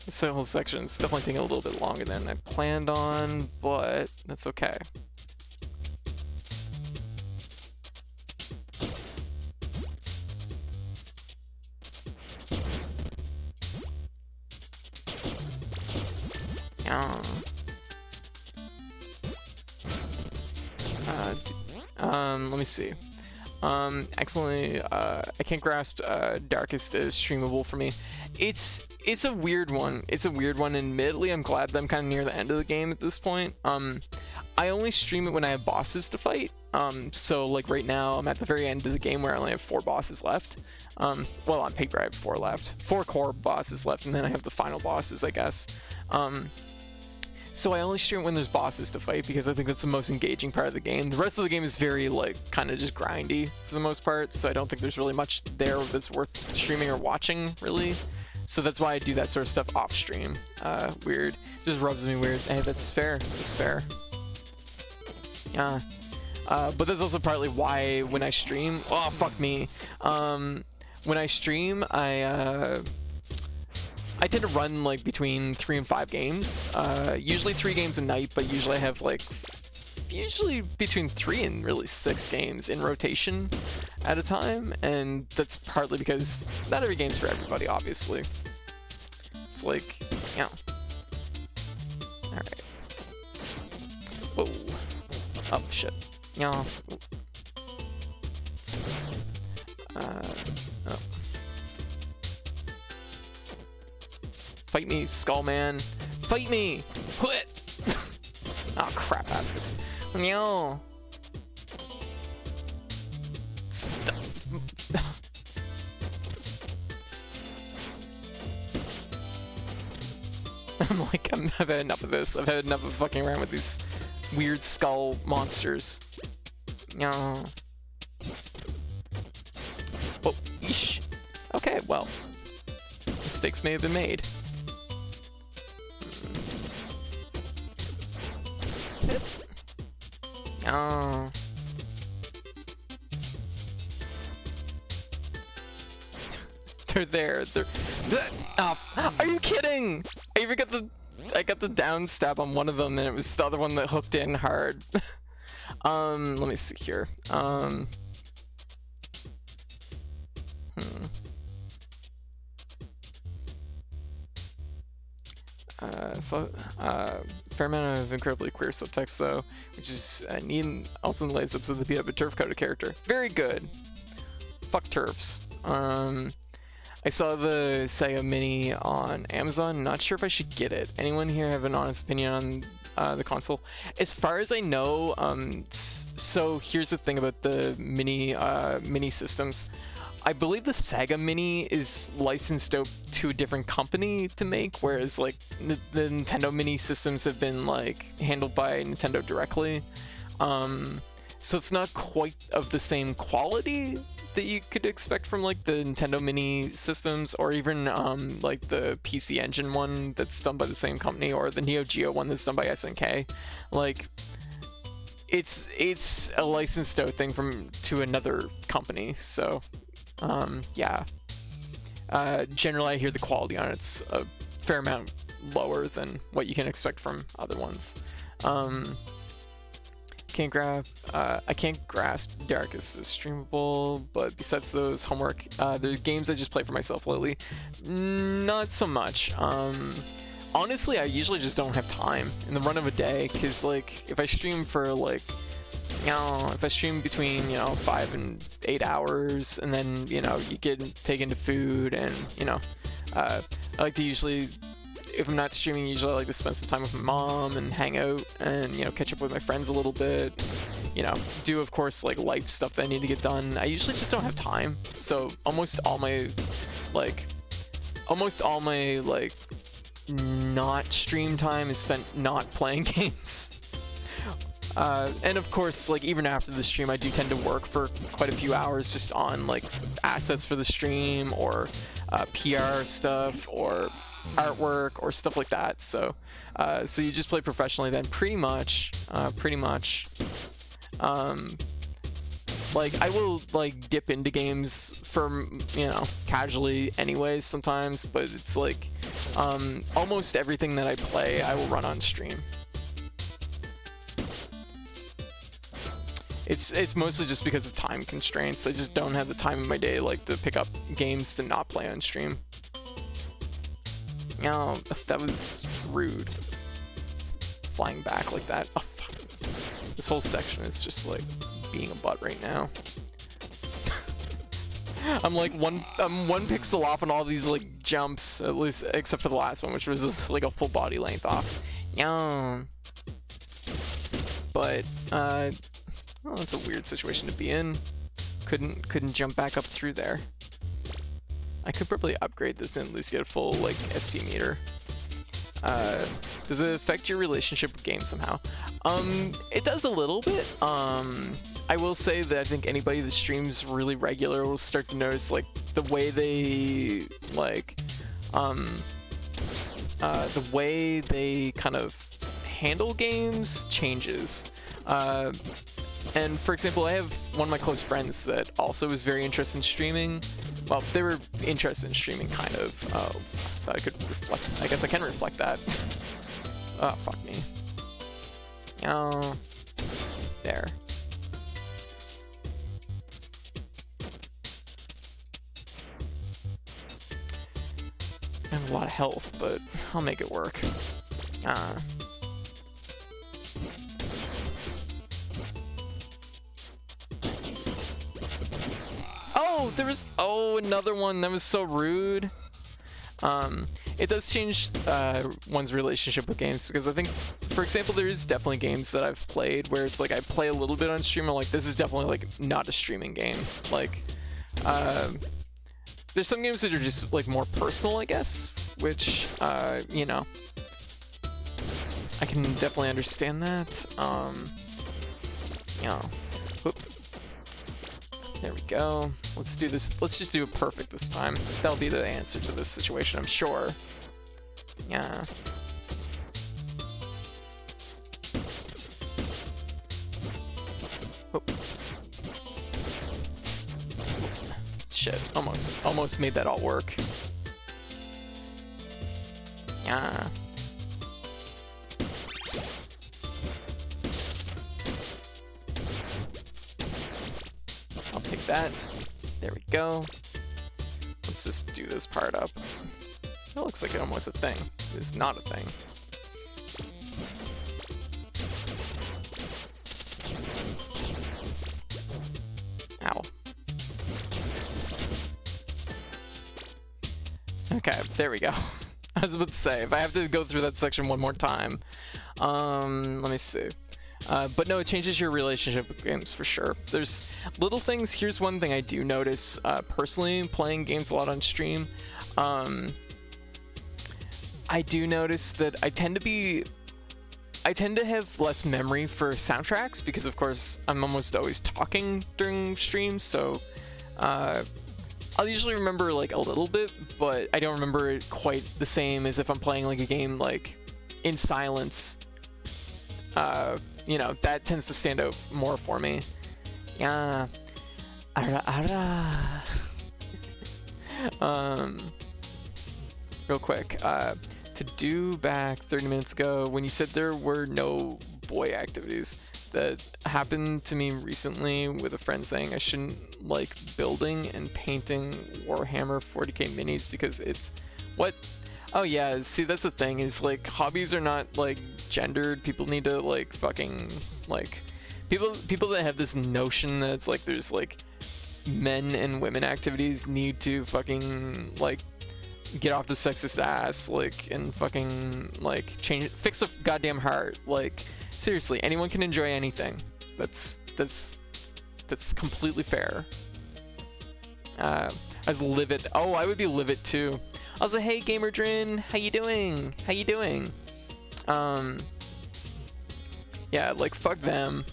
This whole section is definitely taking a little bit longer than I planned on, but that's okay. Let me see. Excellently, I can't grasp Darkest as streamable for me. It's a weird one. It's a weird one. Admittedly, I'm glad that I'm kind of near the end of the game at this point. I only stream it when I have bosses to fight. So like right now, I'm at the very end of the game where I only have 4 bosses left. Well, on paper I have 4 left. 4 core bosses left, and then I have the final bosses, I guess. So I only stream it when there's bosses to fight because I think that's the most engaging part of the game. The rest of the game is very, like, kind of just grindy for the most part, so I don't think there's really much there that's worth streaming or watching, really. So that's why I do that sort of stuff off stream. Weird. Just rubs me weird. Hey, that's fair. That's fair. Yeah. But that's also partly why when I stream... Oh, fuck me. When I stream, I tend to run like between 3 and 5 games. Usually 3 games a night, but usually I have like usually between 3 and really 6 games in rotation at a time, and that's partly because not every game's for everybody, obviously. It's like, yeah. All right. Whoa. Oh shit. Yeah. Oh. Fight me, Skullman. Fight me! Quit! Oh crap, baskets. No. Stop. I'm like, I've had enough of this. I've had enough of fucking around with these weird skull monsters. No. Oh, yeesh. Okay, well. Mistakes may have been made. Oh. They're there. They're. Oh, are you kidding? I got the down stab on one of them, and it was the other one that hooked in hard. Let me see here. Fair amount of incredibly queer subtext though, which is neat and also lays up to the beat up a turf coder character. Very good. Fuck turfs. I saw the Sega Mini on Amazon. Not sure if I should get it. Anyone here have an honest opinion on the console? As far as I know, so here's the thing about the mini systems. I believe the Sega Mini is licensed out to a different company to make, whereas like the Nintendo Mini systems have been like handled by Nintendo directly. So it's not quite of the same quality that you could expect from like the Nintendo Mini systems, or even like the PC Engine one that's done by the same company, or the Neo Geo one that's done by SNK. Like, it's a licensed out thing to another company. So yeah, generally I hear the quality on it's a fair amount lower than what you can expect from other ones. I can't grasp Darkest is streamable, but besides those homework, the games I just play for myself lately, not so much. Honestly, I usually just don't have time in the run of a day, because like if I stream for like, if I stream between 5 and 8 hours, and then you get taken to food, and I like to usually, if I'm not streaming, usually I like to spend some time with my mom and hang out and catch up with my friends a little bit, do of course like life stuff that I need to get done. I usually just don't have time, so almost all my not stream time is spent not playing games. And of course, like even after the stream, I do tend to work for quite a few hours just on like assets for the stream, or PR stuff, or artwork, or stuff like that. So so you just play professionally then, pretty much. Like I will like dip into games for casually anyways sometimes, but it's like almost everything that I play I will run on stream. It's mostly just because of time constraints. I just don't have the time in my day like to pick up games to not play on stream. Oh, that was rude. Flying back like that. Oh, fuck. This whole section is just like being a butt right now. I'm like one pixel off on all these like jumps, at least except for the last one, which was just, like a full body length off. Yeah. But well, that's a weird situation to be in. Couldn't jump back up through there. I could probably upgrade this and at least get a full like SP meter. Does it affect your relationship with games somehow? It does a little bit. I will say that I think anybody that streams really regular will start to notice like the way they like the way they kind of handle games changes. And for example, I have one of my close friends that also is very interested in streaming. Well, they were interested in streaming, kind of. Thought I could reflect. I guess I can reflect that. Oh, fuck me. Oh, there. I have a lot of health, but I'll make it work. Oh, there was another one that was so rude. It does change one's relationship with games, because I think, for example, there is definitely games that I've played where it's like I play a little bit on stream, and like this is definitely like not a streaming game. Like there's some games that are just like more personal, I guess, which I can definitely understand that. Whoop. There we go. Let's do this. Let's just do it perfect this time. That'll be the answer to this situation, I'm sure. Yeah. Oh. Shit. Almost made that all work. Yeah. I'll take that. There we go. Let's just do this part up. That looks like almost a thing. It's not a thing. Ow. Okay, there we go. I was about to say, if I have to go through that section one more time. Let me see. But no, it changes your relationship with games for sure. There's little things. Here's one thing I do notice personally, playing games a lot on stream. I do notice that I tend to be I tend to have less memory for soundtracks because, of course, I'm almost always talking during streams, so I'll usually remember like a little bit, but I don't remember it quite the same as if I'm playing like a game like in silence. You know, that tends to stand out more for me. Yeah. Real quick, to do back 30 minutes ago when you said there were no boy activities. That happened to me recently with a friend saying I shouldn't like building and painting Warhammer 40k minis because it's what. Oh yeah, see that's the thing is like hobbies are not like gendered. People need to like fucking like people that have this notion that it's like there's like men and women activities need to fucking like get off the sexist ass like and fucking like change it, fix a goddamn heart. Like seriously, anyone can enjoy anything. That's completely fair. I was livid. Oh, I would be livid too. I was like, hey Gamer Drin, how you doing? How you doing? Yeah, like fuck them.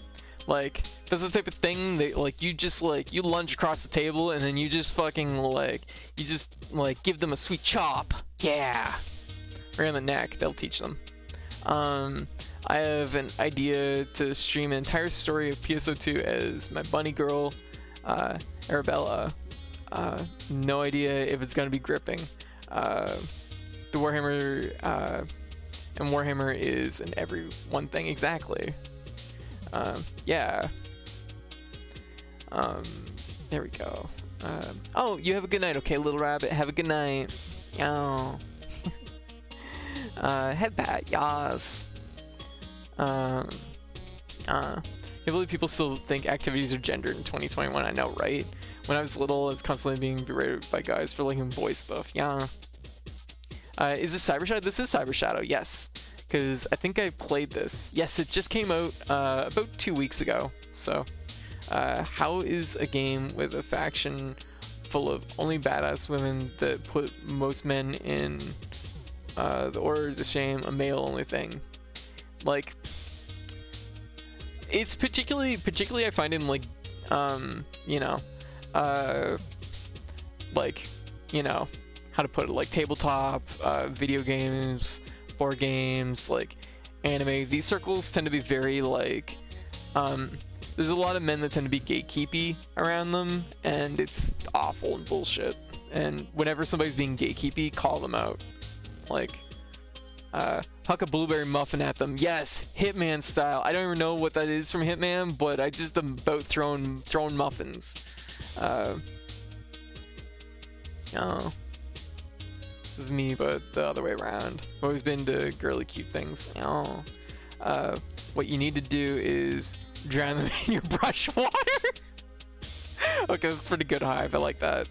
Like that's the type of thing that like you just like you lunge across the table and then you just fucking like you just like give them a sweet chop. Yeah, right on the neck. They'll teach them. I have an idea to stream an entire story of PSO2 as my bunny girl, Arabella. No idea if it's gonna be gripping. The Warhammer and Warhammer is an everyone thing exactly. Yeah. There we go. Oh, you have a good night, okay, little rabbit. Have a good night. Oh. Headbat, yas. I believe people still think activities are gendered in 2021. I know, right? When I was little, I was constantly being berated by guys for liking boy stuff. Yeah. Is this CyberShadow? This is CyberShadow, yes. Because I think I played this. Yes, it just came out about 2 weeks ago. So, how is a game with a faction full of only badass women that put most men in the order is a shame, a male-only thing? Like, it's particularly I find in like, you know, like, you know, how to put it, like tabletop, video games, board games, like anime. These circles tend to be very like, there's a lot of men that tend to be gatekeepy around them, and it's awful and bullshit. And whenever somebody's being gatekeepy, call them out. Like, huck a blueberry muffin at them. Yes, Hitman style. I don't even know what that is from Hitman, but I just am about throwing muffins. Oh, this is me, but the other way around. I've always been to girly cute things. Oh, what you need to do is drown them in your brush water. Okay, that's pretty good hive. I like that.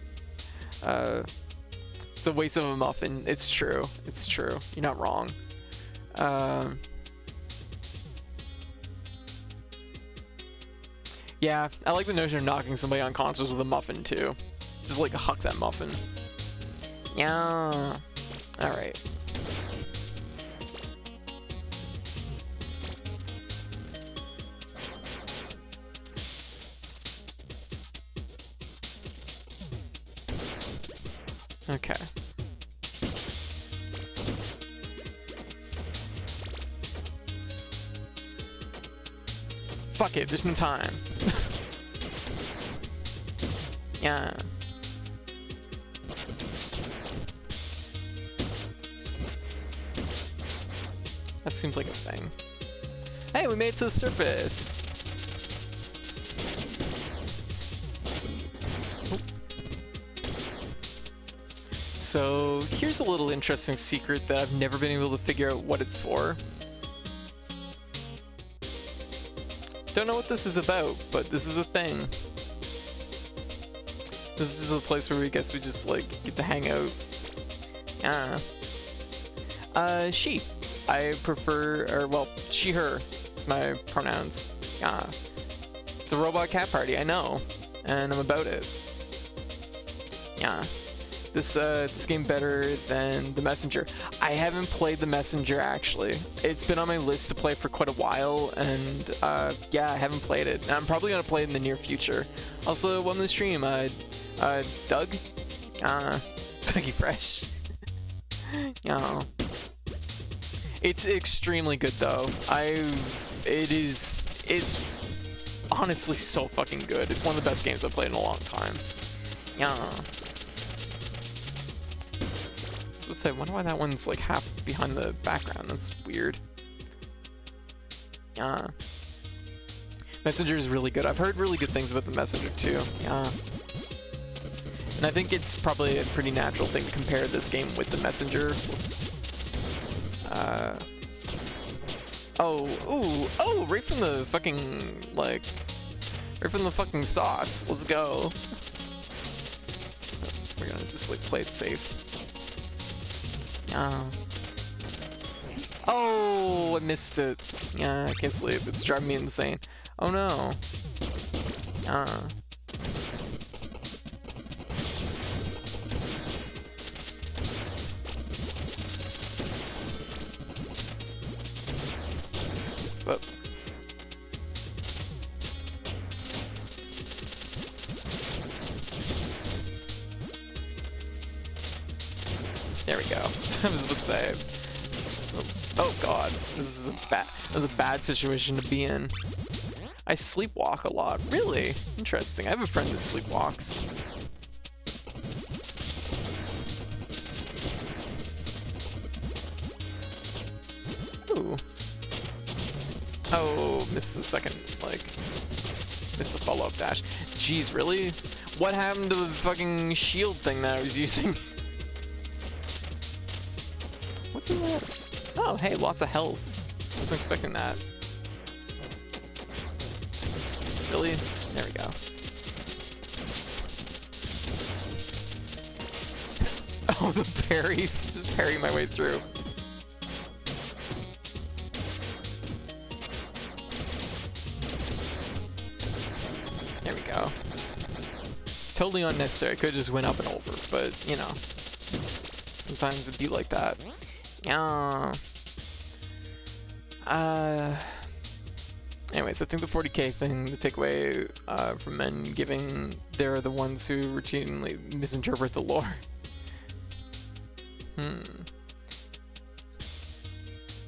It's a waste of a muffin. It's true. It's true. You're not wrong. Yeah, I like the notion of knocking somebody unconscious with a muffin too. Just like huck that muffin. Yeah. All right. Okay. Fuck it, there's no time. Yeah. That seems like a thing. Hey, we made it to the surface. Oop. So here's a little interesting secret that I've never been able to figure out what it's for. Don't know what this is about, but this is a thing. This is a place where we guess we just like get to hang out. Yeah. She. I prefer, or well, she, her is my pronouns. Yeah. It's a robot cat party, I know, and I'm about it. Yeah. this game better than The Messenger. I haven't played The Messenger, actually. It's been on my list to play for quite a while, and yeah, I haven't played it. And I'm probably gonna play it in the near future. Also, welcome to the stream, Doug? Dougie Fresh. Yeah. It's extremely good, though. It's honestly so fucking good. It's one of the best games I've played in a long time. Yeah. I wonder why that one's like half behind the background. That's weird. Yeah. Messenger is really good. I've heard really good things about the Messenger too. Yeah. And I think it's probably a pretty natural thing to compare this game with the Messenger. Whoops. Oh, right from the fucking, like, right from the fucking sauce. Let's go. We're gonna just like play it safe. Oh, I missed it. Yeah, I can't sleep. It's driving me insane. Oh no. But there we go. I was about to say. Oh god, this is a bad situation to be in. I sleepwalk a lot. Really? Interesting. I have a friend that sleepwalks. Ooh. Oh, missed the second, like, missed the follow-up dash. Jeez, really? What happened to the fucking shield thing that I was using? What's in this? Oh, hey, lots of health. Wasn't expecting that. Really? There we go. Oh, the parries. Just parrying my way through. There we go. Totally unnecessary. I could just went up and over, but, you know. Sometimes it'd be like that. Yeah. Anyways, I think the 40k thing, the takeaway from men giving, they're the ones who routinely misinterpret the lore.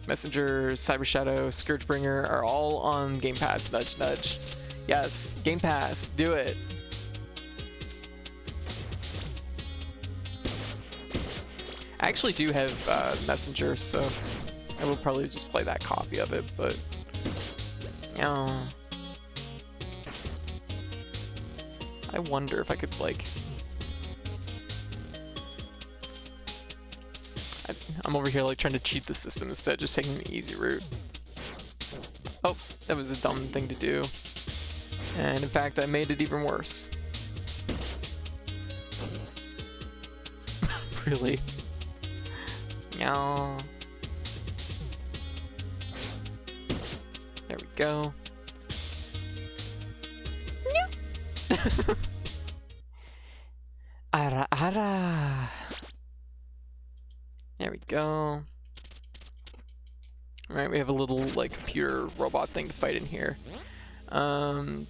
Messenger, CyberShadow, Scourgebringer are all on Game Pass. Nudge, nudge. Yes, Game Pass. Do it. I actually do have Messenger, so I will probably just play that copy of it, but I wonder if I could, like, I'm over here like trying to cheat the system instead of just taking the easy route. Oh, that was a dumb thing to do. And in fact, I made it even worse. Really? Yeah. There we go. Ara ara. There we go. Alright, we have a little like computer robot thing to fight in here. Code,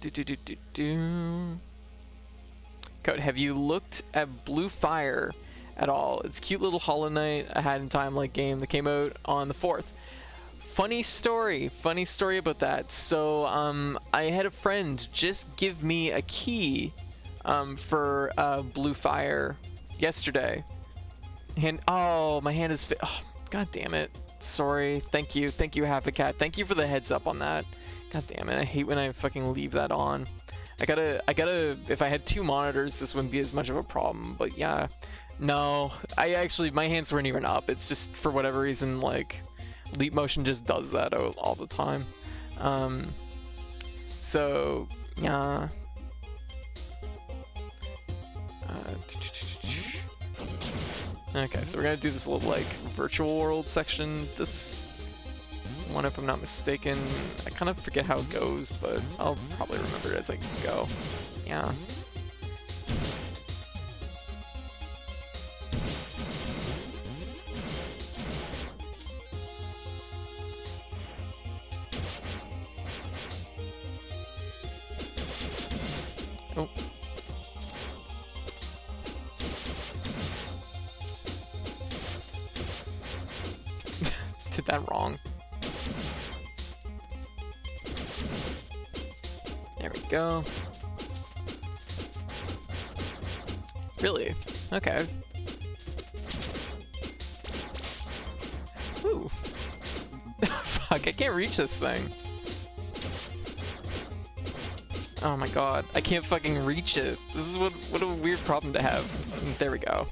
have you looked at Blue Fire at all? It's a cute little Hollow Knight a Hat in Time like game that came out on the 4th. Funny story about that. So I had a friend just give me a key for Blue Fire yesterday. Oh, my hand is oh, god damn it. Sorry. Thank you, Happy Cat. Thank you for the heads up on that. God damn it, I hate when I fucking leave that on. I gotta, if I had 2 monitors, this wouldn't be as much of a problem, but yeah. No, my hands weren't even up. It's just, for whatever reason, like, Leap Motion just does that all the time. So, yeah. Okay, so we're gonna do this little, like, virtual world section. This one, if I'm not mistaken, I kind of forget how it goes, but I'll probably remember it as I go. Yeah. Oh. Did that wrong. There we go. Really? Okay. Ooh. Fuck, I can't reach this thing. Oh my god, I can't fucking reach it. This is what a weird problem to have. There we go.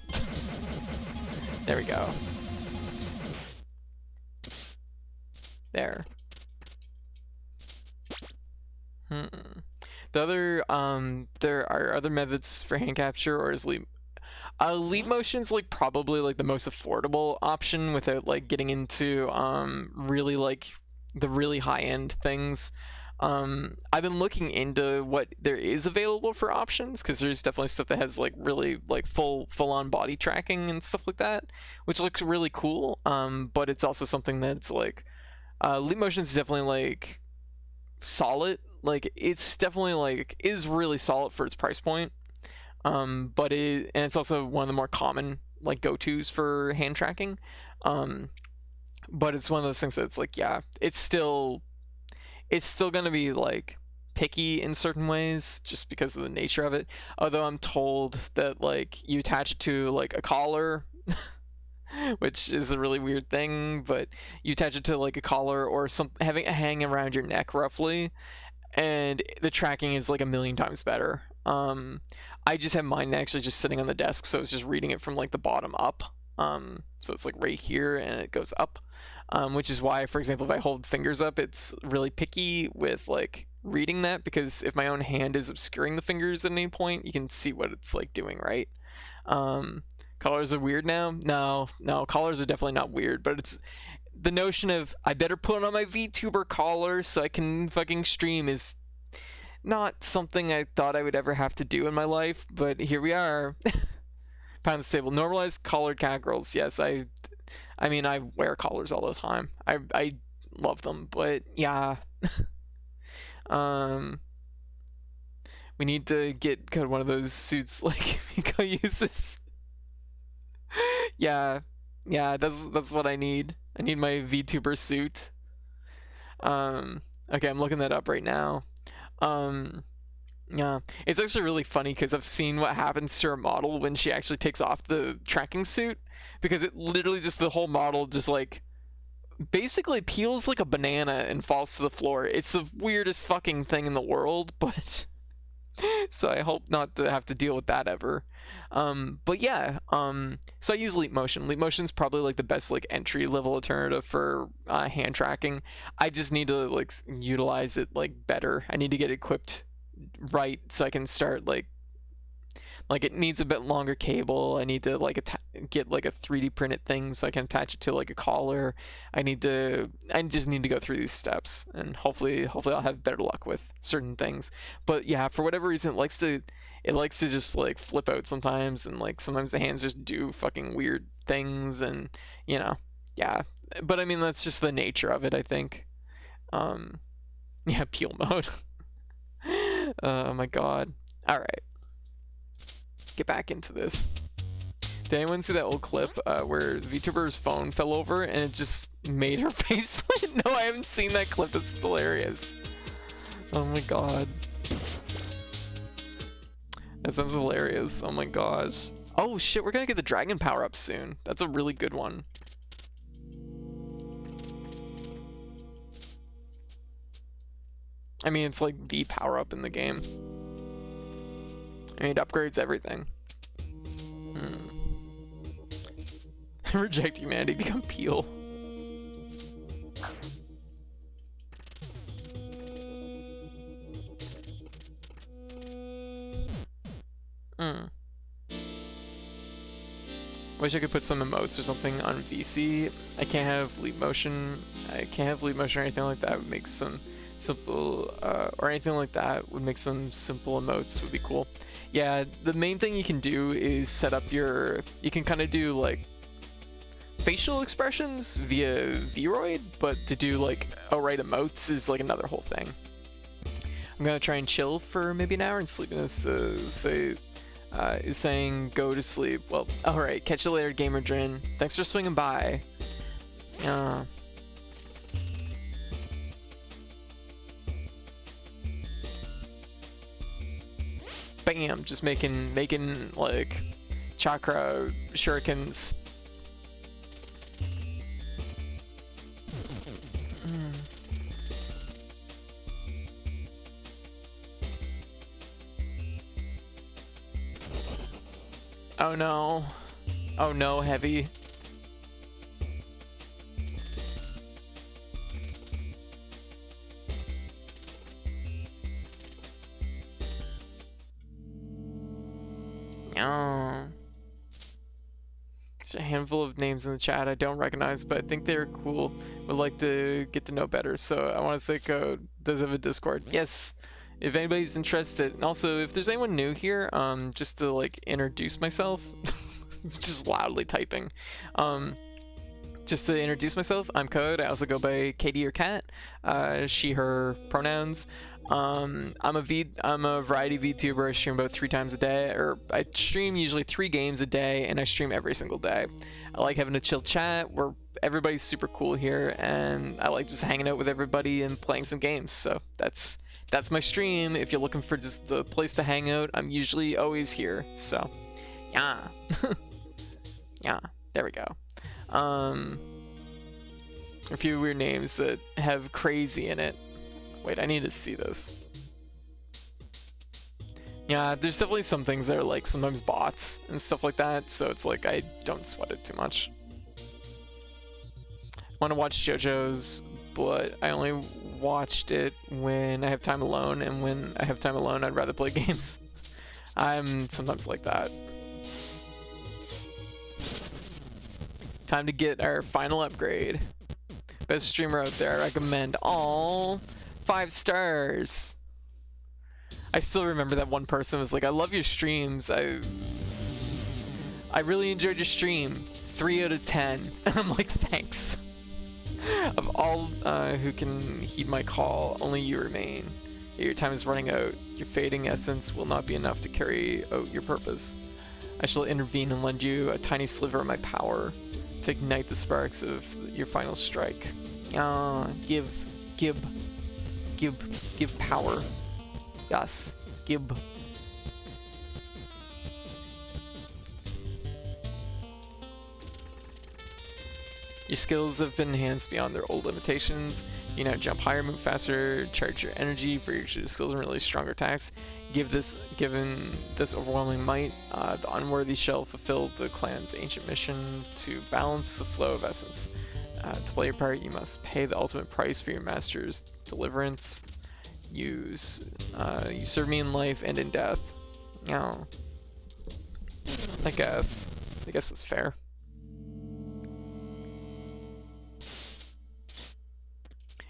There we go. There. The other, there are other methods for hand capture, or is leap motion's like probably like the most affordable option without like getting into really like the really high-end things. I've been looking into what there is available for options, because there's definitely stuff that has like really like full-on body tracking and stuff like that, which looks really cool. But it's also something that's like leap motion is definitely like solid. Like it's definitely like is really solid for its price point. But it's also one of the more common like go-tos for hand tracking. But it's one of those things that's like, yeah, it's still gonna be like picky in certain ways just because of the nature of it. Although I'm told that like you attach it to like a collar, which is a really weird thing, but you attach it to like a collar or having it hang around your neck roughly, and the tracking is like a million times better. I just have mine actually just sitting on the desk, so it's just reading it from like the bottom up. So it's like right here and it goes up, which is why, for example, if I hold fingers up, it's really picky with like reading that, because if my own hand is obscuring the fingers at any point, you can see what it's like doing, right? Collars are weird now? No, collars are definitely not weird, but it's the notion of I better put on my VTuber collar so I can fucking stream is not something I thought I would ever have to do in my life, but here we are. Pound stable. Normalized collared catgirls. Yes, I mean, I wear collars all the time. I love them, but yeah. We need to get one of those suits like Miko uses. Yeah, that's what I need. I need my VTuber suit. Okay, I'm looking that up right now. Yeah, it's actually really funny because I've seen what happens to her model when she actually takes off the tracking suit, because it literally just the whole model just like basically peels like a banana and falls to the floor. It's the weirdest fucking thing in the world, but so I hope not to have to deal with that ever. But yeah, so I use Leap Motion. Leap Motion's probably like the best like entry level alternative for hand tracking. I just need to like utilize it like better. I need to get equipped right so I can start like it needs a bit longer cable. I need to like get like a 3D printed thing so I can attach it to like a collar. I just need to go through these steps, and hopefully I'll have better luck with certain things. But yeah, for whatever reason, it likes to just like flip out sometimes, and like sometimes the hands just do fucking weird things, and you know, yeah. But I mean, that's just the nature of it, I think. Yeah, peel mode. Oh my god. Alright. Get back into this. Did anyone see that old clip where VTuber's phone fell over and it just made her face split? No, I haven't seen that clip. It's hilarious. Oh my god. That sounds hilarious. Oh my gosh. Oh shit, we're gonna get the dragon power up soon. That's a really good one. I mean, it's like the power up in the game. I mean, it upgrades everything. Reject humanity, become Peel. Wish I could put some emotes or something on VC. I can't have leap motion. I can't have leap motion or anything like that. Would make some simple, or anything like that would make some simple emotes would be cool. Yeah, the main thing you can do is set up your, you can kind of do like facial expressions via Vroid, but to do like outright emotes is like another whole thing. I'm gonna try and chill for maybe an hour, and Sleepiness is saying go to sleep. Well, alright, catch you later, Gamer Drin. Thanks for swinging by. Bam, just making like chakra shurikens. Oh no. Oh no, Heavy. Oh. There's a handful of names in the chat I don't recognize, but I think they're cool. Would like to get to know better, so I want to say Code does have a Discord. Yes, if anybody's interested. And also, if there's anyone new here, just to like introduce myself, just loudly typing. Just to introduce myself, I'm Code. I also go by Katie or Cat, she, her pronouns. I'm a variety VTuber. I stream about 3 times a day, or I stream usually 3 games a day, and I stream every single day. I like having a chill chat where everybody's super cool here, and I like just hanging out with everybody and playing some games. So that's my stream. If you're looking for just a place to hang out, I'm usually always here. So, yeah. Yeah, there we go. A few weird names that have crazy in it. Wait, I need to see this. Yeah, there's definitely some things that are like sometimes bots and stuff like that, so it's like I don't sweat it too much. I want to watch JoJo's, but I only watched it when I have time alone, and when I have time alone, I'd rather play games. I'm sometimes like that. Time to get our final upgrade. Best streamer out there, I recommend. All 5 stars. I still remember that one person was like, I love your streams. I really enjoyed your stream. 3 out of 10. And I'm like, thanks. Of all who can heed my call, only you remain. Your time is running out. Your fading essence will not be enough to carry out your purpose. I shall intervene and lend you a tiny sliver of my power to ignite the sparks of your final strike. Give power. Yes, give. Your skills have been enhanced beyond their old limitations. You now jump higher, move faster, charge your energy for your skills and release stronger attacks. Given this overwhelming might, the unworthy shall fulfill the clan's ancient mission to balance the flow of essence. To play your part, you must pay the ultimate price for your master's deliverance. You serve me in life and in death. No. I guess it's fair.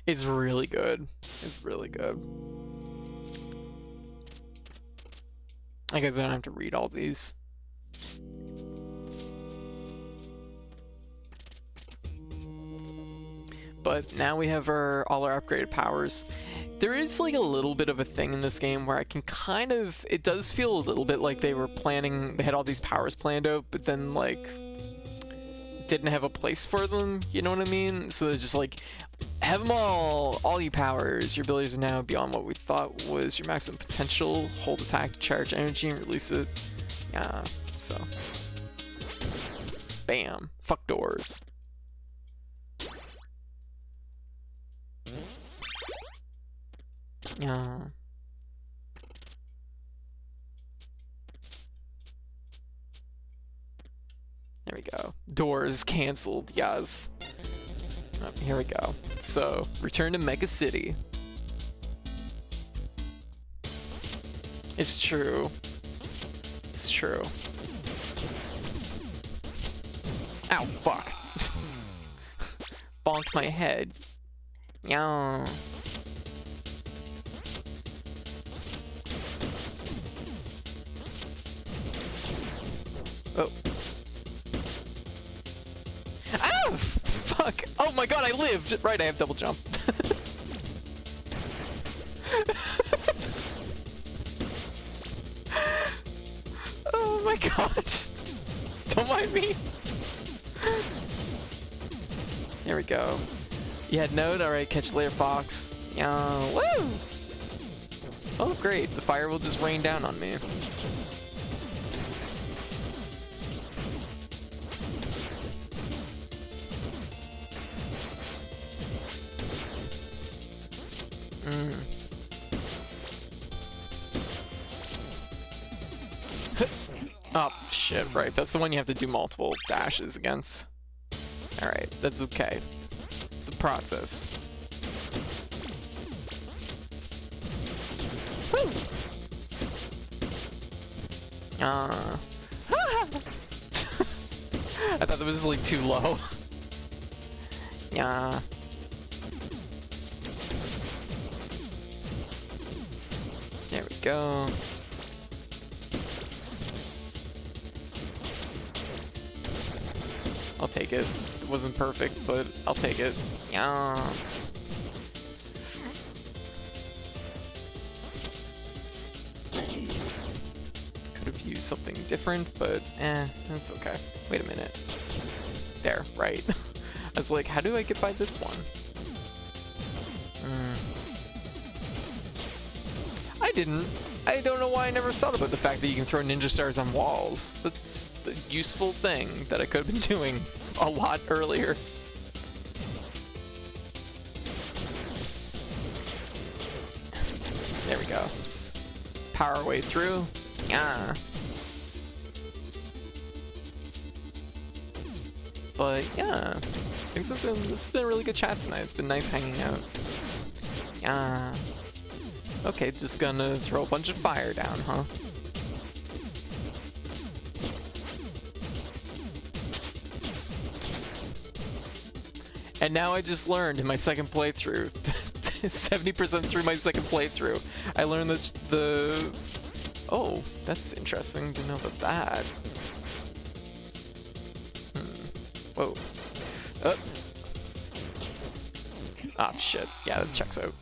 It's really good. It's really good. I guess I don't have to read all these. But now we have all our upgraded powers. There is like a little bit of a thing in this game where I can kind of, it does feel a little bit like they had all these powers planned out, but then like didn't have a place for them, you know what I mean? So they're just like, have them all you powers. Your abilities are now beyond what we thought was your maximum potential. Hold attack, charge energy, and release it. Yeah, so. Bam. Fuck doors. Yeah. There we go. Doors canceled, yes. Oh, here we go. So, return to Mega City. It's true. It's true. Ow, fuck. Bonked my head. Yeah. Oh. fuck? Oh my god, I lived! Right, I have double jump. Oh my god. Don't mind me. There we go. You had node? Alright, catch you later, Fox. Yeah, woo! Oh, great. The fire will just rain down on me. Oh, shit, right. That's the one you have to do multiple dashes against. Alright, that's okay. It's a process. Woo! I thought that was like too low. Yeah. There we go. I'll take it. It wasn't perfect, but I'll take it. Yeah. Could have used something different, but that's okay. Wait a minute. There, right. I was like, how do I get by this one? I didn't. I don't know why I never thought about the fact that you can throw ninja stars on walls. That's a useful thing that I could have been doing a lot earlier. There we go. Just power our way through. Yeah. But yeah, this has been a really good chat tonight. It's been nice hanging out. Yeah. Okay, just gonna throw a bunch of fire down, huh? And now I just learned in my second playthrough, 70% through my second playthrough, I learned that the... Oh, that's interesting. Didn't know about that. Whoa. Oh, shit. Yeah, that checks out.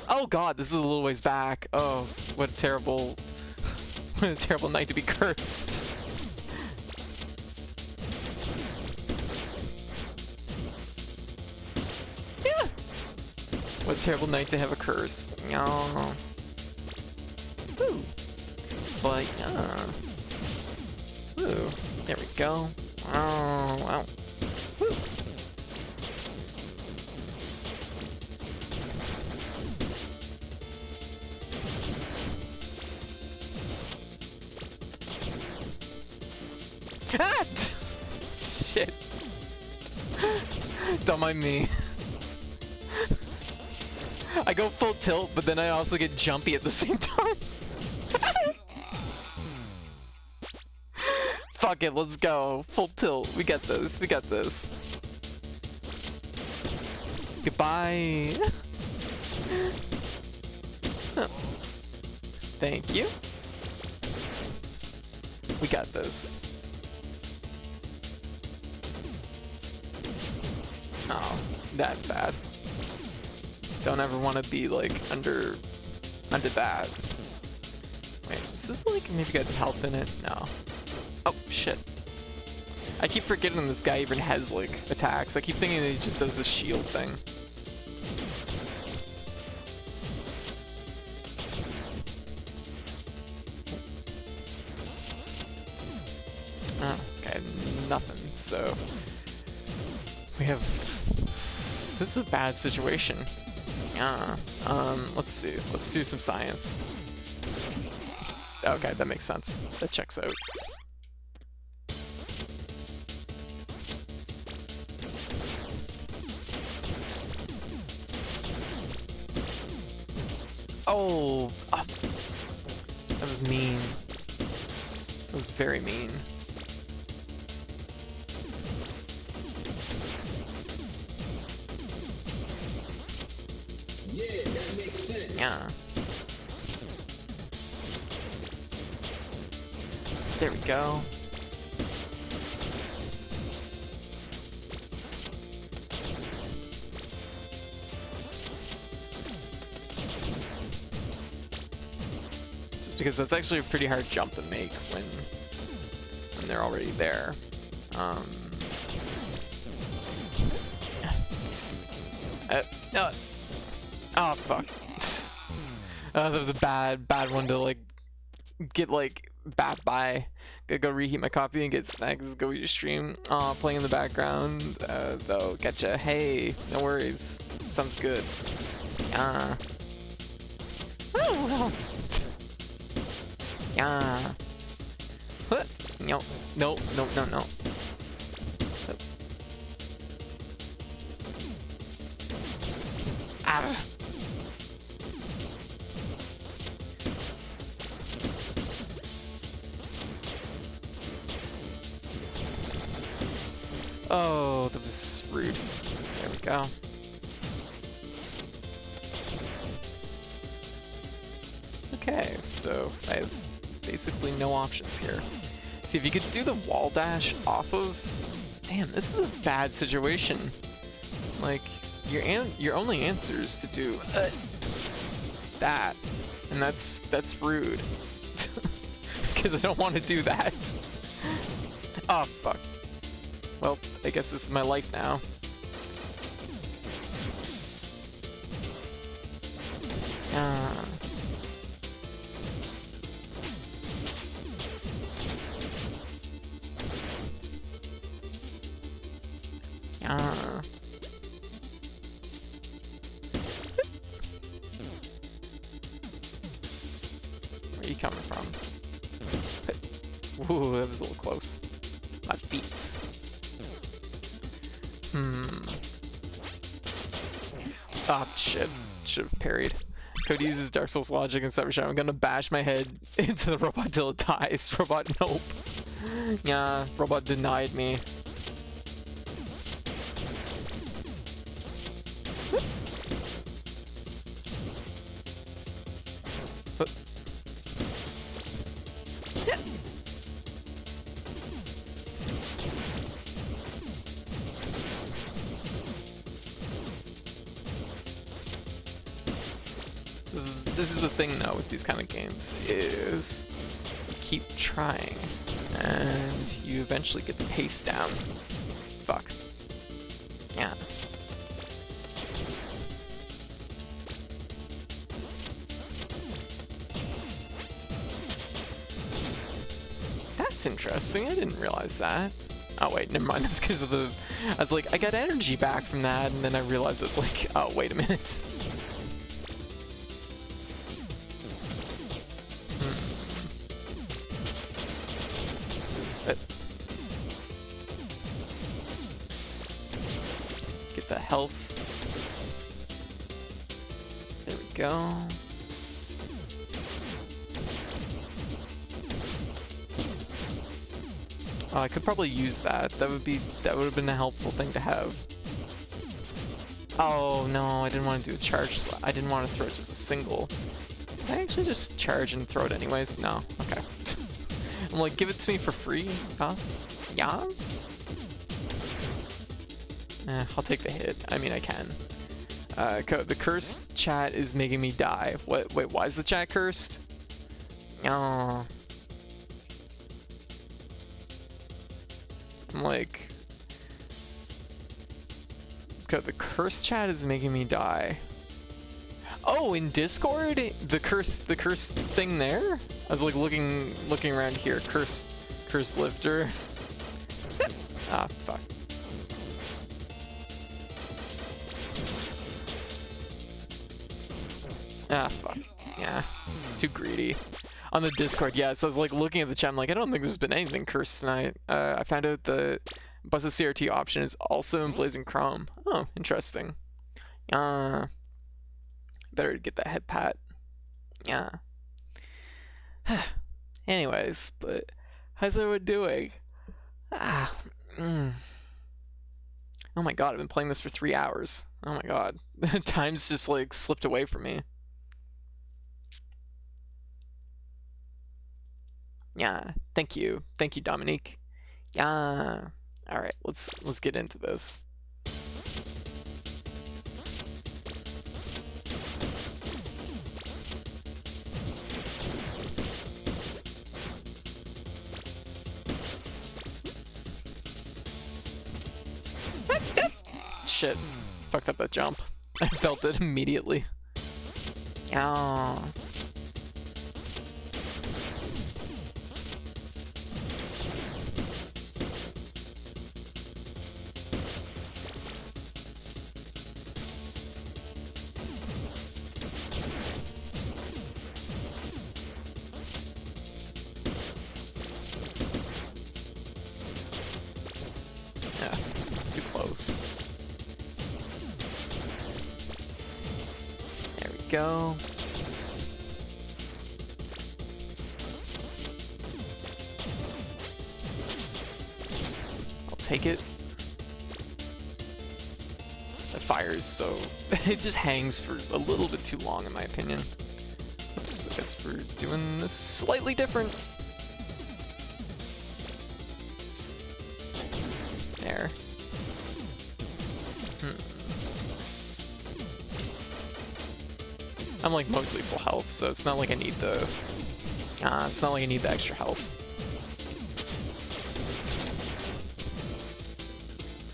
Oh god, this is a little ways back. Oh, what a terrible night to be cursed. Yeah. What a terrible night to have a curse. Oh. Woo. But yeah. Woo. There we go. Oh, wow. Woo. Ah! Shit. Don't mind me. I go full tilt, but then I also get jumpy at the same time. Fuck it, let's go. Full tilt. We got this. We got this. Goodbye. Thank you. We got this. Oh, that's bad. Don't ever want to be like under that. Wait, is this like maybe got health in it? No. Oh shit. I keep forgetting this guy even has like attacks. I keep thinking that he just does this shield thing. Oh, okay, nothing. So we have. This is a bad situation. Yeah. Let's see. Let's do some science. Okay, that makes sense. That checks out. Oh, that was mean. That was very mean. Yeah, that makes sense. Yeah. There we go. because that's actually a pretty hard jump to make when they're already there. Oh fuck. That was a bad one to like get like bat by. Gotta go reheat my coffee and get snacks. Go your stream. Playing in the background though. Getcha. Hey, no worries. Sounds good. Yeah. Oh. Yeah. No. No. No. No. No. Ah. Oh, that was rude. There we go. Okay, so I have basically no options here. See, if you could do the wall dash off of... Damn, this is a bad situation. Like, your only answer is to do that. And that's rude. Because I don't want to do that. Oh, fuck. Well, I guess this is my life now. Where are you coming from? Ooh, that was a little close. My feet. Ah, shit. Should have parried. Cody uses Dark Souls logic and CyberShadow. I'm gonna bash my head into the robot till it dies. Robot, nope. Yeah, robot denied me. This is the thing though with these kind of games, is you keep trying and you eventually get the pace down. Fuck. Yeah. That's interesting, I didn't realize that. Oh wait, never mind, that's because of the... I was like, I got energy back from that, and then I realized it's like, oh wait a minute. Get the health. There we go. Oh, I could probably use that. That would have been a helpful thing to have. Oh no, I didn't want to do a charge. I didn't want to throw just a single. Can I actually just charge and throw it anyways? No. Okay. I'm like, give it to me for free, Yas? Yas? I'll take the hit. I mean, I can. The cursed chat is making me die. What? Wait, why is the chat cursed? Oh. I'm like... the cursed chat is making me die. Oh, in Discord? The cursed thing there? I was like looking around here. Cursed lifter. Ah, fuck. Ah, fuck. Yeah. Too greedy. On the Discord, yeah, so I was like looking at the chat, I'm like, I don't think there's been anything cursed tonight. I found out the Busted CRT option is also in Blazing Chrome. Oh, interesting. Better get that head pat. Yeah. Anyways, but how's everyone doing? Oh my god, I've been playing this for 3 hours. Oh my god. Time's just like slipped away from me. Yeah, thank you, Dominique. Yeah. All right, let's get into this. shit. Fucked up that jump. I felt it immediately. Oh. Yeah, too close. There we go. I'll take it. That fires, so it just hangs for a little bit too long in my opinion. Oops, I guess we're doing this slightly different. There. I'm like mostly full health, so it's not like I need the extra health.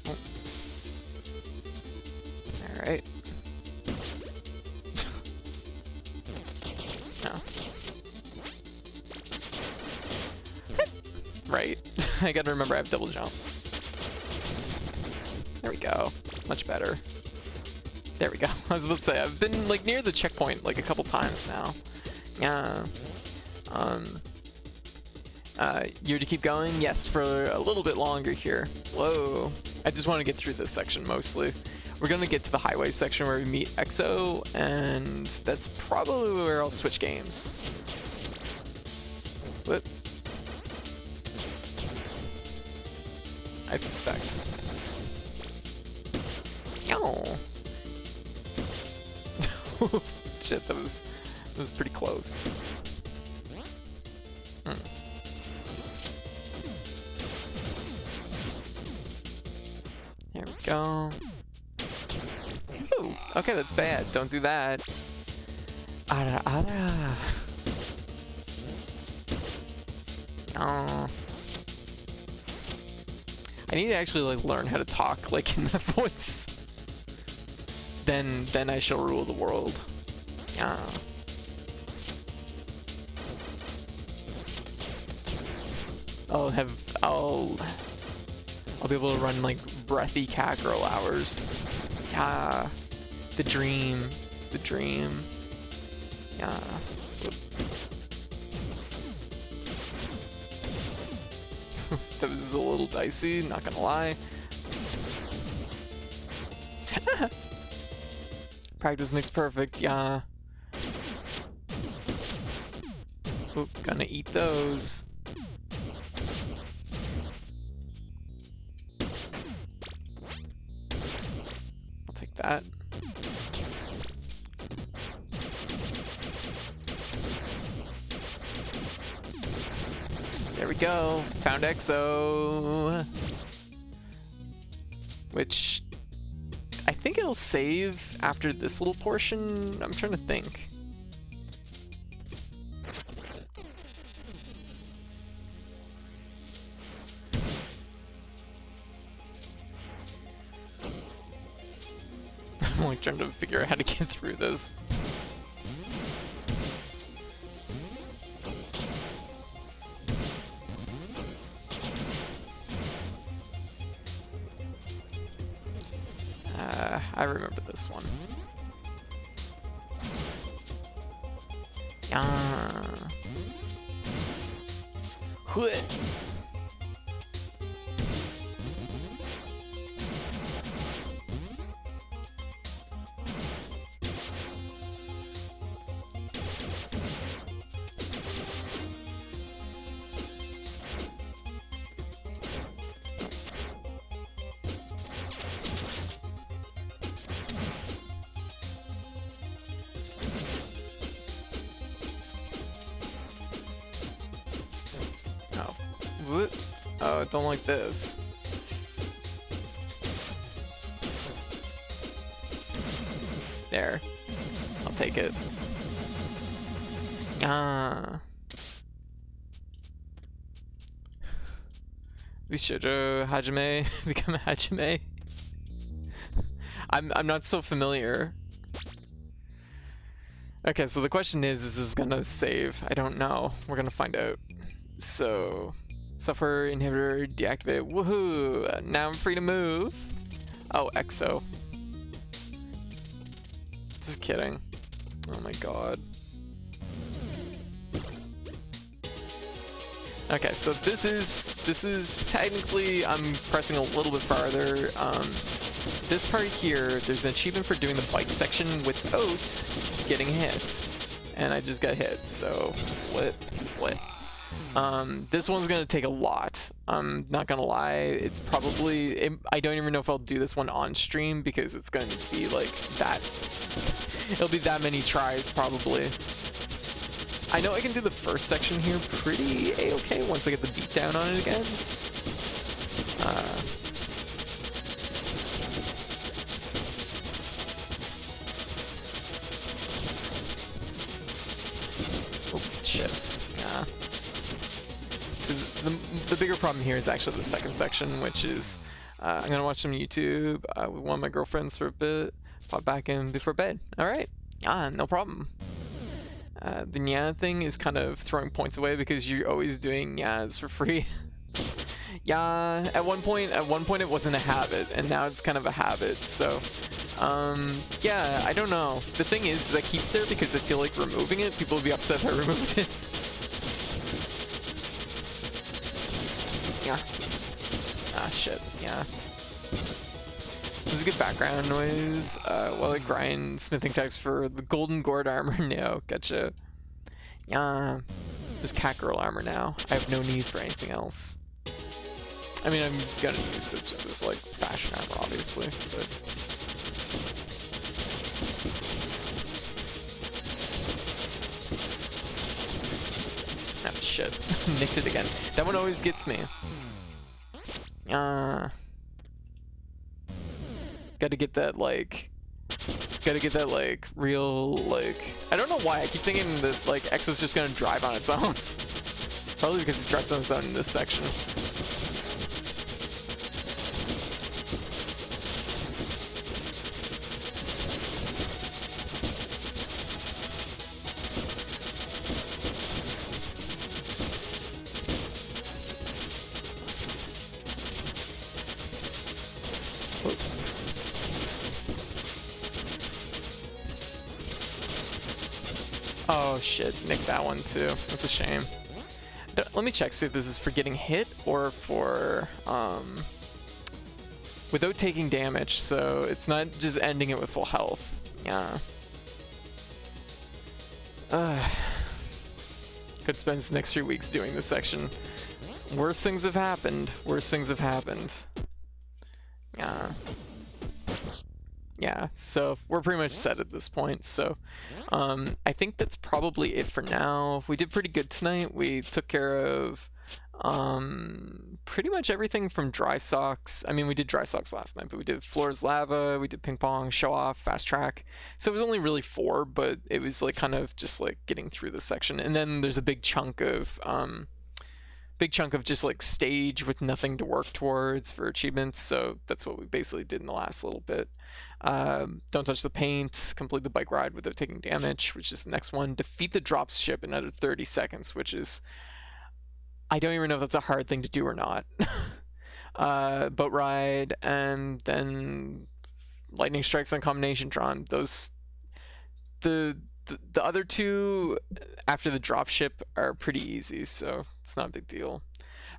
Oh. All right. No. Right. I gotta remember I have double jump. There we go. Much better. There we go. I was about to say, I've been like near the checkpoint like a couple times now. Yeah. You're to keep going? Yes, for a little bit longer here. Whoa. I just want to get through this section mostly. We're gonna get to the highway section where we meet EXO, and that's probably where I'll switch games. What? I suspect. Oh. Shit, that was pretty close. There we go. Ooh, okay, that's bad. Don't do that. Ara ara. Oh. I need to actually like learn how to talk like in that voice. Then I shall rule the world. Yeah. I'll be able to run like breathy cat girl hours. Yeah. The dream. The dream. Yeah. That was a little dicey, not gonna lie. Practice makes perfect, yeah. Ooh, gonna eat those. I'll take that. There we go. Found EXO. Which I think it'll save after this little portion. I'm trying to think. I'm like trying to figure out how to get through this. I remember this one. Yeah. Hut. Oh, I don't like this. There. I'll take it. Ah. We should Hajime become a Hajime. I'm not so familiar. Okay, so the question is this gonna save? I don't know. We're gonna find out. So, software inhibitor deactivate. Woohoo! Now I'm free to move. Oh, EXO. Just kidding. Oh my god. Okay, so this is technically, I'm pressing a little bit farther. This part here, there's an achievement for doing the bike section without getting hit, and I just got hit. So flip. This one's gonna take a lot. I'm not gonna lie. It's probably, I don't even know if I'll do this one on stream because it's going to be like that. It'll be that many tries probably. I know I can do the first section here pretty a-okay once I get the beat down on it again. Oh, shit. Yeah. So the bigger problem here is actually the second section, which is I'm gonna watch some YouTube with one of my girlfriends for a bit, pop back in before bed. Alright. No problem. The Nya thing is kind of throwing points away because you're always doing Nyas for free. Yeah, at one point it wasn't a habit, and now it's kind of a habit, so yeah, I don't know. The thing is I keep it there because I feel like removing it, people would be upset if I removed it. Yeah. Ah, shit, yeah. This is a good background noise while I grind smithing text for the golden gourd armor. No, gotcha. There's cat girl armor now. I have no need for anything else. I mean, I'm gonna use it just as like fashion armor, obviously, but. Ah, shit. Nicked it again. That one always gets me. Gotta get that like real, like, I don't know why I keep thinking that like X is just gonna drive on its own. Probably because it drives on its own in this section. Oh shit, nicked that one too. That's a shame. Let me check, see if this is for getting hit or for without taking damage, so it's not just ending it with full health. Yeah. Could spend the next 3 weeks doing this section. Worse things have happened. Worse things have happened. Yeah, so we're pretty much set at this point, so I think that's probably it for now. We did pretty good tonight. We took care of pretty much everything from dry socks. I mean, we did dry socks last night, but we did floors lava, we did ping pong, show off, fast track. So it was only really 4, but it was like kind of just like getting through this section. And then there's a big chunk of just like stage with nothing to work towards for achievements, so that's what we basically did in the last little bit. Don't touch the paint, complete the bike ride without taking damage, which is the next one. Defeat the drop ship in under 30 seconds, which is, I don't even know if that's a hard thing to do or not. Boat ride, and then lightning strikes on combination drawn. Those, the other two after the dropship are pretty easy, so it's not a big deal.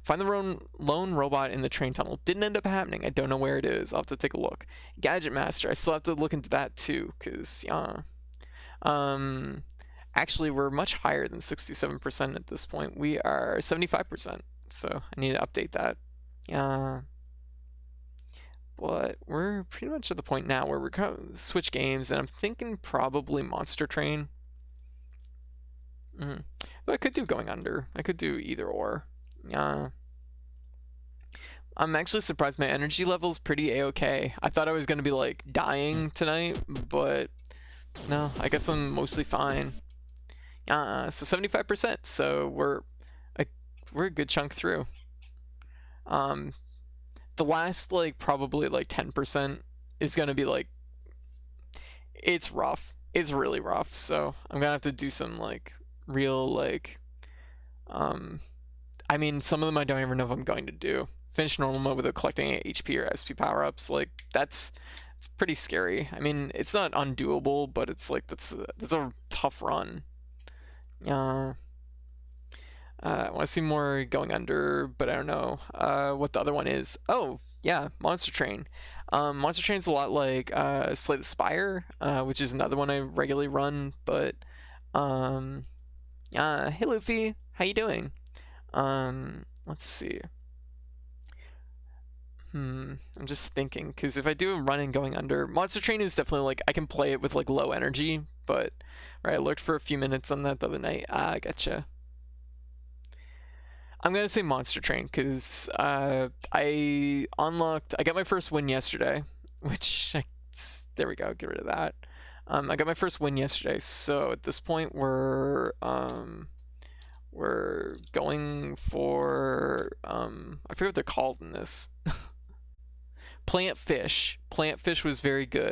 Find the lone robot in the train tunnel. Didn't end up happening. I don't know where it is. I'll have to take a look. Gadget Master. I still have to look into that too, because yeah. Actually, we're much higher than 67% at this point. We are 75%, so I need to update that. Yeah. But we're pretty much at the point now where we're going to switch games, and I'm thinking probably Monster Train. But I could do Going Under. I could do either or. I'm actually surprised my energy level's pretty a-okay. I thought I was going to be like dying tonight, but no, I guess I'm mostly fine. So 75%, so we're a good chunk through. The last like probably like 10% is going to be like it's rough. It's really rough. So I'm gonna have to do some like real like, I mean, some of them I don't even know if I'm going to do. Finish normal mode without collecting HP or SP power ups. Like it's pretty scary. I mean, it's not undoable, but it's like that's a tough run. I want to see more going under, but I don't know what the other one is. Oh, yeah, Monster Train. Monster Train's a lot like Slay the Spire, which is another one I regularly run. But hey Luffy, how you doing? Let's see. I'm just thinking, because if I do a run in going under, Monster Train is definitely like I can play it with like low energy, but right, I lurked for a few minutes on that the other night. I gotcha. I'm gonna say Monster Train because I got my first win yesterday, which there we go. Get rid of that. I got my first win yesterday, so at this point we're going for I forget what they're called in this. Plant Fish. Plant Fish was very good.